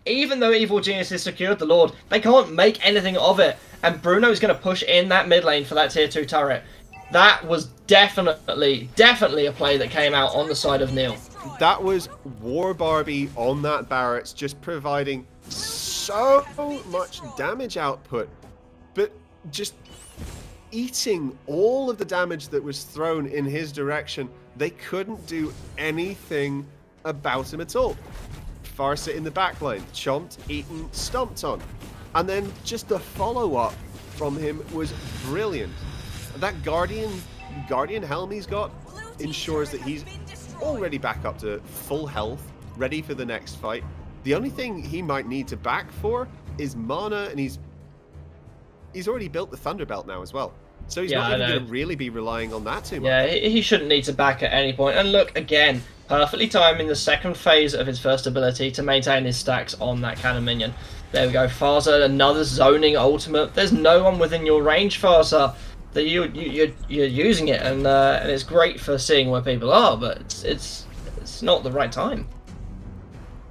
Even though Evil Geniuses secured the Lord, they can't make anything of it. And Bruno is going to push in that mid lane for that tier 2 turret. That was definitely a play that came out on the side of Neil. That was War Barbie on that Barretts, just providing so much damage output, but just eating all of the damage that was thrown in his direction. They couldn't do anything about him at all. Farsa in the backline, chomped, eaten, stomped on. And then just the follow-up from him was brilliant. That Guardian helm he's got ensures that he's already back up to full health, ready for the next fight. The only thing he might need to back for is mana, and he's already built the Thunderbelt now as well. So he's not even going to really be relying on that too much. Yeah, he shouldn't need to back at any point. And look, again, perfectly timing the second phase of his first ability to maintain his stacks on that cannon minion. There we go, Farsa, another zoning ultimate. There's no one within your range, Farsa. That you're using it, and it's great for seeing where people are, but it's not the right time.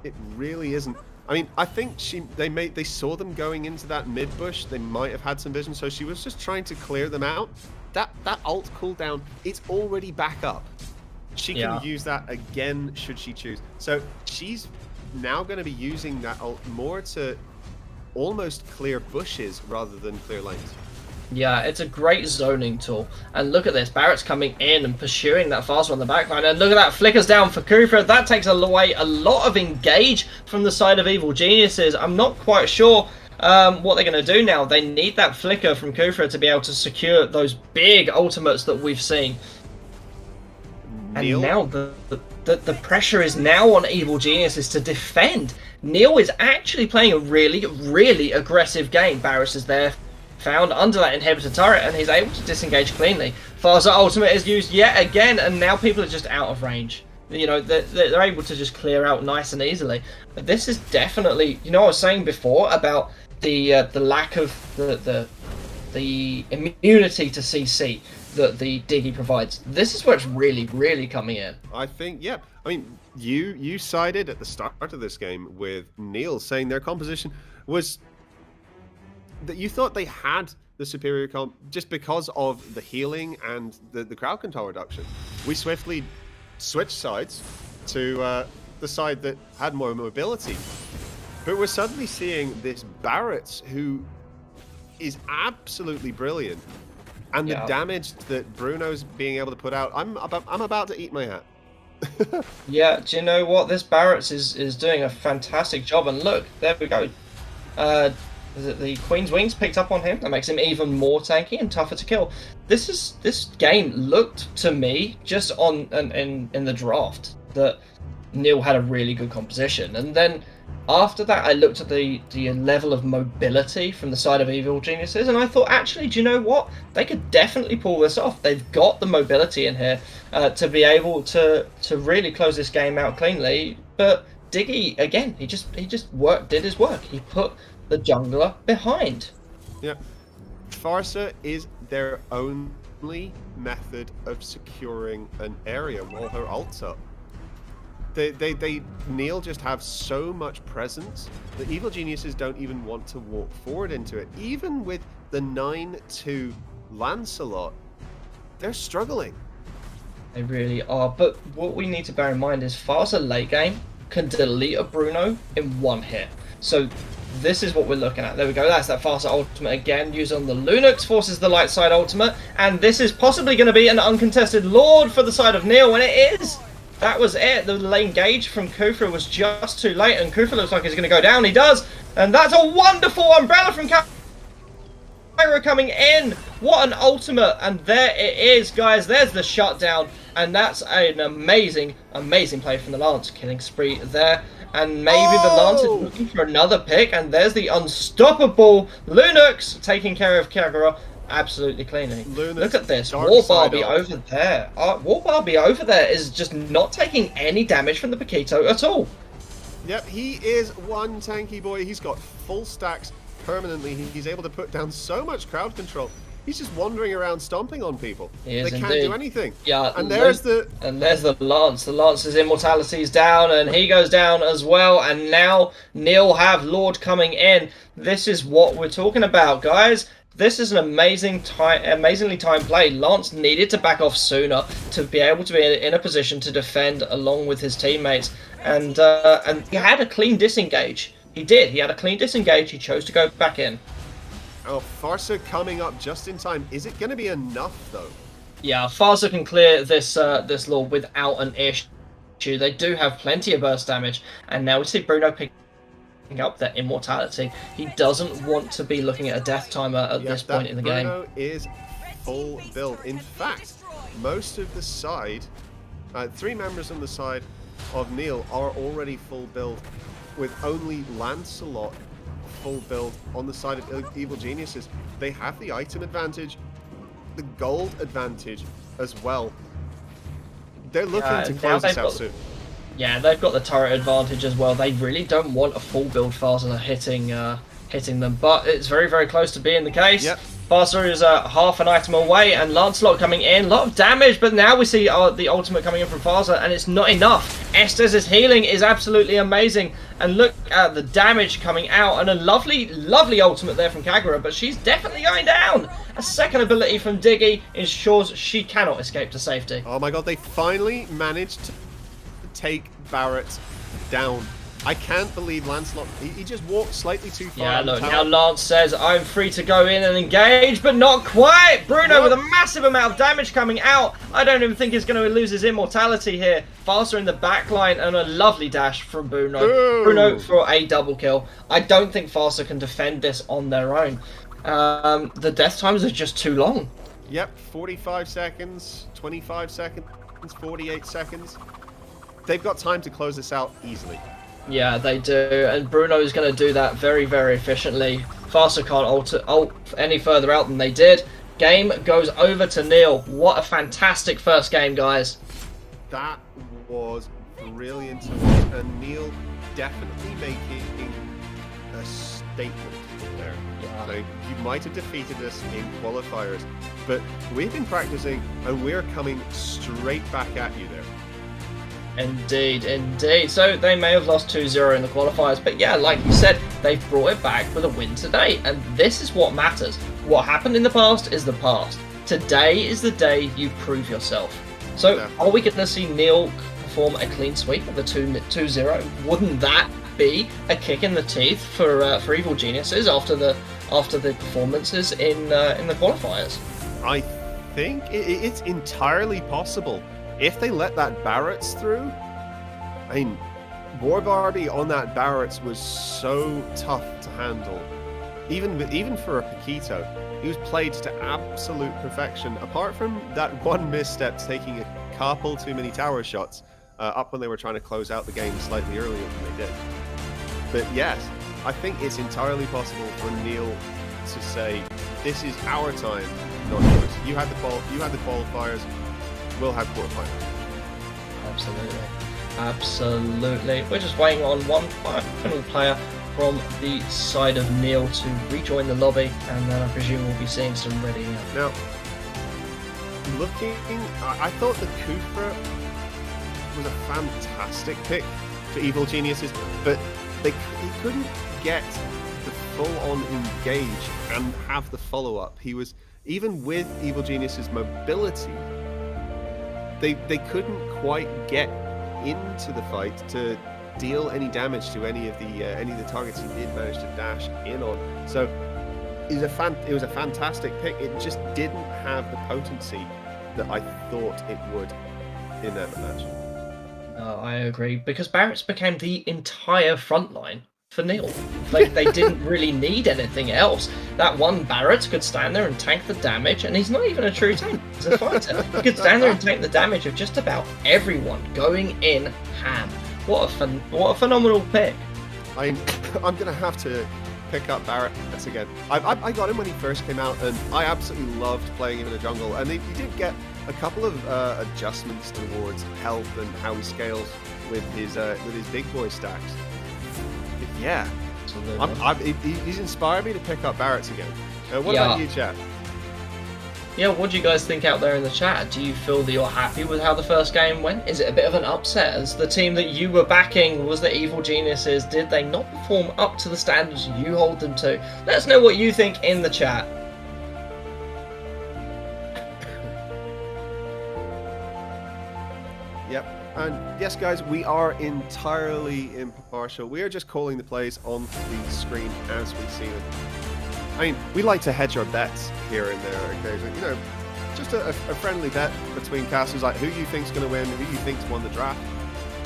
It really isn't. I mean, I think they saw them going into that mid bush. They might have had some vision, so she was just trying to clear them out. That ult cooldown, it's already back up. She can use that again should she choose. So she's now going to be using that ult more to almost clear bushes rather than clear lanes. Yeah, it's a great zoning tool. And look at this, Barrett's coming in and pursuing that fast one on the backline. And look at that, flickers down for Kufra. That takes away a lot of engage from the side of Evil Geniuses. I'm not quite sure what they're going to do now. They need that flicker from Kufra to be able to secure those big ultimates that we've seen. Neil? And now the pressure is now on Evil Geniuses to defend. Neil is actually playing a really, really aggressive game. Barris is there found under that inhibitor turret, and he's able to disengage cleanly. Farza ultimate is used yet again, and now people are just out of range. You know, they're able to just clear out nice and easily. But this is definitely, you know, I was saying before about the lack of the immunity to CC that the Diggy provides. This is where it's really coming in. I think, yeah. I mean, you sided at the start of this game with Neil, saying their composition was that you thought they had the superior comp just because of the healing and the crowd control reduction. We swiftly switched sides to the side that had more mobility. But we're suddenly seeing this Barrett who is absolutely brilliant. And the damage that Bruno's being able to put out, I'm about to eat my hat. Yeah, do you know what? This Barrett is doing a fantastic job. And look, there we go. The Queen's Wings picked up on him. That makes him even more tanky and tougher to kill. This game looked to me just in the draft that Neil had a really good composition, and then after that I looked at the level of mobility from the side of Evil Geniuses, and I thought, actually, do you know what? They could definitely pull this off. They've got the mobility in here to be able to really close this game out cleanly. But Diggy, again, he just did his work. He put the jungler behind. Yep. Farsa is their only method of securing an area while her ult's up. Neil just have so much presence that Evil Geniuses don't even want to walk forward into it. Even with the 9-2 Lancelot, they're struggling. They really are. But what we need to bear in mind is Farsa late game can delete a Bruno in one hit. So this is what we're looking at. There we go. That's that Farsa ultimate again, used on the Lunux, forces the light side ultimate, and this is possibly going to be an uncontested Lord for the side of Neil, and it is. That was it. The lane gauge from Kufa was just too late, and Kufa looks like he's going to go down. He does, and that's a wonderful umbrella from Cairo coming in. What an ultimate, and there it is, guys. There's the shutdown, and that's an amazing play from the Lance. Killing spree there, and maybe the Lance is looking for another pick, and there's the unstoppable Lunux taking care of Kagura. Absolutely cleanly. Look at this. War Barbie over there. War Barbie over there is just not taking any damage from the Paquito at all. Yep, he is one tanky boy. He's got full stacks permanently. He's able to put down so much crowd control. He's just wandering around stomping on people. They can't do anything. Yeah, and there's the Lance. The Lance's immortality is down, and he goes down as well. And now Neil have Lord coming in. This is what we're talking about, guys. This is an amazingly timed play. Lance needed to back off sooner to be able to be in a position to defend along with his teammates, and he had a clean disengage. He did. He had a clean disengage. He chose to go back in. Oh, Farsa coming up just in time. Is it going to be enough though? Yeah, Farsa can clear this Lord without an issue. They do have plenty of burst damage, and now we see Bruno picking up that immortality. He doesn't want to be looking at a death timer at this point in the game. Bruno is full build. In fact, most of the side, 3 members on the side of Neil are already full build, with only Lancelot full build on the side of Evil Geniuses. They have the item advantage, the gold advantage as well. They're looking to close this out soon. Yeah, they've got the turret advantage as well. They really don't want a full build Farsa hitting them, but it's very close to being the case. Yep. Farsa is half an item away, and Lancelot coming in. A lot of damage, but now we see the ultimate coming in from Farsa, and it's not enough. Estes' healing is absolutely amazing, and look at the damage coming out, and a lovely ultimate there from Kagura, but she's definitely going down. A second ability from Diggy ensures she cannot escape to safety. Oh my god, they finally managed to take Barrett down. I can't believe Lancelot, he just walked slightly too far. Yeah, look, now Lance says, I'm free to go in and engage, but not quite. Bruno with a massive amount of damage coming out. I don't even think he's going to lose his immortality here. Farsa in the back line, and a lovely dash from Bruno. Ooh. Bruno for a double kill. I don't think Farsa can defend this on their own. The death times are just too long. Yep, 45 seconds, 25 seconds, 48 seconds. They've got time to close this out easily. Yeah, they do, and Bruno's going to do that very, very efficiently. Faster can't ult any further out than they did. Game goes over to Neil. What a fantastic first game, guys. That was brilliant to watch, and Neil definitely making a statement there. Yeah. So you might have defeated us in qualifiers, but we've been practicing and we're coming straight back at you there. Indeed, indeed. So they may have lost 2-0 in the qualifiers, but yeah, like you said, they've brought it back with a win today, and this is what matters. What happened in the past is the past. Today is the day you prove yourself. So are we going to see Neil perform a clean sweep of the 2-0? Wouldn't that be a kick in the teeth for Evil Geniuses after the performances in the qualifiers? I think it's entirely possible. If they let that Barrett's through, I mean, War Barbie on that Barrett's was so tough to handle. Even for a Paquito, he was played to absolute perfection. Apart from that one misstep, taking a couple too many tower shots up when they were trying to close out the game slightly earlier than they did. But yes, I think it's entirely possible for Neil to say, "This is our time, not yours. You had the qualifiers. We'll have quarterfinals." Absolutely. We're just waiting on one final player from the side of Neil to rejoin the lobby, and then I presume we'll be seeing some ready. Now, I thought the Kufra was a fantastic pick for Evil Geniuses, but they couldn't get the full-on engage and have the follow-up. He was, even with Evil Geniuses' mobility, they couldn't quite get into the fight to deal any damage to any of the targets he did manage to dash in on. So it was a fantastic pick. It just didn't have the potency that I thought it would in that match. I agree, because Barrett's became the entire front line for Neil. They didn't really need anything else. That one Barrett could stand there and tank the damage, and he's not even a true tank. He's a fighter. He could stand there and tank the damage of just about everyone going in ham. What a phenomenal pick. I'm gonna have to pick up Barrett again. I got him when he first came out, and I absolutely loved playing him in the jungle. And he did get a couple of adjustments towards health and how he scales with his big boy stacks. But yeah, he's inspired me to pick up Barrett's again. What about you, chat? Yeah, what do you guys think out there in the chat? Do you feel that you're happy with how the first game went? Is it a bit of an upset, as the team that you were backing was the Evil Geniuses? Did they not perform up to the standards you hold them to? Let us know what you think in the chat. Yep. And yes, guys, we are entirely impartial. We are just calling the plays on the screen as we see them. I mean, we like to hedge our bets here and there occasionally. You know, just a friendly bet between casters, like who you think's going to win, who you think's won the draft.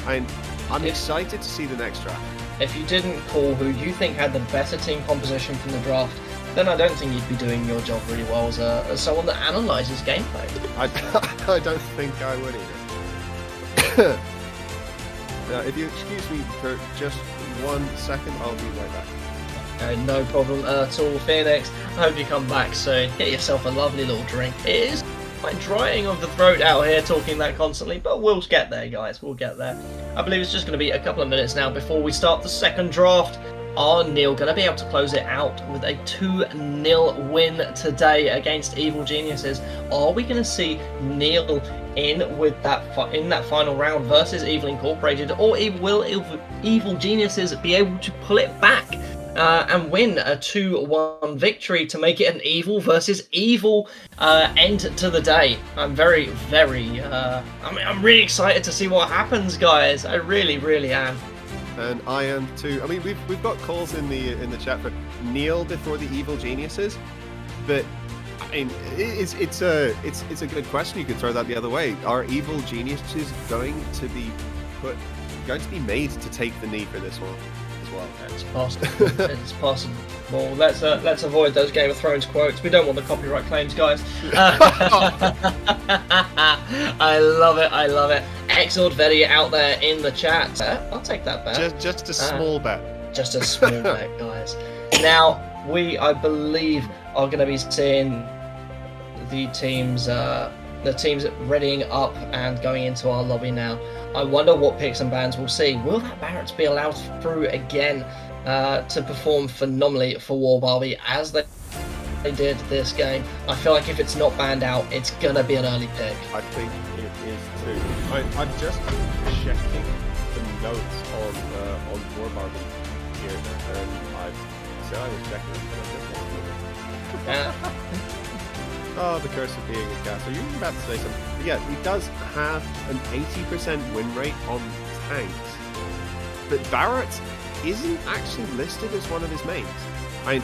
I mean, I'm excited to see the next draft. If you didn't call who you think had the better team composition from the draft, then I don't think you'd be doing your job really well as someone that analyses gameplay. I don't think I would either. If you excuse me for just 1 second, I'll be right back. Okay, no problem at all, Phoenix. I hope you come back soon. Get yourself a lovely little drink. It is quite drying of the throat out here talking that constantly, but we'll get there, guys. We'll get there. I believe it's just going to be a couple of minutes now before we start the second draft. Are Neil going to be able to close it out with a 2-0 win today against Evil Geniuses? Are we going to see Neil in that final round versus Evil Incorporated, or will Evil Geniuses be able to pull it back and win a 2-1 victory to make it an Evil versus Evil end to the day? I'm very, very I'm really excited to see what happens, guys. I really, really am. And I am too. I mean, we've got calls in the chat for Neil before the Evil Geniuses, but I mean, it's a good question. You could throw that the other way. Are Evil Geniuses going to be made to take the knee for this one as well? It's possible. It's possible. Well, let's avoid those Game of Thrones quotes. We don't want the copyright claims, guys. I love it. Exord Vetti out there in the chat. I'll take that bet. Just a small bet. Just a small bet, guys. Now, we, I believe, are going to be seeing the teams readying up and going into our lobby now. I wonder what picks and bans we'll see. Will that Barretts be allowed through again to perform phenomenally for War Barbie as they did this game? I feel like if it's not banned out, it's going to be an early pick. I think it is too. I'm just checking the notes on War Barbie here, and I said I was checking it. Oh, the curse of being a caster. You were about to say something. But yeah, he does have an 80% win rate on tanks, but Barretts isn't actually listed as one of his mains. I mean,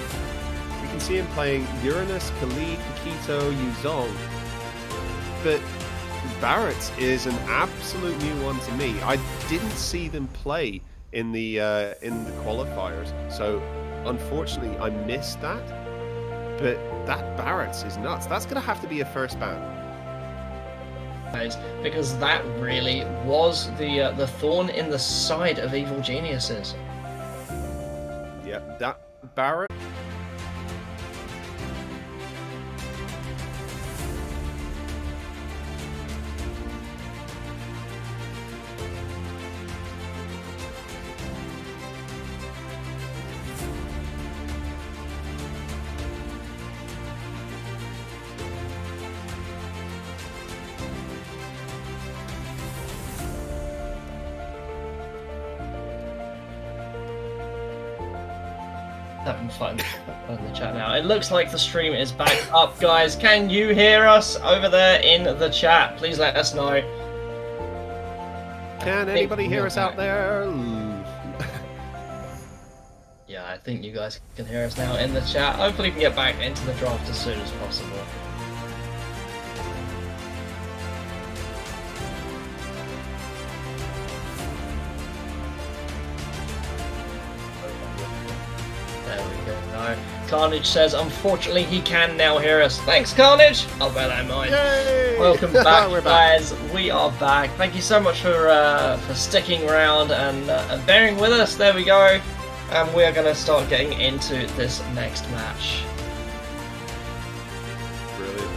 we can see him playing Uranus, Khalid, Kikito, Yuzong, but Barretts is an absolute new one to me. I didn't see them play in the qualifiers, so unfortunately I missed that. But that Barretts is nuts. That's going to have to be a first ban. Because that really was the thorn in the side of Evil Geniuses. Yeah, that Barrett. Having fun in the chat now. It looks like the stream is back up, guys. Can you hear us over there in the chat? Please let us know. Can anybody hear us out there? Yeah, I think you guys can hear us now in the chat. Hopefully we can get back into the draft as soon as possible. Carnage says, unfortunately, he can now hear us. Thanks, Carnage. I'll bear that in mind. Yay! Welcome back, We're guys. We are back. Thank you so much for sticking around and bearing with us. There we go. And we are going to start getting into this next match. Brilliant.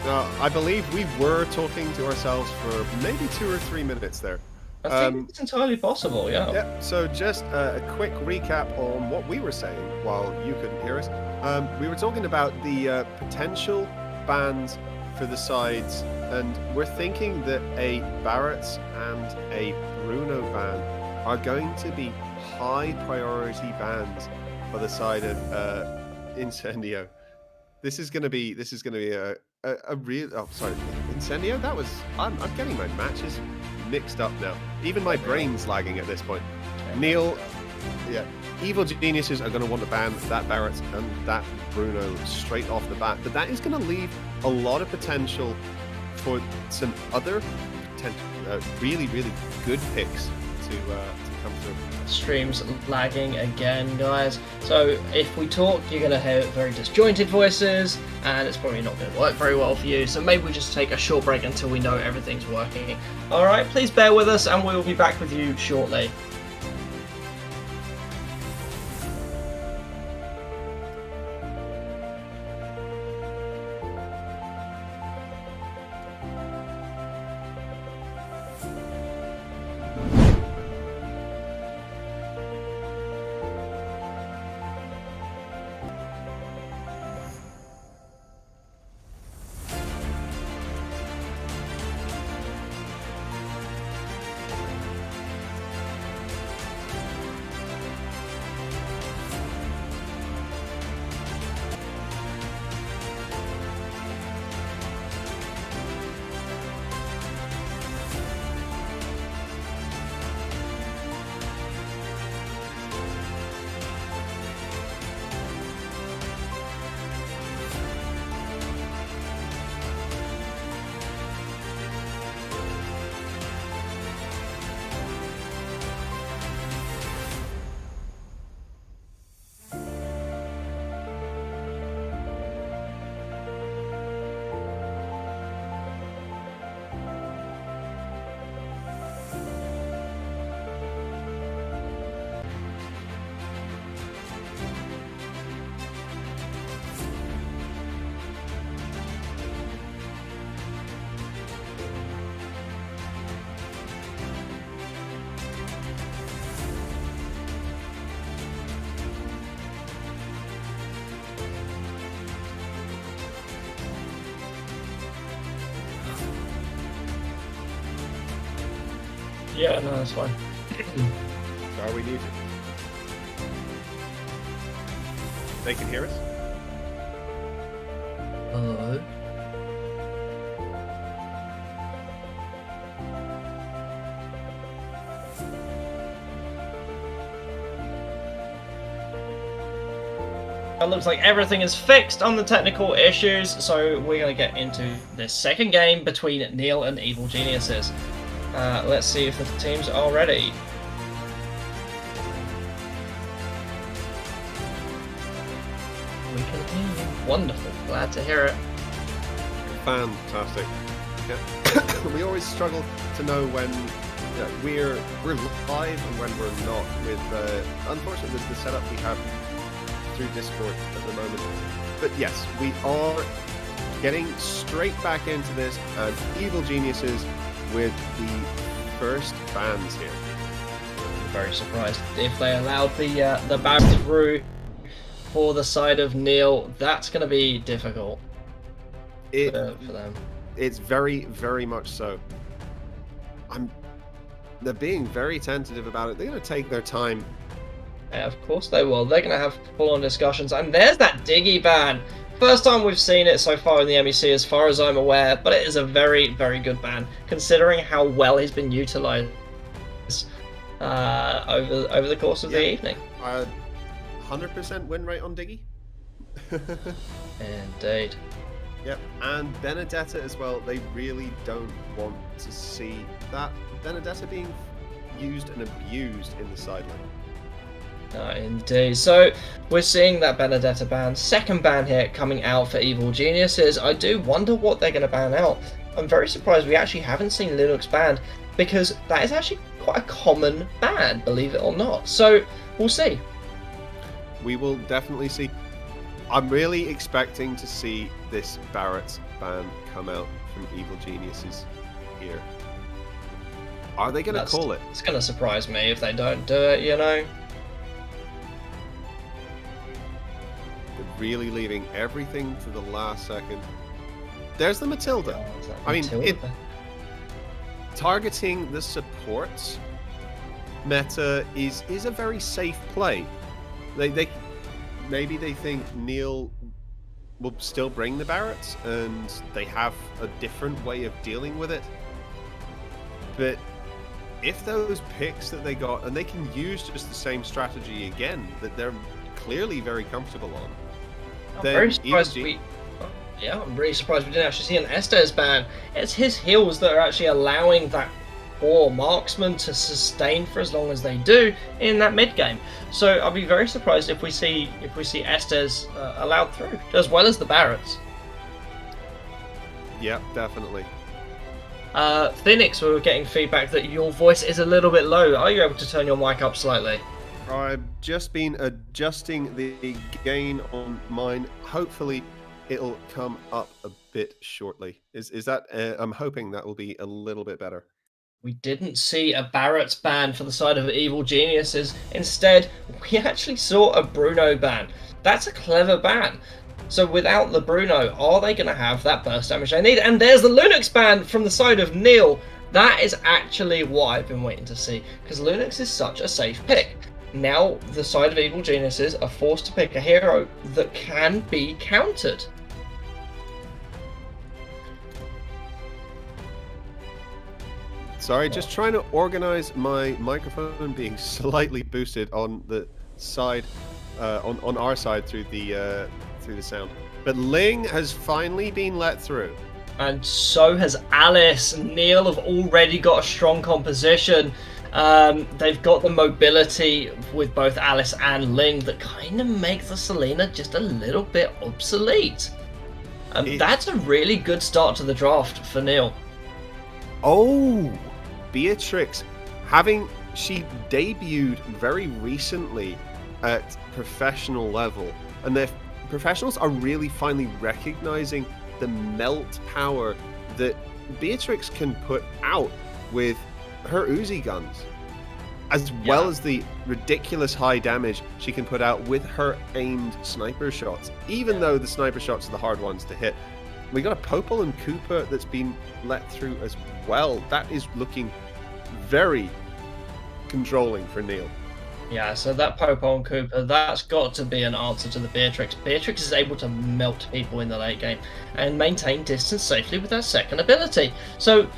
Now, I believe we were talking to ourselves for maybe 2 or 3 minutes there. I think it's entirely possible, yeah. Yeah, so just a quick recap on what we were saying while you couldn't hear us. We were talking about the potential bans for the sides, and we're thinking that a Barretts and a Bruno ban are going to be high priority bans for the side of Incendio. This is going to be a real. Oh, sorry, Incendio. That was. I'm getting my matches mixed up now. Even my brain's lagging at this point. Neil, yeah, Evil Geniuses are going to want to ban that Barretts and that Bruno straight off the bat, but that is going to leave a lot of potential for some other really good picks to come through. Stream's lagging again, guys. So if we talk, you're going to hear very disjointed voices, and it's probably not going to work very well for you. So maybe we just take a short break until we know everything's working. All right, please bear with us, and we will be back with you shortly. Yeah, no, that's fine. Are we muted? They can hear us? Hello? It looks like everything is fixed on the technical issues, so we're going to get into the second game between Neil and Evil Geniuses. Let's see if the teams are ready. We can hear you. Wonderful. Glad to hear it. Fantastic. Yeah. We always struggle to know when we're live and when we're not. With unfortunately the setup we have through Discord at the moment. But yes, we are getting straight back into this as Evil Geniuses with the first bans here. Very surprised if they allowed the ban through for the side of Neil. That's going to be difficult for them. It's very, very much so. They're being very tentative about it. They're going to take their time. Yeah, of course they will. They're going to have full-on discussions. And there's that Diggy ban. First time we've seen it so far in the MEC, as far as I'm aware, but it is a very, very good ban, considering how well he's been utilised over the course of the evening. 100% win rate on Diggy. Indeed. Yep, and Benedetta as well. They really don't want to see that Benedetta being used and abused in the sideline. Indeed. So we're seeing that Benedetta ban, second ban here coming out for Evil Geniuses. I do wonder what they're going to ban out. I'm very surprised we actually haven't seen Linux banned, because that is actually quite a common ban, believe it or not. So we'll see. We will definitely see. I'm really expecting to see this Barrett's ban come out from Evil Geniuses here. Are they going to call it? It's going to surprise me if they don't do it, you know. Really leaving everything to the last second. There's the Matilda. I mean, targeting the supports meta is a very safe play. They maybe they think Neil will still bring the Barretts and they have a different way of dealing with it. But if those picks that they got, and they can use just the same strategy again that they're clearly very comfortable on. I'm very surprised I'm really surprised we didn't actually see an Estes ban. It's his heals that are actually allowing that poor marksman to sustain for as long as they do in that mid game. So I'll be very surprised if we see Estes allowed through, as well as the Barretts. Yeah, definitely. Phoenix, we were getting feedback that your voice is a little bit low. Are you able to turn your mic up slightly? I've just been adjusting the gain on mine. Hopefully, it'll come up a bit shortly. Is that? I'm hoping that will be a little bit better. We didn't see a Barrett's ban for the side of Evil Geniuses. Instead, we actually saw a Bruno ban. That's a clever ban. So without the Bruno, are they going to have that burst damage they need? And there's the Lunix ban from the side of Neil. That is actually what I've been waiting to see, because Lunix is such a safe pick. Now the side of Evil Geniuses are forced to pick a hero that can be countered. Sorry, just trying to organize my microphone being slightly boosted on the side, on our side through the sound. But Ling has finally been let through. And so has Alice and Neil have already got a strong composition. They've got the mobility with both Alice and Ling that kind of makes the Selena just a little bit obsolete. That's a really good start to the draft for Neil. Oh, Beatrix, she debuted very recently at professional level, and the professionals are really finally recognizing the melt power that Beatrix can put out with her Uzi guns, as well as the ridiculous high damage she can put out with her aimed sniper shots, even though the sniper shots are the hard ones to hit. We got a Popel and Cooper that's been let through as well. That is looking very controlling for Neil. Yeah, so that Popo and Cooper, that's got to be an answer to the Beatrix. Beatrix is able to melt people in the late game and maintain distance safely with that second ability. So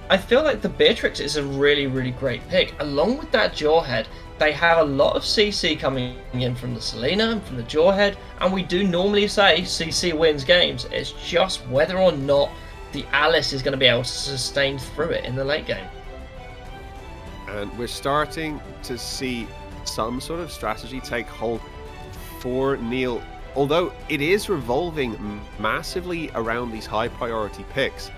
I feel like the Beatrix is a really, really great pick. Along with that Jawhead, they have a lot of CC coming in from the Selena and from the Jawhead, and we do normally say CC wins games. It's just whether or not the Alice is going to be able to sustain through it in the late game. And we're starting to see some sort of strategy take hold for Neil, although it is revolving massively around these high priority picks.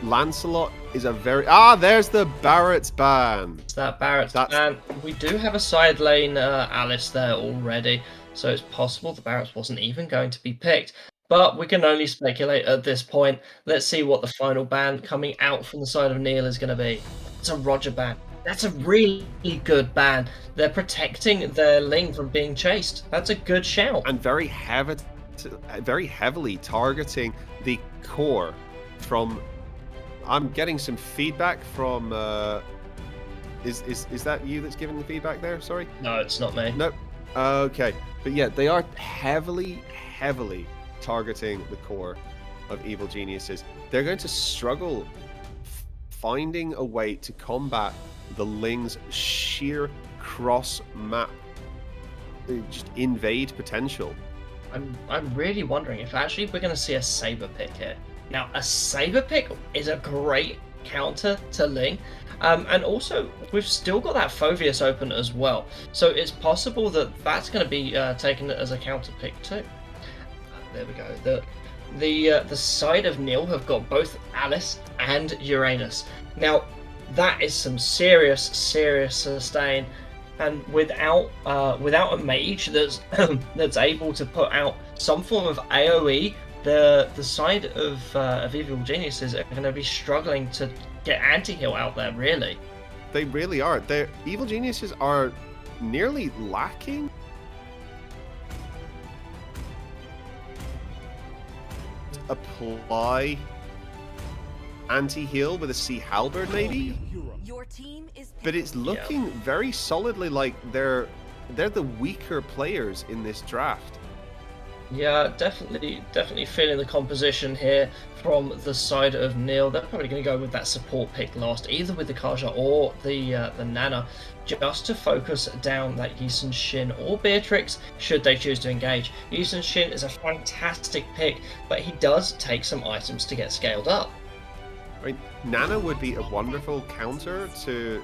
Lancelot is a very... there's the Barrett's ban. It's that Barrett's ban. We do have a side lane Alice there already, so it's possible the Barrett's wasn't even going to be picked. But we can only speculate at this point. Let's see what the final ban coming out from the side of Neil is going to be. It's a Roger ban. That's a really good ban. They're protecting their Ling from being chased. That's a good shout. And very heavily targeting the core from... I'm getting some feedback from... Is that you that's giving the feedback there? Sorry? No, it's not me. Nope. Okay. But yeah, they are heavily targeting the core of Evil Geniuses. They're going to struggle finding a way to combat the Ling's sheer cross-map just invade potential. I'm really wondering if actually we're going to see a Saber pick here. Now, a Saber pick is a great counter to Ling, and also we've still got that Phoveus open as well, so it's possible that that's going to be taken as a counter pick too. There we go. The side of Neil have got both Alice and Uranus. Now, that is some serious sustain, and without a mage that's that's able to put out some form of AOE, the side of Evil Geniuses are going to be struggling to get anti-heal out there. Really, they really are. Their Evil Geniuses are nearly lacking. Apply anti-heal with a Sea Halberd maybe, but it's looking very solidly like they're the weaker players in this draft. Yeah, definitely feeling the composition here from the side of Neil. They're probably going to go with that support pick last, either with the Kaja or the Nana, just to focus down that Yi Sun-shin or Beatrix, should they choose to engage. Yi Sun-shin is a fantastic pick, but he does take some items to get scaled up. I mean, Nana would be a wonderful counter to,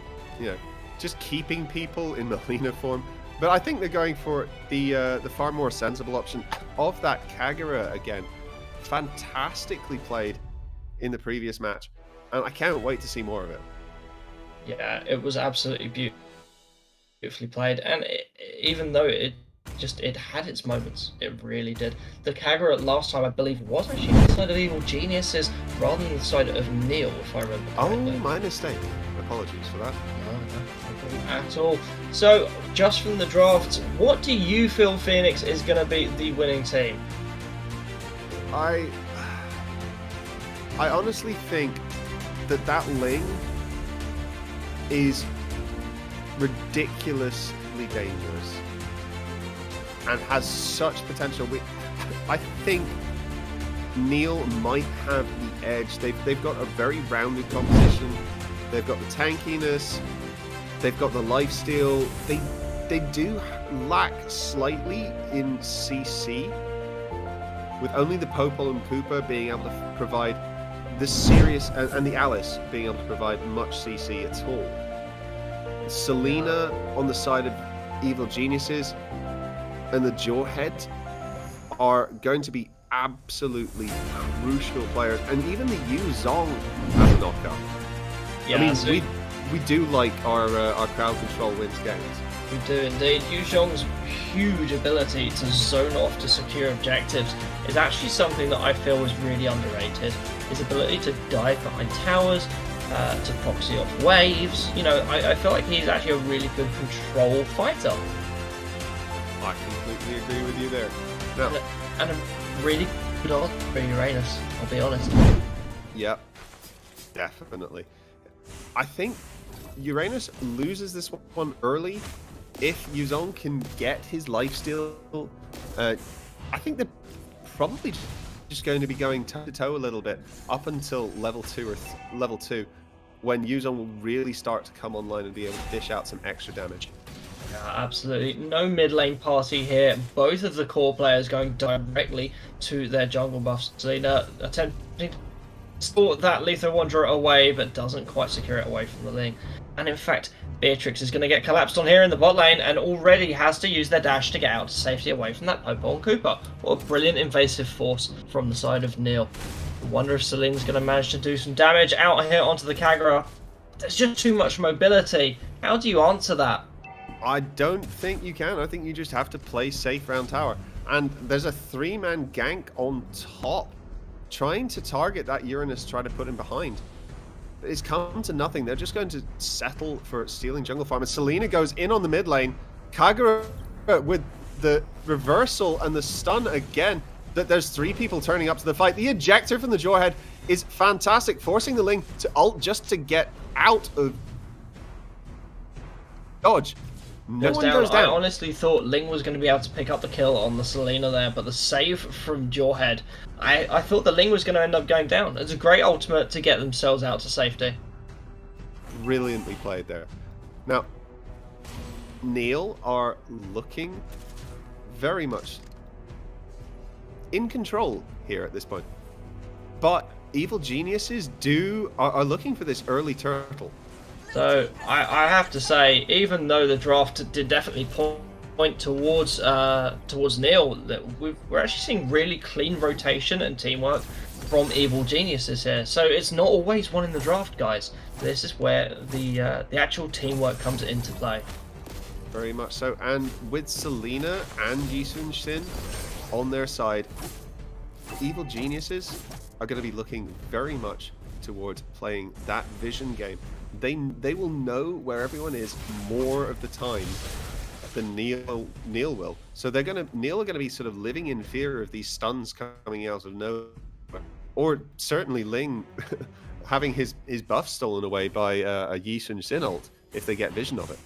just keeping people in Melina form. But I think they're going for the far more sensible option of that Kagura again. Fantastically played in the previous match, and I can't wait to see more of it. Yeah, it was absolutely beautifully played, and even though it had its moments, it really did. The Kagura last time, I believe, was actually on the side of Evil Geniuses rather than the side of Neil, if I remember correctly. Oh, my mistake. Apologies for that. No problem at all. So, just from the draft, what do you feel Phoenix is going to be the winning team? I honestly think that Ling is ridiculously dangerous and has such potential. I think Neil might have the edge. They've got a very rounded composition. They've got the tankiness. They've got the lifesteal. They do lack slightly in CC, with only the Popol and Cooper being able to provide the serious, and the Alice being able to provide much CC at all. Selena on the side of Evil Geniuses and the Jawhead are going to be absolutely crucial players, and even the Yu Zong as a knockup. Yeah, I mean, we do like our crowd control wins games. We do indeed. Yu Zhong's huge ability to zone off to secure objectives is actually something that I feel is really underrated. His ability to dive behind towers, to proxy off waves. I feel like he's actually a really good control fighter. I completely agree with you there. No. And a really good odds for Uranus, I'll be honest. Yep, definitely. I think Uranus loses this one early. If Yuzong can get his lifesteal, I think they're probably just going to be going toe-to-toe a little bit up until level 2 or level 2, when Yuzong will really start to come online and be able to dish out some extra damage. Yeah, absolutely. No mid lane party here. Both of the core players going directly to their jungle buffs. Selena attempting to sport that Lethal Wanderer away, but doesn't quite secure it away from the Ling. And in fact, Beatrix is going to get collapsed on here in the bot lane and already has to use their dash to get out to safety away from that Popo and Cooper. What a brilliant invasive force from the side of Neil. I wonder if Celine's going to manage to do some damage out here onto the Kagura. There's just too much mobility. How do you answer that? I don't think you can. I think you just have to play safe round tower. And there's a 3-man gank on top, trying to target that Uranus, try to put him behind. It's come to nothing. They're just going to settle for stealing jungle farm. And Selena goes in on the mid lane. Kagura with the reversal and the stun again. That there's 3 people turning up to the fight. The ejector from the Jawhead is fantastic, forcing the Ling to ult just to get out of dodge. No one goes down. I honestly thought Ling was going to be able to pick up the kill on the Selena there, but the save from Jawhead, I thought the Ling was going to end up going down. It's a great ultimate to get themselves out to safety. Brilliantly played there. Now, Neil are looking very much in control here at this point. But Evil Geniuses are looking for this early turtle. So I have to say, even though the draft did definitely point towards Neil, that we're actually seeing really clean rotation and teamwork from Evil Geniuses here. So it's not always one in the draft, guys. This is where the actual teamwork comes into play. Very much so. And with Selena and Yisun Shin on their side, Evil Geniuses are going to be looking very much towards playing that vision game. They will know where everyone is more of the time than Neil will. So Neil are gonna be sort of living in fear of these stuns coming out of nowhere, or certainly Ling having his buff stolen away by a Yisun Sin ult if they get vision of it.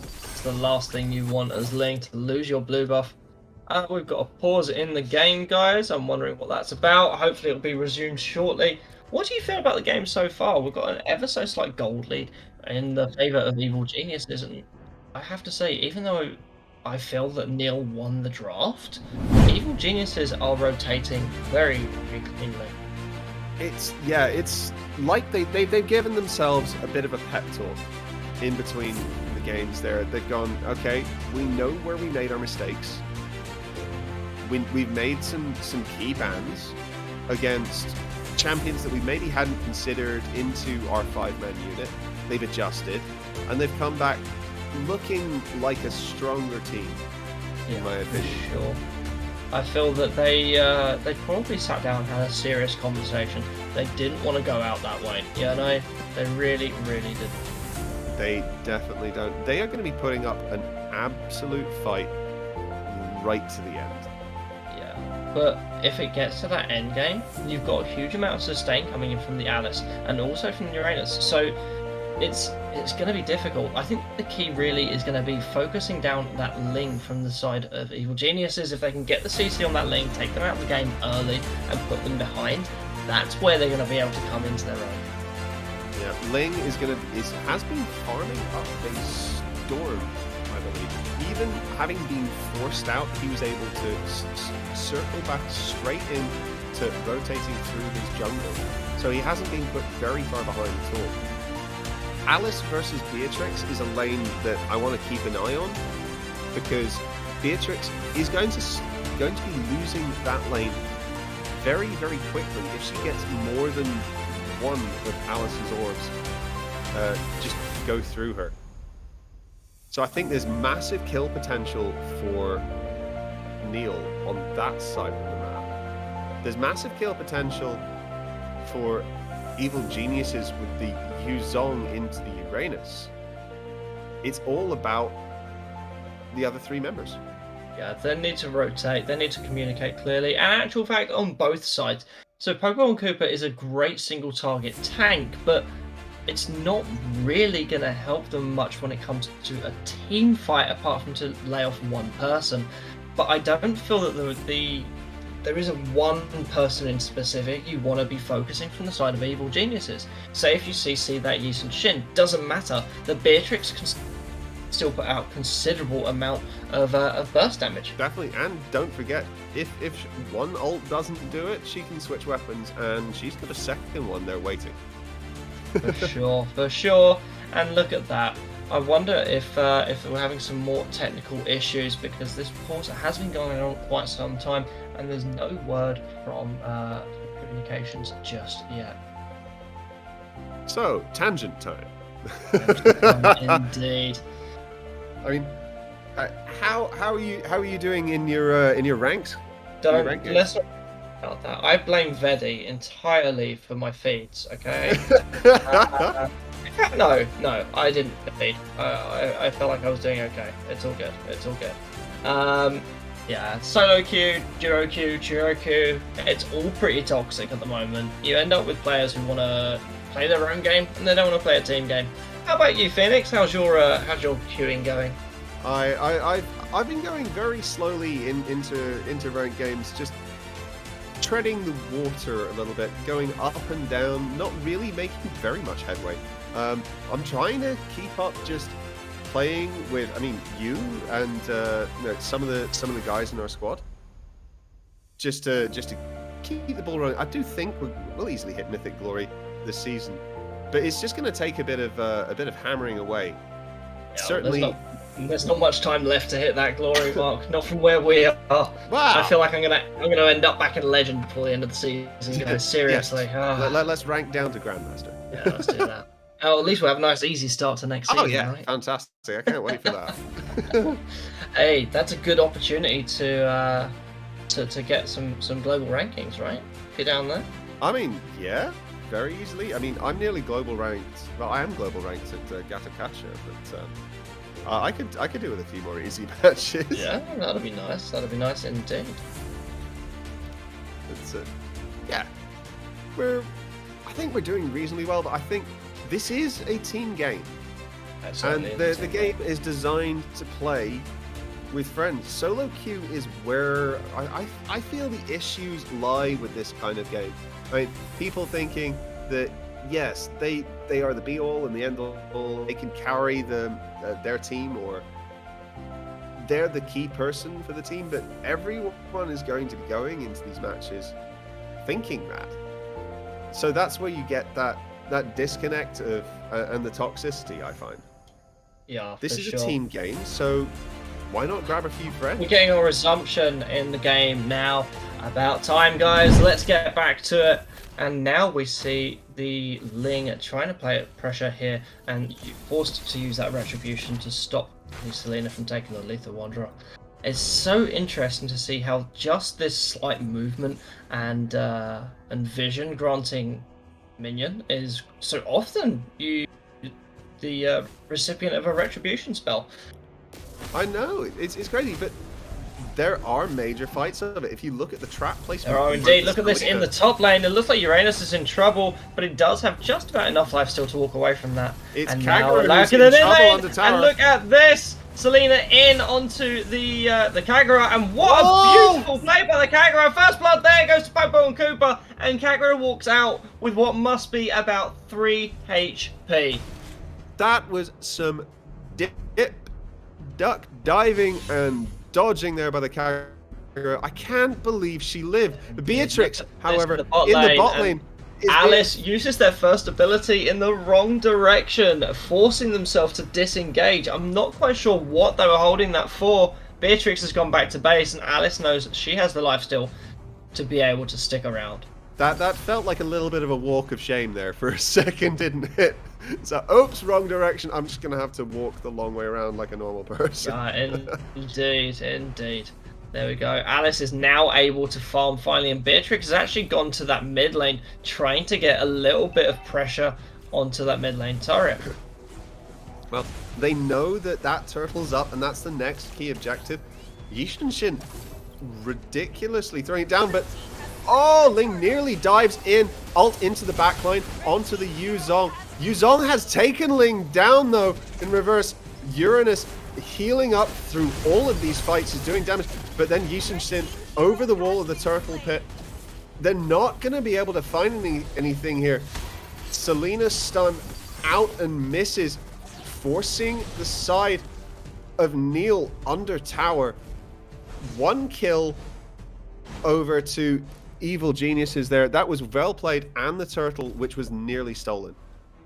It's the last thing you want as Ling, to lose your blue buff. We've got a pause in the game, guys. I'm wondering what that's about. Hopefully it'll be resumed shortly. What do you feel about the game so far? We've got an ever so slight gold lead in the favour of Evil Geniuses, and I have to say, even though I feel that Neil won the draft, Evil Geniuses are rotating very, very cleanly. It's like they've given themselves a bit of a pep talk in between the games there. They've gone, okay, we know where we made our mistakes. We've made some key bans against champions that we maybe hadn't considered into our 5-man unit. They've adjusted, and they've come back looking like a stronger team, in my opinion. Sure. I feel that they probably sat down and had a serious conversation. They didn't want to go out that way. Yeah, no, they really, really didn't. They definitely don't. They are going to be putting up an absolute fight right to the end. But if it gets to that end game, you've got a huge amount of sustain coming in from the Alice and also from Uranus. So it's going to be difficult. I think the key really is going to be focusing down that Ling from the side of Evil Geniuses. If they can get the CC on that Ling, take them out of the game early and put them behind, that's where they're going to be able to come into their own. Yeah, Ling has been farming up a storm, I believe. Even having been forced out, he was able to circle back straight in to rotating through his jungle. So he hasn't been put very far behind at all. Alice versus Beatrix is a lane that I want to keep an eye on, because Beatrix is going to be losing that lane very, very quickly if she gets more than one of Alice's orbs just go through her. So I think there's massive kill potential for Neil on that side of the map. There's massive kill potential for Evil Geniuses with the Yuzong into the Uranus. It's all about the other 3 members. Yeah, they need to rotate, they need to communicate clearly, and in actual fact on both sides. So Popo and Cooper is a great single target tank, but it's not really going to help them much when it comes to a team fight, apart from to lay off one person. But I don't feel that there isn't one person in specific you want to be focusing from the side of Evil Geniuses. Say if you see that Yi Sun-shin, doesn't matter. The Beatrix can still put out considerable amount of burst damage. Definitely, and don't forget, if one ult doesn't do it, she can switch weapons, and she's got a second one there waiting. For sure. And look at that. I wonder if we're having some more technical issues, because this pause has been going on quite some time, and there's no word from communications just yet. So, tangent time. Indeed. I mean, how are you doing in your ranks? Let's not about that. I blame Vedi entirely for my feeds. Okay. No, I didn't feed. I felt like I was doing okay. It's all good. Yeah, solo queue, duo queue, trio queue. It's all pretty toxic at the moment. You end up with players who want to play their own game and they don't want to play a team game. How about you, Phoenix? How's your queuing going? I've been going very slowly into ranked games, just treading the water a little bit, going up and down, not really making very much headway. I'm trying to keep up, just playing with, you and some of the guys in our squad, just to keep the ball running. I do think we'll easily hit Mythic Glory this season, but it's just going to take a bit of hammering away. Yeah, certainly. There's not much time left to hit that glory mark. Not from where we are. Wow. I feel like I'm gonna end up back in Legend before the end of the season. Seriously. Yes. Let's rank down to Grandmaster. Yeah, let's do that. Oh, at least we'll have a nice easy start to next season. Oh yeah, right? Fantastic! I can't wait for that. Hey, that's a good opportunity to get some global rankings, right? If you're down there. Yeah, very easily. I'm nearly global ranked. Well, I am global ranked at Gatakacha, but. I could do with a few more easy matches. Yeah, that'd be nice. That'd be nice indeed. It's yeah, I think we're doing reasonably well, but I think this is a team game, and the game is designed to play with friends. Solo queue is where I feel the issues lie with this kind of game. People thinking that yes, they are the be-all and the end-all. They can carry their team, or they're the key person for the team. But everyone is going to be going into these matches thinking that. So that's where you get that disconnect of and the toxicity, I find. Yeah, this is a team game, so why not grab a few friends? We're getting a resumption in the game now. About time, guys. Let's get back to it. And now we see the Ling trying to play pressure here, and forced to use that retribution to stop Selena from taking the Lethal Wanderer. It's so interesting to see how just this slight movement and vision granting minion is so often the recipient of a retribution spell. I know, it's crazy, but there are major fights of it. If you look at the trap placement. There are indeed. Look at this in the top lane. It looks like Uranus is in trouble, but it does have just about enough life still to walk away from that. It's and Kagura now who's in trouble on the tower. And look at this! Selena in onto the Kagura, and what a beautiful play by the Kagura. First blood there goes to Popo and Cooper, and Kagura walks out with what must be about 3 HP. That was some duck diving and dodging there by the Kagura. I can't believe she lived. Beatrix, however, in the bot lane. Alice uses their first ability in the wrong direction, forcing themselves to disengage. I'm not quite sure what they were holding that for. Beatrix has gone back to base, and Alice knows that she has the life still to be able to stick around. That felt like a little bit of a walk of shame there for a second, didn't it? So, oops, wrong direction. I'm just going to have to walk the long way around like a normal person. Indeed. There we go. Alice is now able to farm finally, and Beatrix has actually gone to that mid lane, trying to get a little bit of pressure onto that mid lane turret. Well, they know that turtle's up, and that's the next key objective. Yi Sun-shin ridiculously throwing it down, but Oh, Ling nearly dives in, ult into the backline, onto the Yuzong. Yuzong has taken Ling down though in reverse. Uranus healing up through all of these fights is doing damage, but then Yisun Shin over the wall of the turtle pit. They're not going to be able to find anything here. Selena stun out and misses, forcing the side of Neil under tower. 1 kill over to Evil Geniuses there. That was well played, and the turtle, which was nearly stolen.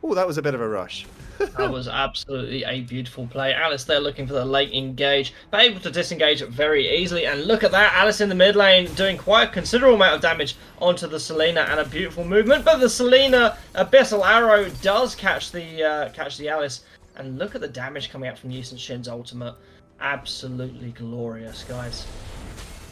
Oh, that was a bit of a rush. That was absolutely a beautiful play. Alice there looking for the late engage, but able to disengage very easily. And look at that, Alice in the mid lane doing quite a considerable amount of damage onto the Selena, and a beautiful movement. But the Selena Abyssal Arrow does catch the Alice. And look at the damage coming out from Yisun Shin's ultimate. Absolutely glorious, guys.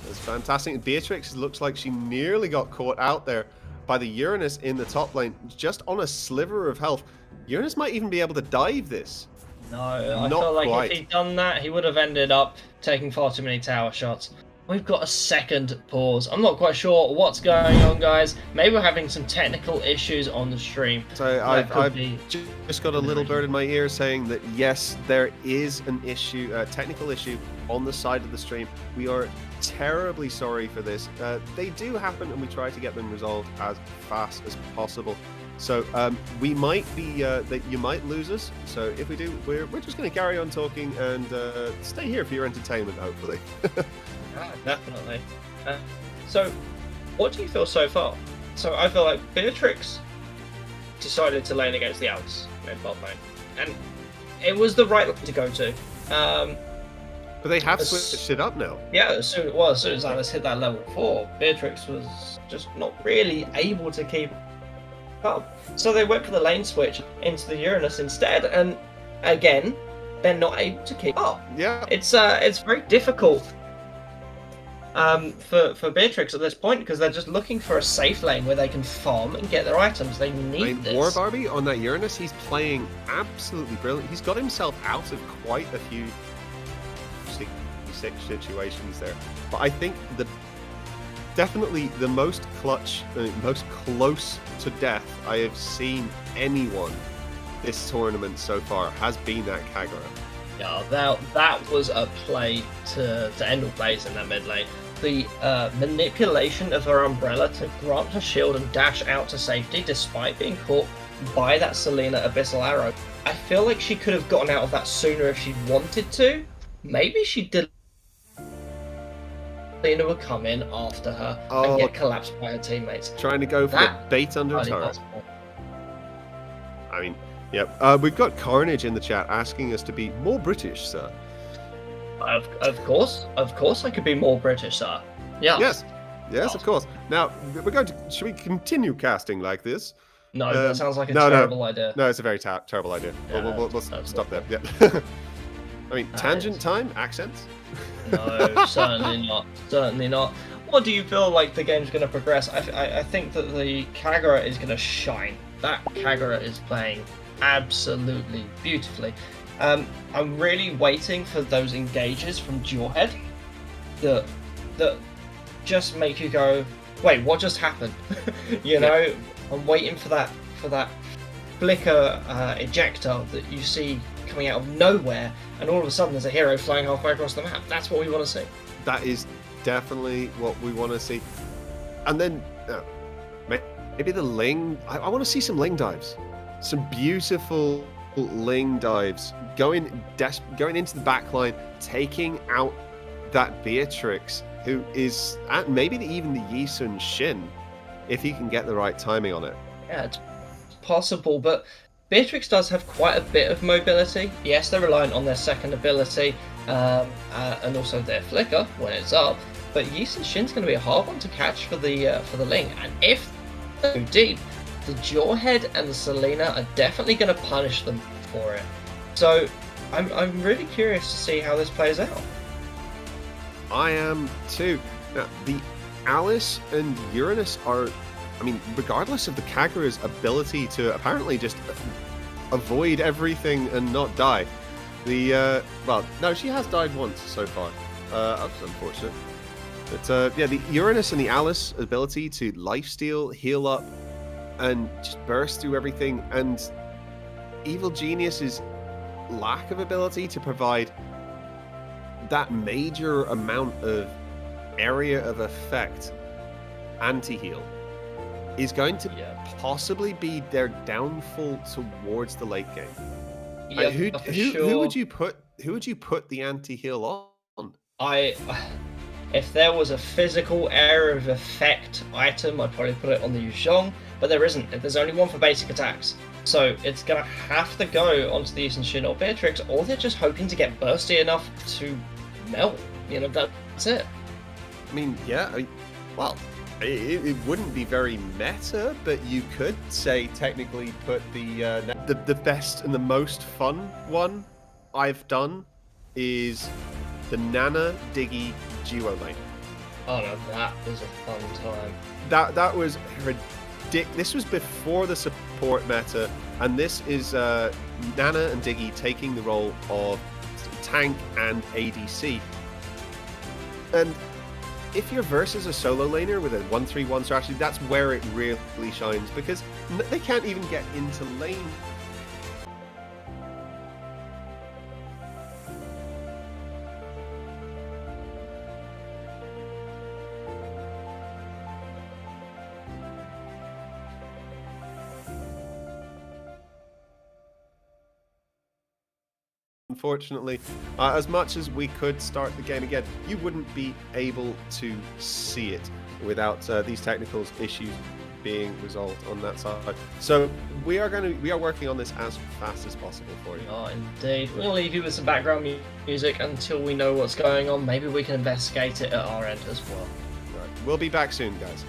That's fantastic. Beatrix looks like she nearly got caught out there by the Uranus in the top lane, just on a sliver of health. Uranus might even be able to dive this. No, I Not feel like quite. if he'd done that, he would have ended up taking far too many tower shots. We've got a second pause. I'm not quite sure what's going on, guys. Maybe we're having some technical issues on the stream. So I've just got a little bird in my ear saying that yes, there is an issue, a technical issue on the side of the stream. We are terribly sorry for this. They do happen, and we try to get them resolved as fast as possible. So we might be that you might lose us. So if we do, we're just going to carry on talking and stay here for your entertainment, hopefully. Definitely. So, what do you feel so far? So I feel like Beatrix decided to lane against the Alice in bot lane, and it was the right lane to go to. But they have switched it up now. Yeah, as soon as Alice hit that level 4, Beatrix was just not really able to keep up. So they went for the lane switch into the Uranus instead, and again, they're not able to keep up. Yeah. It's very difficult for Beatrix at this point, because they're just looking for a safe lane where they can farm and get their items. They need this. War Barbie on that Uranus, he's playing absolutely brilliant. He's got himself out of quite a few sick situations there. But I think definitely the most clutch, most close to death I have seen anyone this tournament so far has been that Kagura. Yeah, that was a play to end all plays in that mid lane. The manipulation of her umbrella to grant her shield and dash out to safety despite being caught by that Selena Abyssal Arrow. I feel like she could have gotten out of that sooner if she wanted to. Maybe she did. Selena would come in after her and get collapsed by her teammates. Trying to go for the bait under turret. I mean, yep. We've got Carnage in the chat asking us to be more British, sir. Of course I could be more British, sir. Yeah. Yes, of course. Now, should we continue casting like this? No, that sounds like a terrible idea. No, it's a very terrible idea. Yeah, we'll stop there. Yeah. I mean, tangent time? Accents? No, certainly not. Certainly not. What do you feel like the game's going to progress? I think that the Kagura is going to shine. That Kagura is playing absolutely beautifully. I'm really waiting for those engages from Jawhead that just make you go, wait, what just happened? you know, I'm waiting for that flicker ejector that you see coming out of nowhere, and all of a sudden there's a hero flying halfway across the map. That's what we want to see. That is definitely what we want to see. And then maybe the Ling. I want to see some Ling dives, some beautiful Ling dives, going into the backline, taking out that Beatrix, who is at maybe even the Yisun Shin, if he can get the right timing on it. Yeah, it's possible, but Beatrix does have quite a bit of mobility. Yes, they're reliant on their second ability and also their flicker when it's up, but Yisun Shin's going to be a hard one to catch for the Ling, and if they go deep, the Jawhead and the Selena are definitely going to punish them for it. So I'm really curious to see how this plays out. I am too. Now, the Alice and Uranus are, I mean, regardless of the Kagura's ability to apparently just avoid everything and not die. Well, no, she has died once so far. That's unfortunate. But yeah, the Uranus and the Alice ability to lifesteal, heal up, and just burst through everything, and Evil Genius's lack of ability to provide that major amount of area of effect anti-heal is going to possibly be their downfall towards the late game. Yeah, who would you put the anti-heal on? If there was a physical area of effect item, I'd probably put it on the Yuzhong, but there isn't. There's only one for basic attacks. So it's going to have to go onto the Shin or Beatrix, or they're just hoping to get bursty enough to melt. That's it. I mean, well, it wouldn't be very meta, but you could say technically put the best and the most fun one I've done is the Nana Diggy duo lane. Oh no, that was a fun time. That was ridiculous. This was before the support meta, and this is Nana and Diggy taking the role of tank and ADC. And if you're versus a solo laner with a 1-3-1 strategy, that's where it really shines, because they can't even get into lane. Unfortunately, as much as we could start the game again, you wouldn't be able to see it without these technical issues being resolved on that side. So we are working on this as fast as possible for you. Oh, indeed. We'll leave you with some background music until we know what's going on. Maybe we can investigate it at our end as well. Right. We'll be back soon, guys.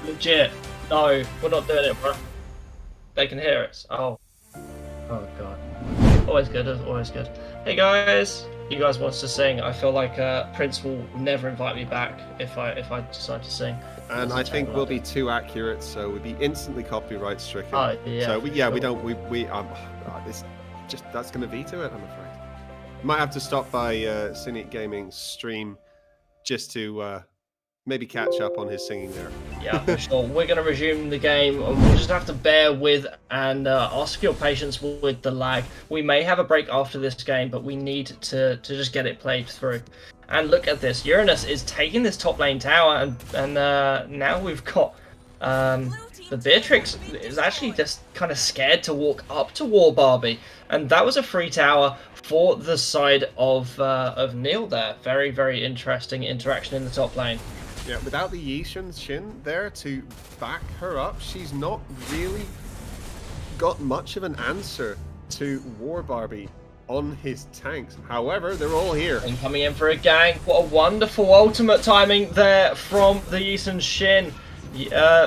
Legit. No, we're not doing it, bro. They can hear us. Oh. Oh god. Always good, always good. Hey guys, you guys want to sing? I feel like Prince will never invite me back if I decide to sing. And I think we'll be too accurate, so we'll be instantly copyright stricken. Oh, yeah, so we sure. don't it's just that's gonna veto it, I'm afraid. Might have to stop by Cynic Gaming's stream just to maybe catch up on his singing there. Yeah, for sure. We're going to resume the game. We'll just have to bear with and ask for your patience with the lag. We may have a break after this game, but we need to just get it played through. And look at this. Uranus is taking this top lane tower, and now we've got the Beatrix is actually just kind of scared to walk up to War Barbie. And that was a free tower for the side of Neil there. Very, very interesting interaction in the top lane. Yeah, without the Yishin Shin there to back her up, she's not really got much of an answer to War Barbie on his tanks. However, they're all here. And coming in for a gang. What a wonderful ultimate timing there from the Yishin Shin.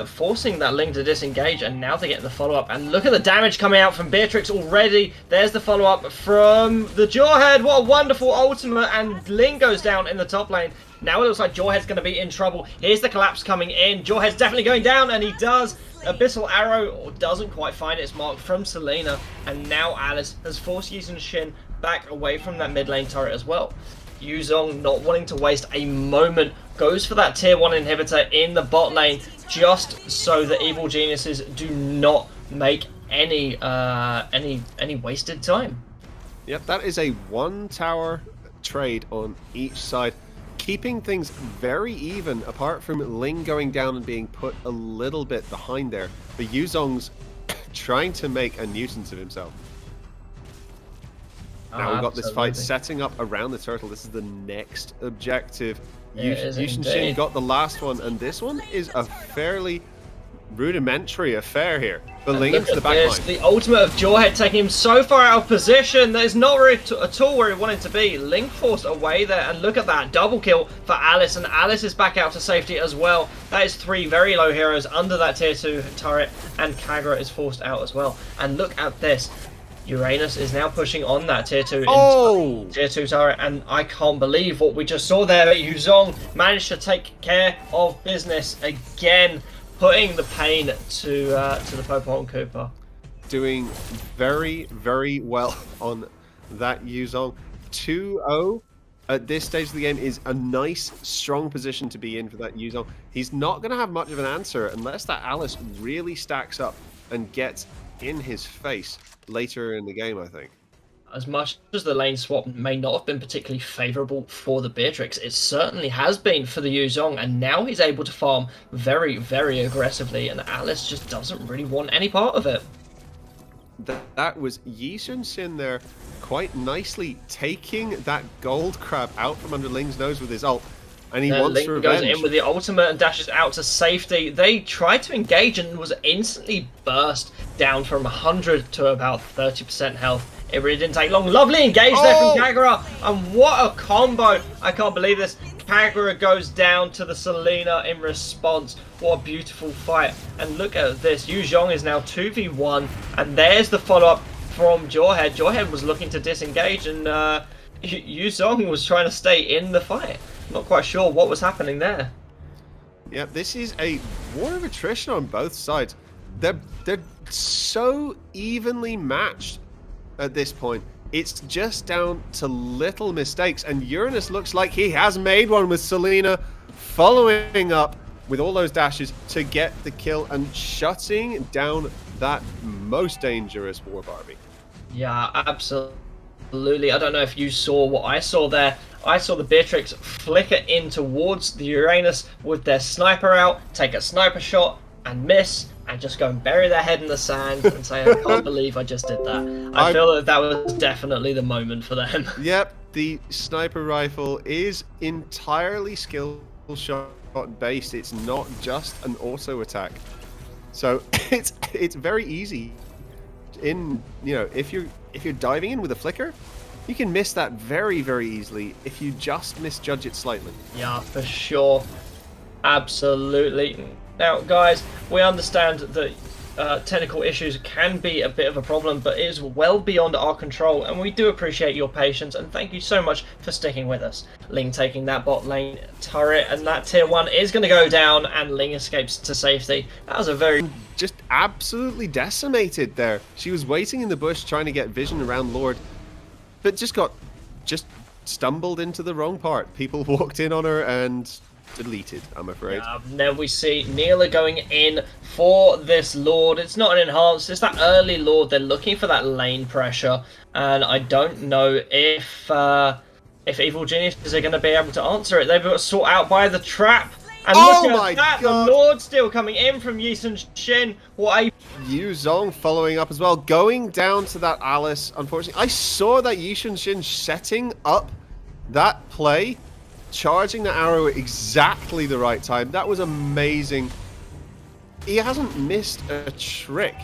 Forcing that Ling to disengage, and now they're getting the follow-up. And look at the damage coming out from Beatrix already. There's the follow-up from the Jawhead. What a wonderful ultimate, and Ling goes down in the top lane. Now it looks like Jawhead's going to be in trouble. Here's the collapse coming in. Jawhead's definitely going down, and he does. Abyssal Arrow doesn't quite find its mark from Selena, and now Alice has forced Yizun Shin back away from that mid lane turret as well. Yuzong, not wanting to waste a moment, goes for that tier 1 inhibitor in the bot lane, just so the evil geniuses do not make any wasted time. Yep, that is a 1 tower trade on each side, keeping things very even, apart from Ling going down and being put a little bit behind there. But Yuzong's trying to make a nuisance of himself. Now we've got this fight setting up around the turtle. This is the next objective. Yushin Shin got the last one, and this one is a fairly rudimentary affair here. But Ling into the back line. The ultimate of Jawhead taking him so far out of position that is not really at all where he wanted to be. Ling forced away there, and look at that double kill for Alice, and Alice is back out to safety as well. That is 3 very low heroes under that tier 2 turret, and Kagura is forced out as well. And look at this. Uranus is now pushing on that tier 2 tier 2 turret, and I can't believe what we just saw there. But Yuzong managed to take care of business again, putting the pain to the Pokemon Cooper. Doing very, very well on that Yuzong. 2-0 at this stage of the game is a nice, strong position to be in for that Yuzong. He's not going to have much of an answer unless that Alice really stacks up and gets in his face later in the game, I think. As much as the lane swap may not have been particularly favourable for the Beatrix, it certainly has been for the Yuzong, and now he's able to farm very, very aggressively, and Alice just doesn't really want any part of it. That was Yishin Sin there, quite nicely taking that gold crab out from under Ling's nose with his ult. And he wants Ling revenge. goes in with the ultimate and dashes out to safety. They tried to engage and was instantly burst down from 100 to about 30% health. It really didn't take long. Lovely engage there from Kagura. And what a combo. I can't believe this. Kagura goes down to the Selena in response. What a beautiful fight. And look at this. Yuzong is now 2v1. And there's the follow-up from Jawhead. Jawhead was looking to disengage, and Yuzong was trying to stay in the fight. Not quite sure what was happening there. Yeah, this is a war of attrition on both sides. They're so evenly matched at this point. It's just down to little mistakes, and Uranus looks like he has made one with Selena, following up with all those dashes to get the kill and shutting down that most dangerous War Barbie. Yeah, absolutely. I don't know if you saw what I saw there. I saw the Beatrix flicker in towards the Uranus with their sniper out, take a sniper shot and miss, and just go and bury their head in the sand and say, I can't believe I just did that. I feel that that was definitely the moment for them. Yep, the sniper rifle is entirely skill shot based. It's not just an auto attack. So it's very easy. If you're diving in with a flicker, you can miss that very, very easily if you just misjudge it slightly. Yeah, for sure. Absolutely. Now, guys, we understand that technical issues can be a bit of a problem, but it is well beyond our control, and we do appreciate your patience, and thank you so much for sticking with us. Ling taking that bot lane turret, and that tier 1 is going to go down, and Ling escapes to safety. That was a very... Just absolutely decimated there. She was waiting in the bush trying to get vision around Lord, but just stumbled into the wrong part. People walked in on her and deleted, I'm afraid. Then we see Neela going in for this Lord. It's not an enhanced, it's that early Lord. They're looking for that lane pressure, and I don't know if Evil Geniuses are going to be able to answer it. They've got sought out by the trap. And look at that, God. The Lord still coming in from Yisun Shin. What a... Yu Zong following up as well, going down to that Alice. Unfortunately, I saw that Yisun Shin setting up that play, charging the arrow at exactly the right time. That was amazing. He hasn't missed a trick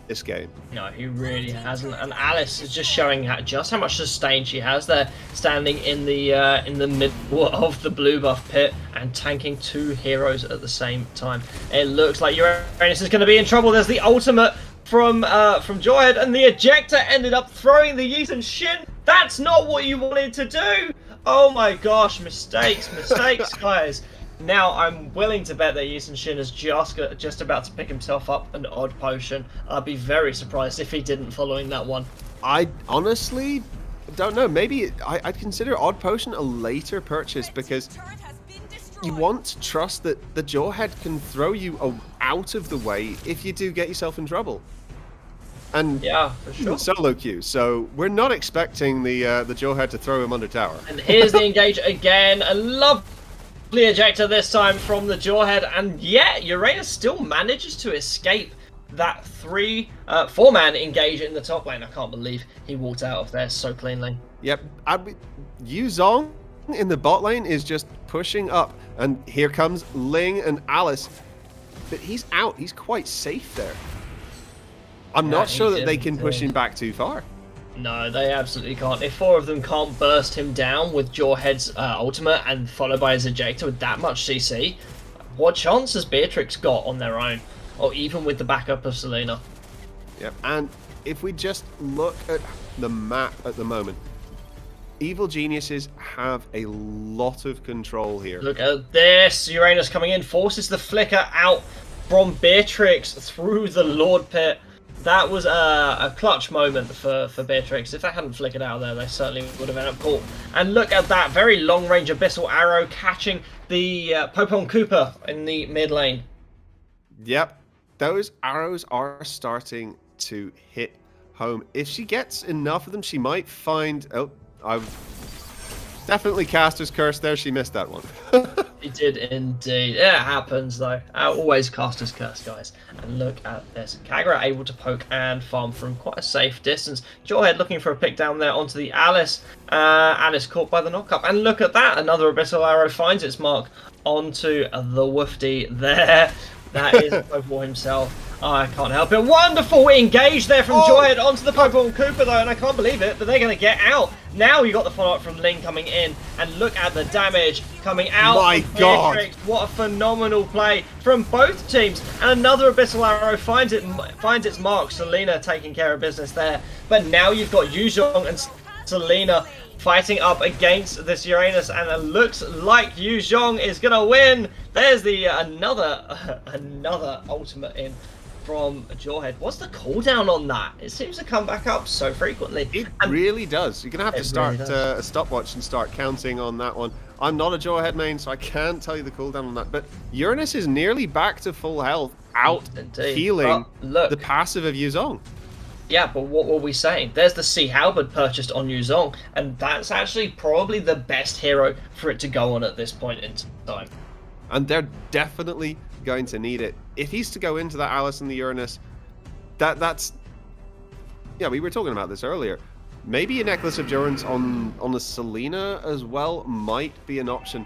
this game. No, he really hasn't. And Alice is just showing just how much sustain she has there, standing in the middle of the blue buff pit and tanking 2 heroes at the same time. It looks like Uranus is going to be in trouble. There's the ultimate from Joyhead, and the ejector ended up throwing the Yisun Shin. That's not what you wanted to do. Oh my gosh, mistakes, guys. Now, I'm willing to bet that Yisun Shin is just about to pick himself up an odd potion. I'd be very surprised if he didn't following that one. I honestly don't know. Maybe I'd consider odd potion a later purchase, because you want to trust that the Jawhead can throw you out of the way if you do get yourself in trouble. And yeah, for sure. Solo queue, so we're not expecting the Jawhead to throw him under tower. And here's the engage again. A lovely ejector this time from the Jawhead, and yeah, Uranus still manages to escape that 4-man engage in the top lane. I can't believe he walked out of there so cleanly. Yep, Yu Zong in the bot lane is just pushing up, and here comes Ling and Alice, but he's out. He's quite safe there. I'm not sure that they can push him back too far. No, they absolutely can't. If 4 of them can't burst him down with Jawhead's ultimate and followed by his ejector with that much CC, what chance has Beatrix got on their own? Or even with the backup of Selena? Yep, and if we just look at the map at the moment, Evil Geniuses have a lot of control here. Look at this! Uranus coming in, forces the flicker out from Beatrix through the Lord Pit. That was a clutch moment for Beatrix. If they hadn't flickered out there, they certainly would have ended up caught. And look at that very long-range Abyssal Arrow catching the Popon Cooper in the mid lane. Yep, those arrows are starting to hit home. If she gets enough of them, she might find... Oh, I've definitely Caster's Curse there. She missed that one. He did indeed. It happens though. Always Caster's Curse, guys. And look at this. Kagura able to poke and farm from quite a safe distance. Jawhead looking for a pick down there onto the Alice. Alice caught by the knock-up. And look at that. Another Abyssal Arrow finds its mark onto the Woofty there. That is Popo himself. Oh, I can't help it. Wonderful engage there from Jawhead onto the Popo and Cooper though, and I can't believe it, but they're going to get out. Now you got the follow-up from Ling coming in, and look at the damage coming out. My God. Beatrix. What a phenomenal play from both teams. And another Abyssal Arrow finds its mark. Selena taking care of business there. But now you've got Yu Zhong and Selena fighting up against this Uranus, and it looks like Yu Zhong is going to win. There's the another ultimate in from Jawhead. What's the cooldown on that? It seems to come back up so frequently. It really does. You're going to have to start a stopwatch and start counting on that one. I'm not a Jawhead main, so I can't tell you the cooldown on that. But Uranus is nearly back to full health, healing the passive of Yu Zong. Yeah, but what were we saying? There's the Sea Halberd purchased on Yu Zong, and that's actually probably the best hero for it to go on at this point in time. And they're definitely going to need it. If he's to go into that Alice and the Uranus, that's... Yeah, we were talking about this earlier. Maybe a Necklace of Durance on the Selena as well might be an option.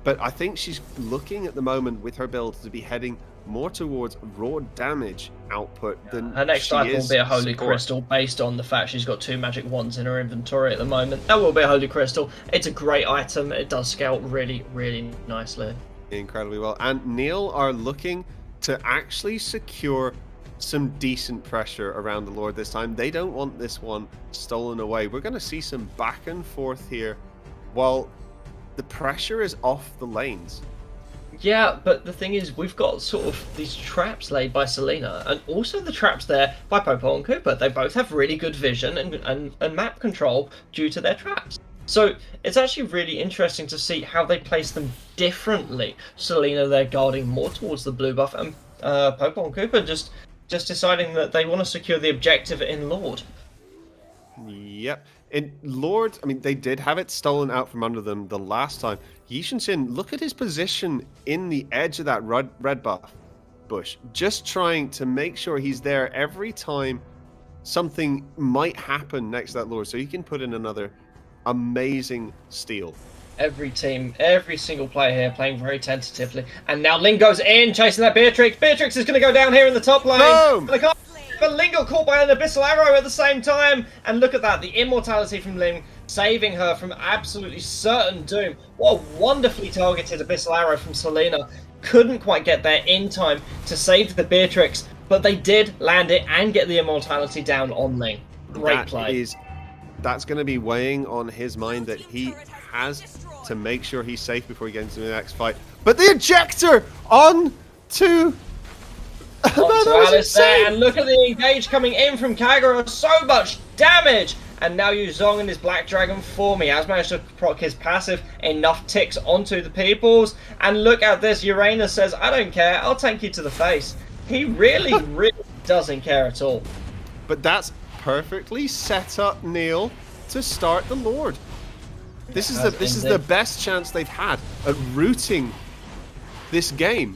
But I think she's looking at the moment with her build to be heading more towards raw damage output than her next item will be a Holy Crystal, based on the fact she's got 2 magic wands in her inventory at the moment. That will be a Holy Crystal. It's a great item. It does scale really, really nicely. incredibly well. And Neil are looking to actually secure some decent pressure around the Lord this time. They don't want this one stolen away. We're going to see some back and forth here while the pressure is off the lanes. Yeah, but the thing is, we've got sort of these traps laid by Selena, and also the traps there by Popo and Cooper. They both have really good vision and map control due to their traps. So it's actually really interesting to see how they place them differently. Selena, they're guarding more towards the blue buff, and Popo and Cooper just deciding that they want to secure the objective in Lord. Yep. In Lord, I mean, they did have it stolen out from under them the last time. Yishin Sin, look at his position in the edge of that red buff bush. Just trying to make sure he's there every time something might happen next to that Lord, so he can put in another amazing steal. Every team, every single player here playing very tentatively. And now Ling goes in, chasing that Beatrix. Beatrix is going to go down here in the top lane. Boom! But Ling got caught by an Abyssal Arrow at the same time. And look at that, the immortality from Ling, saving her from absolutely certain doom. What a wonderfully targeted Abyssal Arrow from Selena. Couldn't quite get there in time to save the Beatrix, but they did land it and get the immortality down on Ling. Great play. That's going to be weighing on his mind that he has to make sure he's safe before he gets into the next fight. But the ejector on to Alice there, and look at the engage coming in from Kagura. So much damage, and now Yuzong and his Black Dragon form. He has managed to proc his passive enough ticks onto the peoples, and look at this. Uranus says, I don't care, I'll tank you to the face. He really doesn't care at all. But that's perfectly set up, Neil, to start the Lord. This is the best chance they've had at rooting this game.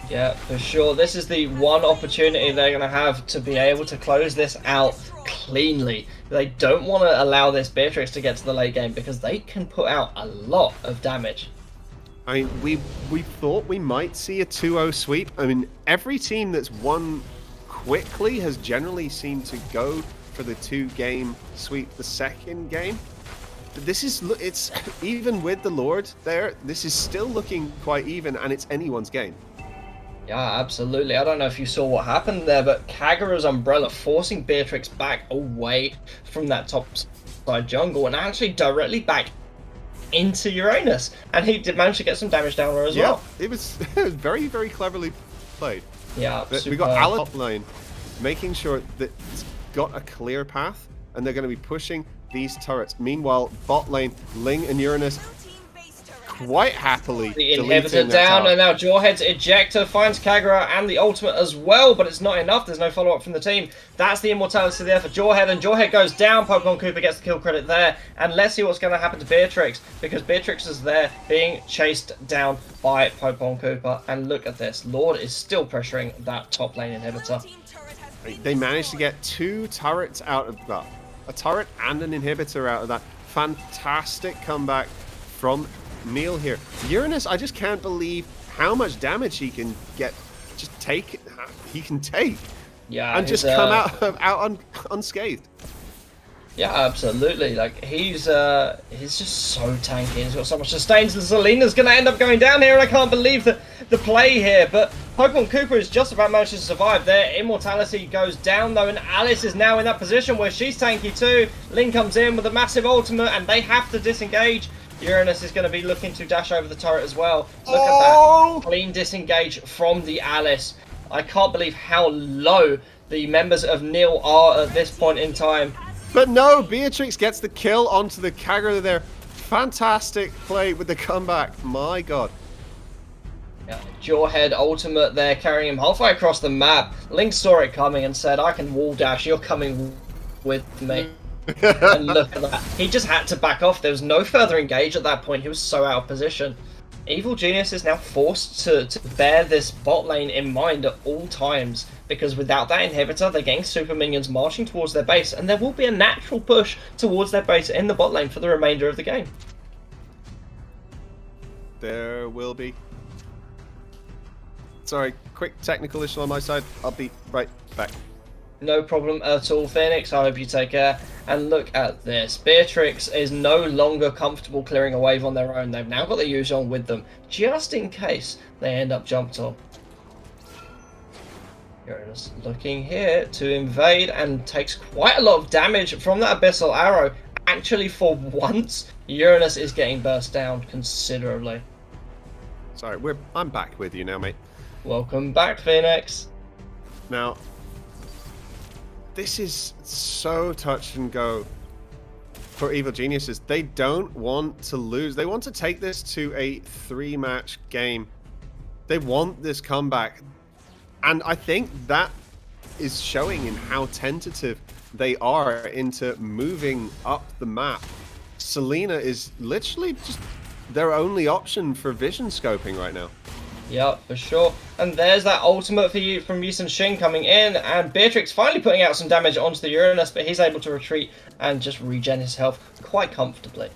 Yeah, for sure. This is the one opportunity they're going to have to be able to close this out cleanly. They don't want to allow this Beatrix to get to the late game because they can put out a lot of damage. I mean, we thought we might see a 2-0 sweep. I mean, every team that's won quickly has generally seemed to go for the 2-game sweep the second game. But this is, it's even with the Lord there, this is still looking quite even, and it's anyone's game. Yeah, absolutely. I don't know if you saw what happened there, but Kagura's Umbrella forcing Beatrix back away from that top side jungle and actually directly back into Uranus. And he did manage to get some damage down there as well. It was very, very cleverly played. Yeah, we got Alice top lane, making sure that it's got a clear path, and they're going to be pushing these turrets. Meanwhile, bot lane, Ling and Uranus quite happily the inhibitor down, and now Jawhead's ejector finds Kagura and the ultimate as well, but it's not enough. There's no follow-up from the team. That's the immortality there for Jawhead, and Jawhead goes down. Pokemon Cooper gets the kill credit there, and let's see what's going to happen to Beatrix, because Beatrix is there being chased down by Pokemon Cooper. And look at this, Lord is still pressuring that top lane inhibitor. They managed to get 2 turrets out of that, a turret and an inhibitor out of that. Fantastic comeback from Neil here. Uranus, I just can't believe how much damage he can get. He can take. Yeah, and just come out unscathed. Yeah, absolutely. Like he's just so tanky. He's got so much sustains, and Selena's gonna end up going down here, and I can't believe the play here. But Pokemon Cooper is just about managed to survive. Their immortality goes down though, and Alice is now in that position where she's tanky too. Link comes in with a massive ultimate, and they have to disengage. Uranus is going to be looking to dash over the turret as well. Look at that clean disengage from the Alice. I can't believe how low the members of Neil are at this point in time. But no, Beatrix gets the kill onto the Kagura there. Fantastic play with the comeback. My God. Yeah, Jawhead ultimate there, carrying him halfway across the map. Link saw it coming and said, I can wall dash, you're coming with me. And look at that. He just had to back off. There was no further engage at that point. He was so out of position. Evil Genius is now forced to bear this bot lane in mind at all times, because without that inhibitor, they're getting super minions marching towards their base, and there will be a natural push towards their base in the bot lane for the remainder of the game. There will be. Sorry, quick technical issue on my side. I'll be right back. No problem at all, Phoenix. I hope you take care. And look at this. Beatrix is no longer comfortable clearing a wave on their own. They've now got the Yuuzhan with them, just in case they end up jumped on. Uranus looking here to invade and takes quite a lot of damage from that Abyssal Arrow. Actually, for once, Uranus is getting burst down considerably. Sorry, I'm back with you now, mate. Welcome back, Phoenix. Now, this is so touch and go for Evil Geniuses. They don't want to lose. They want to take this to a 3-match game. They want this comeback. And I think that is showing in how tentative they are into moving up the map. Selena is literally just their only option for vision scoping right now. Yep, for sure. And there's that ultimate for you from Yisun Shin coming in, and Beatrix finally putting out some damage onto the Uranus, but he's able to retreat and just regen his health quite comfortably.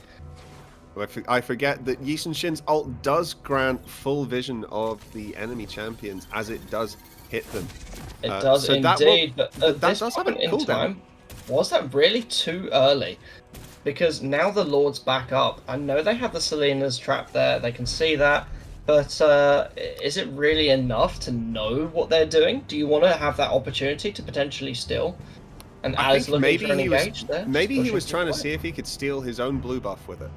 I forget that Yisun Shin's ult does grant full vision of the enemy champions as it does hit them. It does so indeed, but at that this does have a point in cooldown. time, was that really too early? Because now the Lord's back up. I know they have the Selena's trap there, they can see that, but is it really enough to know what they're doing? Do you want to have that opportunity to potentially steal? And I as think looking for an engage there? Maybe he was trying to see if he could steal his own blue buff with it.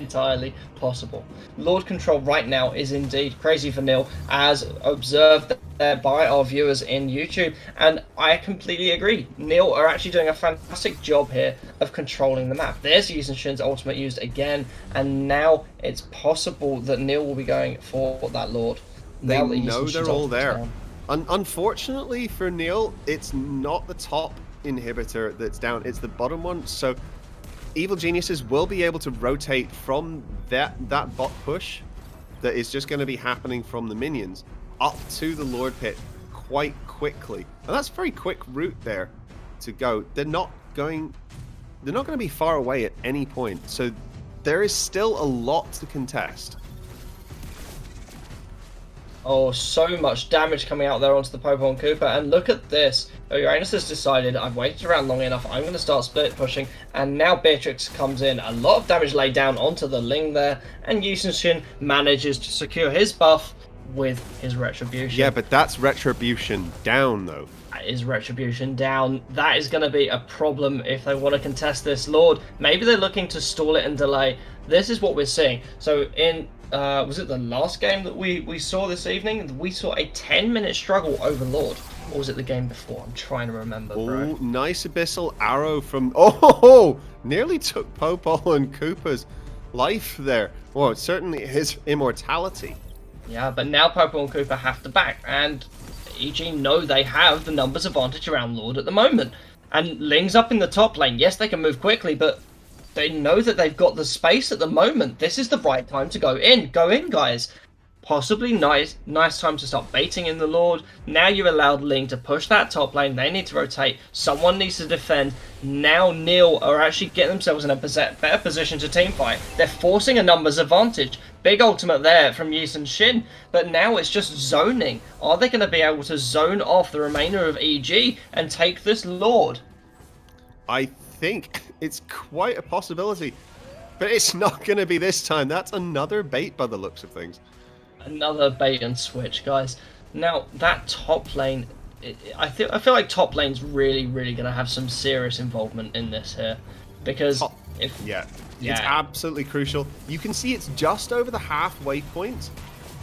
Entirely possible. Lord control right now is indeed crazy for Neil, as observed there by our viewers in YouTube, and I completely agree. Neil are actually doing a fantastic job here of controlling the map. There's Yisun Shin's ultimate used again, and now it's possible that Neil will be going for that Lord. They Now that know Yisun they're Shin's all ultimate's there. down. Unfortunately for Neil, it's not the top inhibitor that's down, it's the bottom one. So Evil Geniuses will be able to rotate from that bot push that is just going to be happening from the minions up to the Lord Pit quite quickly. And that's a very quick route there to go. They're not going to be far away at any point. So there is still a lot to contest. Oh, so much damage coming out there onto the Pokemon Cooper, and look at this. Uranus has decided, I've waited around long enough, I'm going to start split pushing, and now Beatrix comes in. A lot of damage laid down onto the Ling there, and Yisun Shin manages to secure his buff with his Retribution. Yeah, but that's Retribution down, though. That is Retribution down. That is going to be a problem if they want to contest this Lord. Maybe they're looking to stall it and delay. This is what we're seeing. So in... was it the last game that we saw this evening? We saw a 10-minute struggle over Lord. Or was it the game before? I'm trying to remember, bro. Oh, nice Abyssal Arrow from... Oh, nearly took Popo and Koopa's life there. Well, certainly his immortality. Yeah, but now Popo and Koopa have to back, and EG know they have the numbers advantage around Lord at the moment. And Ling's up in the top lane. Yes, they can move quickly, but they know that they've got the space at the moment. This is the right time to go in. Go in, guys. Possibly nice time to start baiting in the Lord. Now you've allowed Ling to push that top lane. They need to rotate. Someone needs to defend. Now Neil are actually getting themselves in a better position to teamfight. They're forcing a numbers advantage. Big ultimate there from Yisun Shin. But now it's just zoning. Are they going to be able to zone off the remainder of EG and take this Lord? I think it's quite a possibility. But it's not going to be this time. That's another bait by the looks of things. Another bait and switch, guys. Now that top lane, I feel like top lane's really going to have some serious involvement in this here, because it's absolutely crucial. You can see it's just over the halfway point.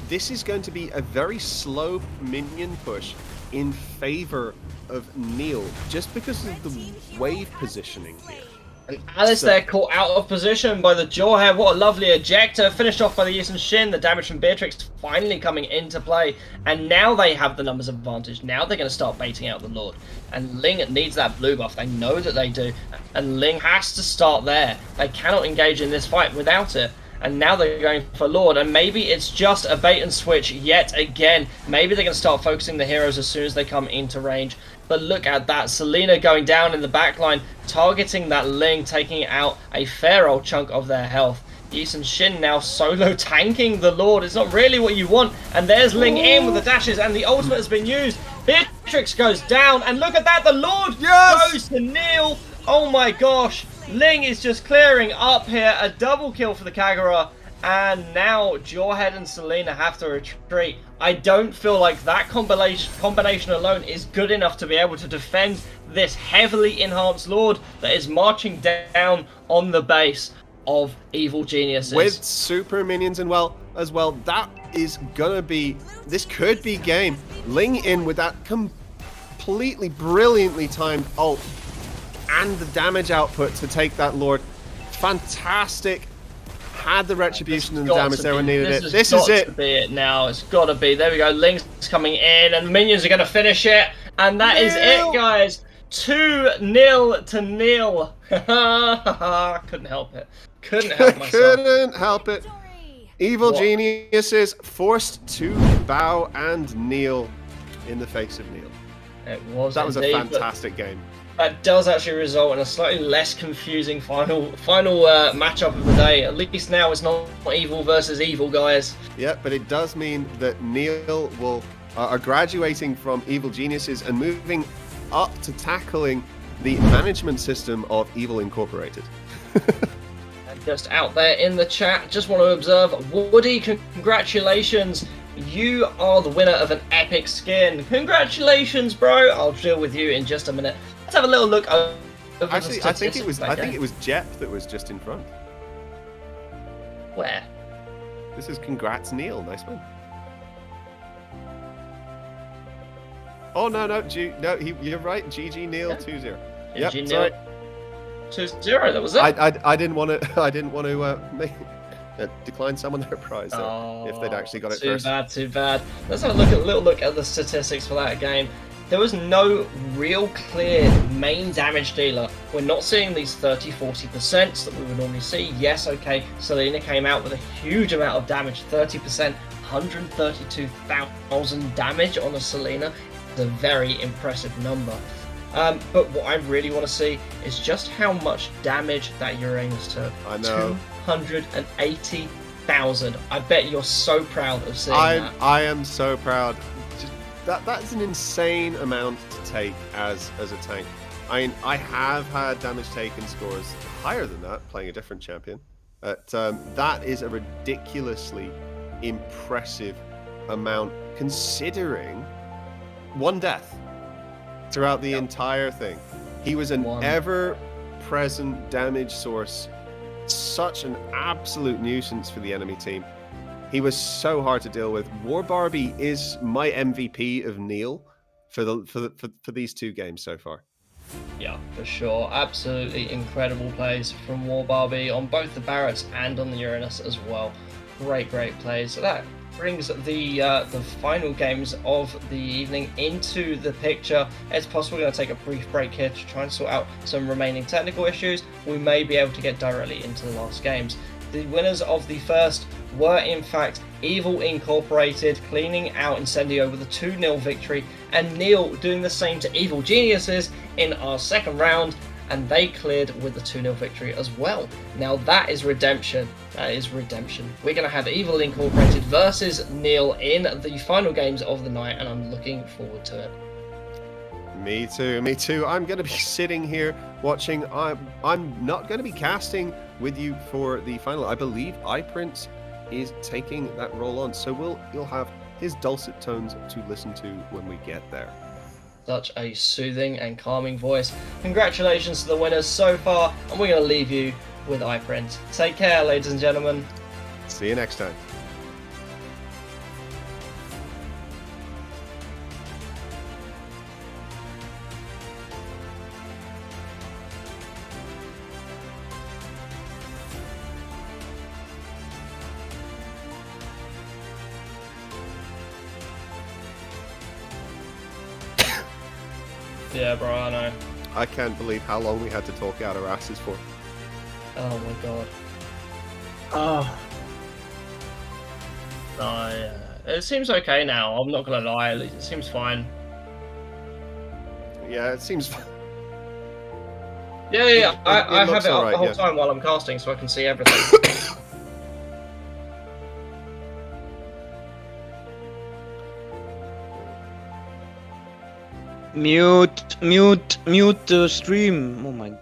This is going to be a very slow minion push in favor of Neil, just because of the wave positioning here. And Alice there caught out of position by the Jawhead. What a lovely ejector. Finished off by the Yisun Shin. The damage from Beatrix finally coming into play. And now they have the numbers advantage. Now they're going to start baiting out the Lord. And Ling needs that blue buff. They know that they do. And Ling has to start there. They cannot engage in this fight without it. And now they're going for Lord. And maybe it's just a bait and switch yet again. Maybe they're going to start focusing the heroes as soon as they come into range. But look at that. Selena going down in the backline, targeting that Ling, taking out a fair old chunk of their health. Yisun Shin now solo tanking the Lord. It's not really what you want. And there's Ling in with the dashes, and the ultimate has been used. Beatrix Matrix goes down, and look at that, the Lord goes to Neil. Oh my gosh, Ling is just clearing up here, a double kill for the Kagura, and now Jawhead and Selena have to retreat. I don't feel like that combination alone is good enough to be able to defend this heavily enhanced Lord that is marching down on the base of Evil Geniuses. With super minions and as well, that is gonna be, this could be game. Ling in with that completely brilliantly timed ult and the damage output to take that Lord. Fantastic. Had the retribution and the damage there when needed it. This is it. To be it now. It's got to be. There we go. Ling's coming in, and the minions are going to finish it. And that is it, guys. 2-0 to Neil. Couldn't help it. Couldn't help myself. Couldn't help it. Evil Geniuses forced to bow and kneel in the face of Neil. It was. That was a fantastic game. That does actually result in a slightly less confusing final matchup of the day. At least now it's not evil versus evil, guys. Yeah, but it does mean that Neil are graduating from Evil Geniuses and moving up to tackling the management system of Evil Incorporated. And just out there in the chat, just want to observe, Woody, congratulations. You are the winner of an epic skin. Congratulations, bro. I'll deal with you in just a minute. Let's have a little look over Actually, I think it was Jep that was just in front. Where? This is congrats, Neil. Nice one. Oh no, you're right. GG Neil 2-0. Yeah, Yep, sorry. 2-0. That was it. I didn't want to decline someone their prize though, if they'd actually got it first. Too bad. Let's have a little look at the statistics for that game. There was no real clear main damage dealer. We're not seeing these 30-40% that we would normally see. Yes, okay, Selena came out with a huge amount of damage, 30%, 132,000 damage on a Selena. It's a very impressive number. But what I really want to see is just how much damage that Uranus took. I know. 280,000. I bet you're so proud of seeing that. I am so proud. That's an insane amount to take as a tank. I mean, I have had damage taken scores higher than that playing a different champion. But that is a ridiculously impressive amount considering one death throughout the entire thing. He was an ever-present damage source, such an absolute nuisance for the enemy team. He was so hard to deal with. War Barbie is my MVP of Neil for these two games so far. Yeah, for sure. Absolutely incredible plays from War Barbie on both the Barretts and on the Uranus as well. Great plays. So that brings the final games of the evening into the picture. It's possible we're going to take a brief break here to try and sort out some remaining technical issues. We may be able to get directly into the last games. The winners of the first were in fact Evil Incorporated, cleaning out Incendio with a 2-0 victory, and Neil doing the same to Evil Geniuses in our second round, and they cleared with a 2-0 victory as well. Now that is redemption. That is redemption. We're going to have Evil Incorporated versus Neil in the final games of the night, and I'm looking forward to it. Me too. I'm going to be sitting here watching. I'm not going to be casting with you for the final. I believe iPrince is taking that role on, so you'll have his dulcet tones to listen to when we get there. Such a soothing and calming voice. Congratulations to the winners so far, and we're going to leave you with iPrince. Take care, ladies and gentlemen. See you next time. Yeah, bro, I know. I can't believe how long we had to talk out our asses for. Oh my god. No, it seems okay now. I'm not gonna lie. It seems fine. Yeah, it seems fine. Yeah. I have it up right, the whole time while I'm casting, so I can see everything. Mute the stream. Oh my.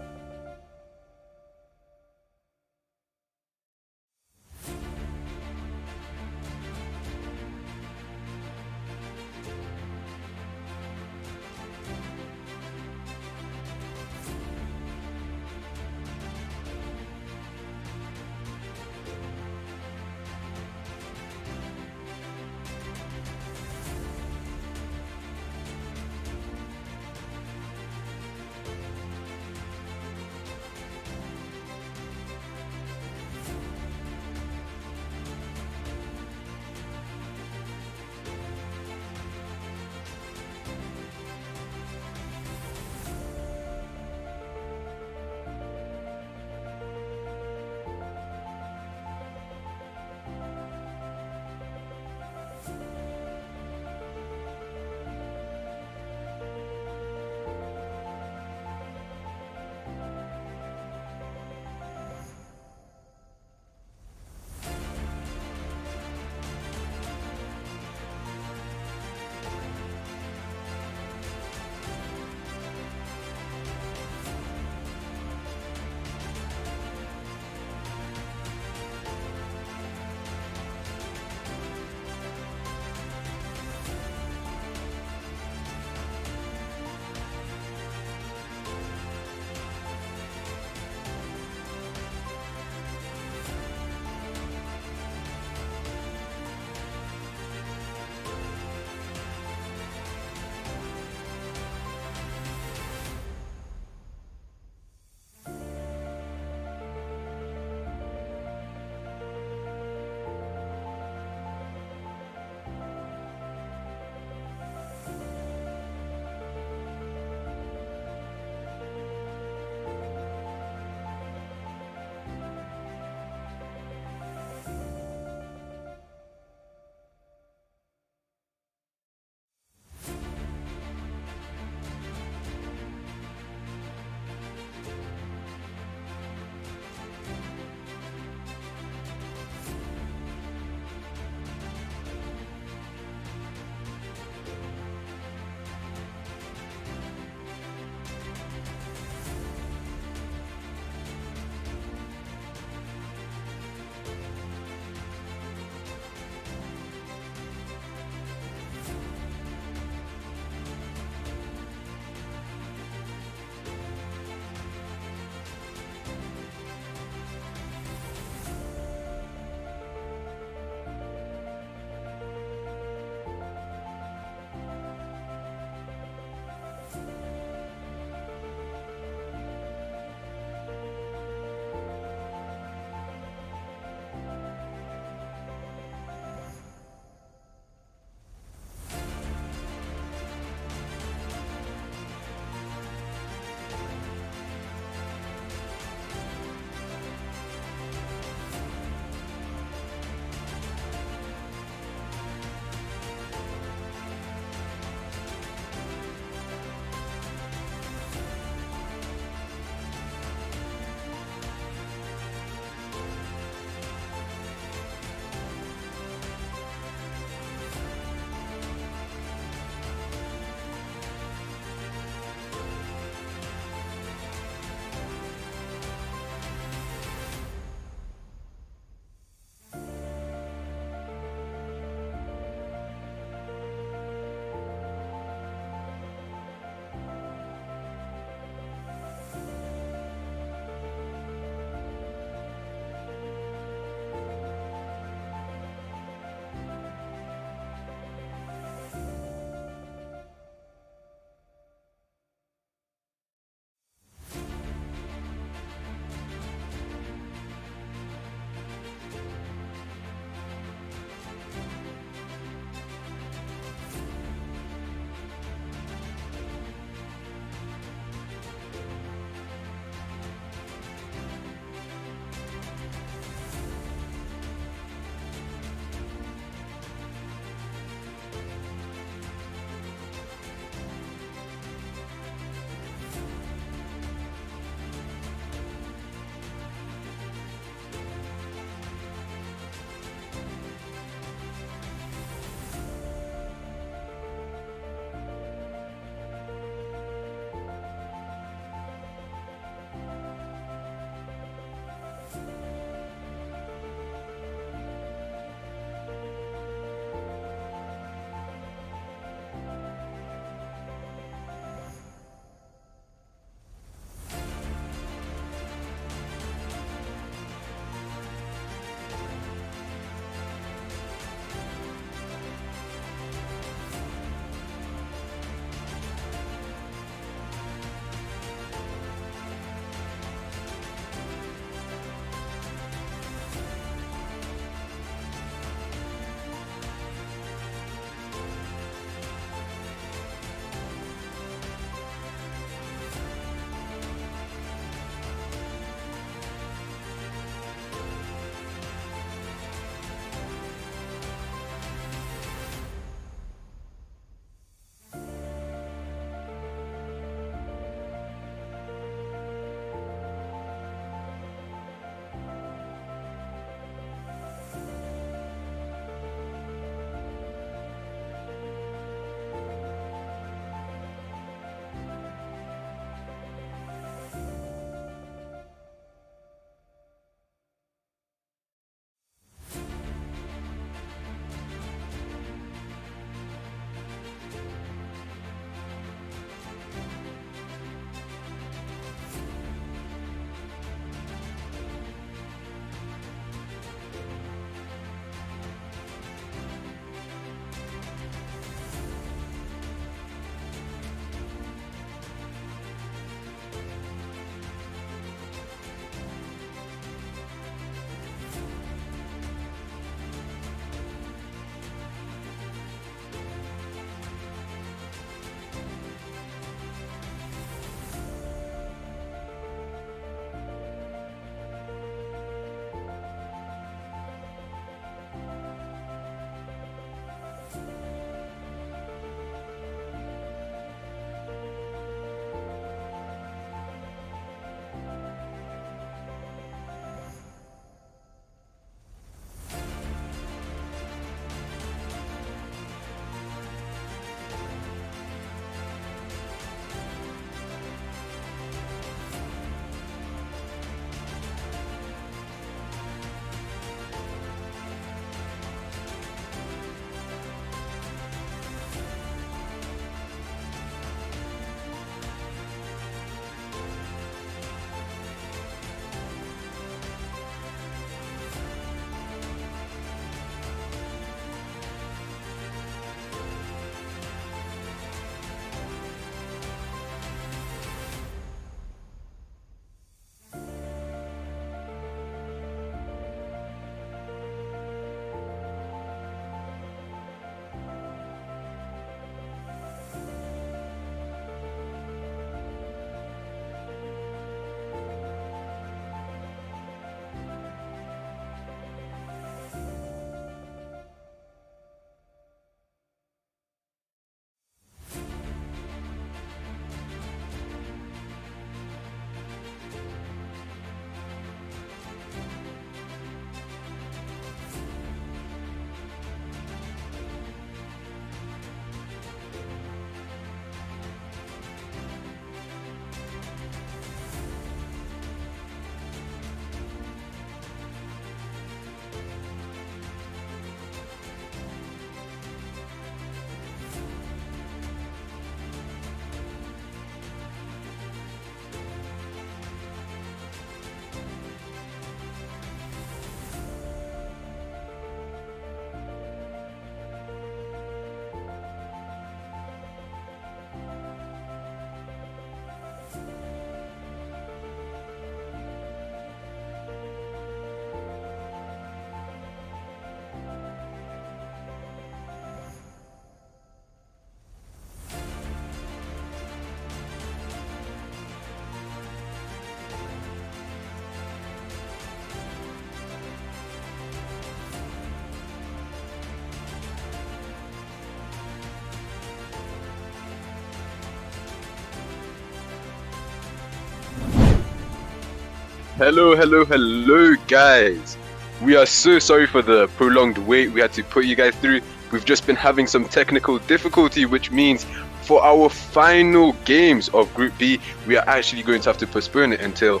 Hello, guys. We are so sorry for the prolonged wait we had to put you guys through. We've just been having some technical difficulty, which means for our final games of Group B, we are actually going to have to postpone it until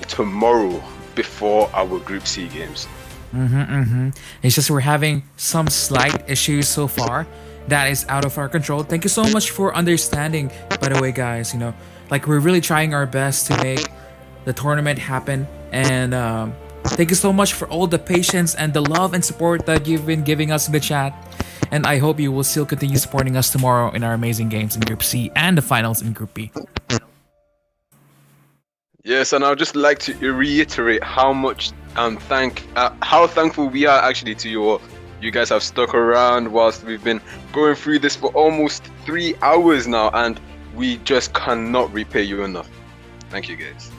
tomorrow before our Group C games. It's just we're having some slight issues so far that is out of our control. Thank you so much for understanding, by the way, guys. You know, like we're really trying our best to make the tournament happen, and thank you so much for all the patience and the love and support that you've been giving us in the chat. And I hope you will still continue supporting us tomorrow in our amazing games in Group C and the finals in Group B. Yes, and I'd just like to reiterate how much how thankful we are actually to you guys have stuck around whilst we've been going through this for almost 3 hours now, and we just cannot repay you enough. Thank you, guys.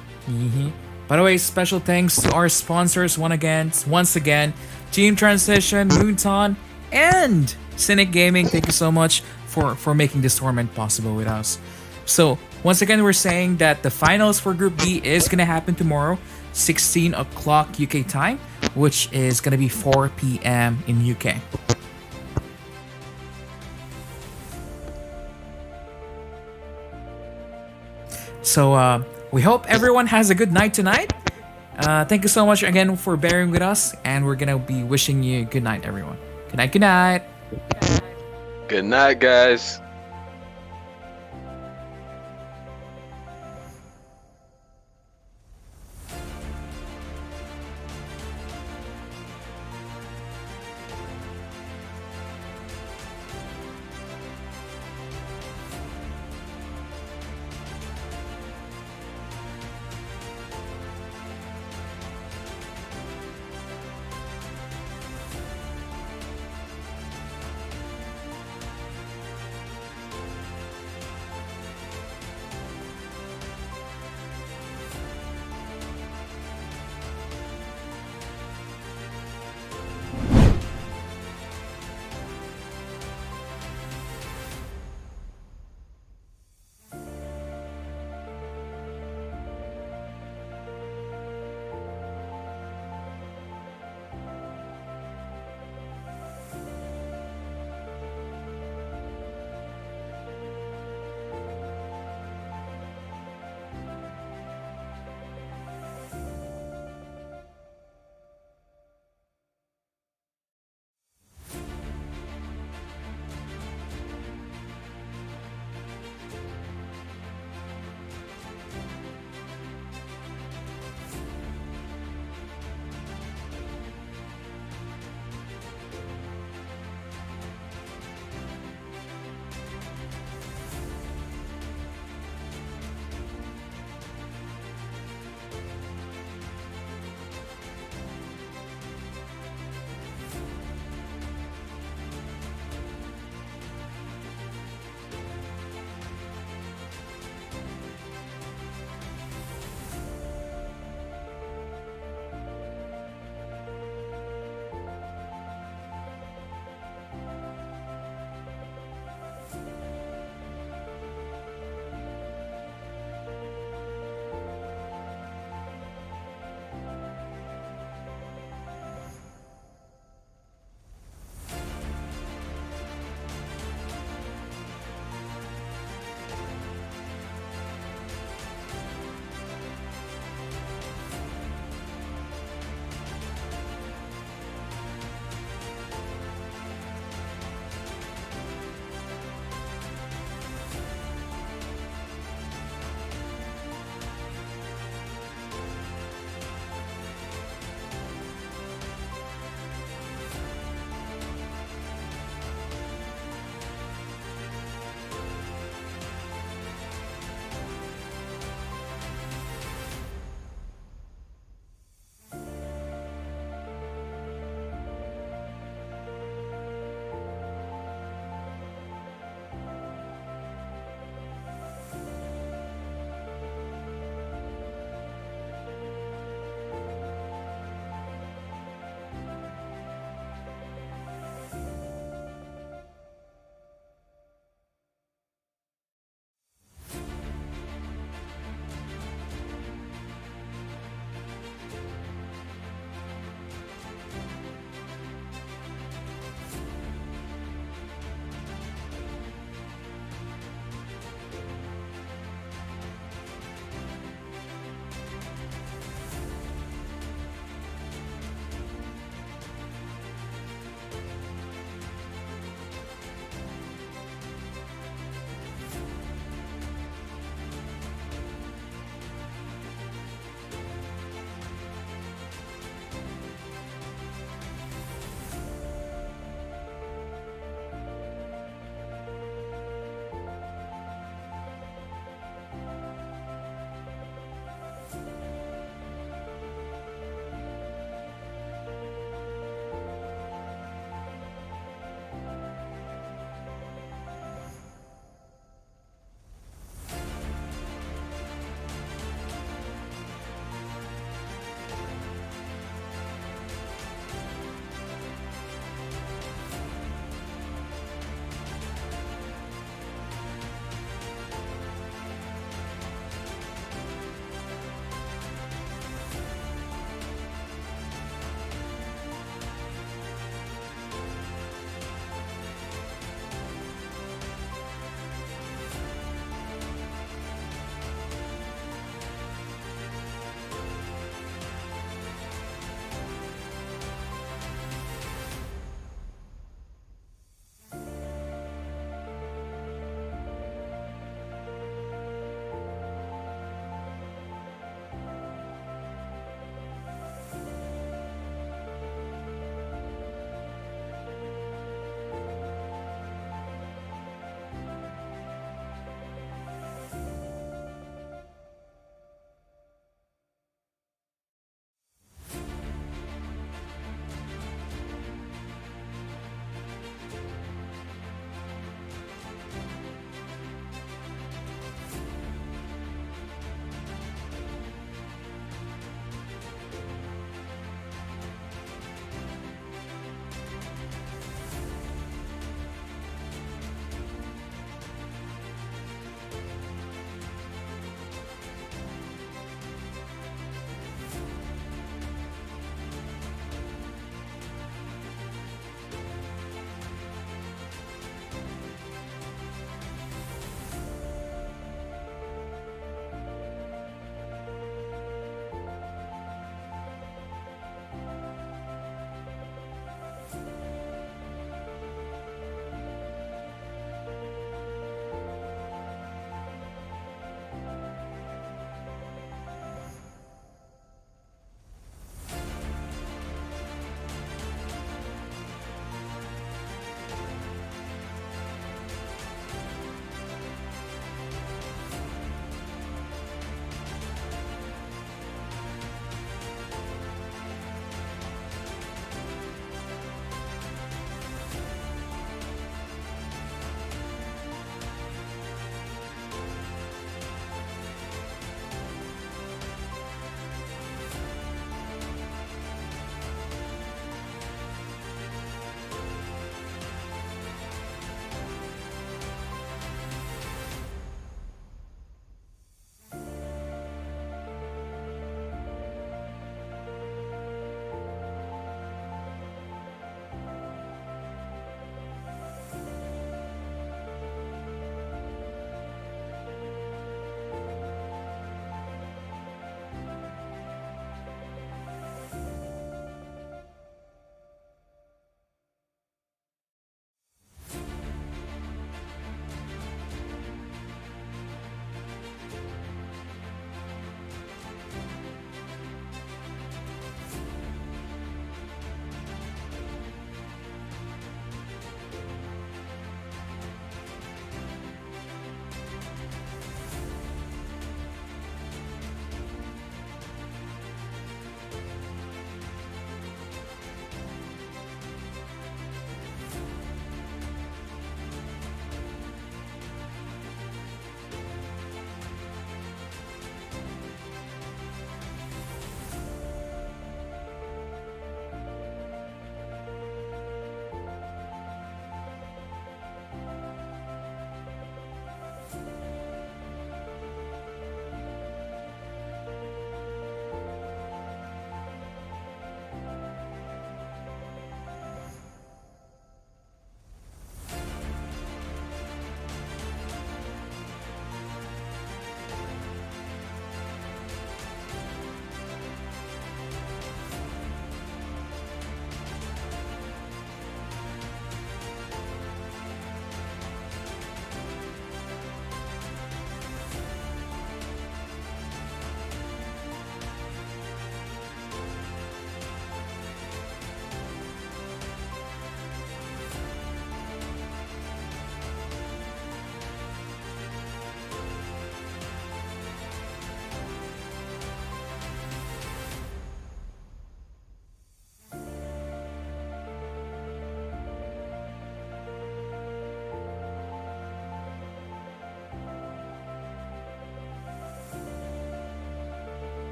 By the way, special thanks to our sponsors once again, Team Transition, Moonton, and Cynic Gaming. Thank you so much for making this tournament possible with us. So once again, we're saying that the finals for Group B is gonna happen tomorrow, 16 o'clock UK time, which is gonna be 4 p.m. in UK. So we hope everyone has a good night tonight. Thank you so much again for bearing with us, and we're gonna be wishing you good night, everyone. Good night. Good night, guys.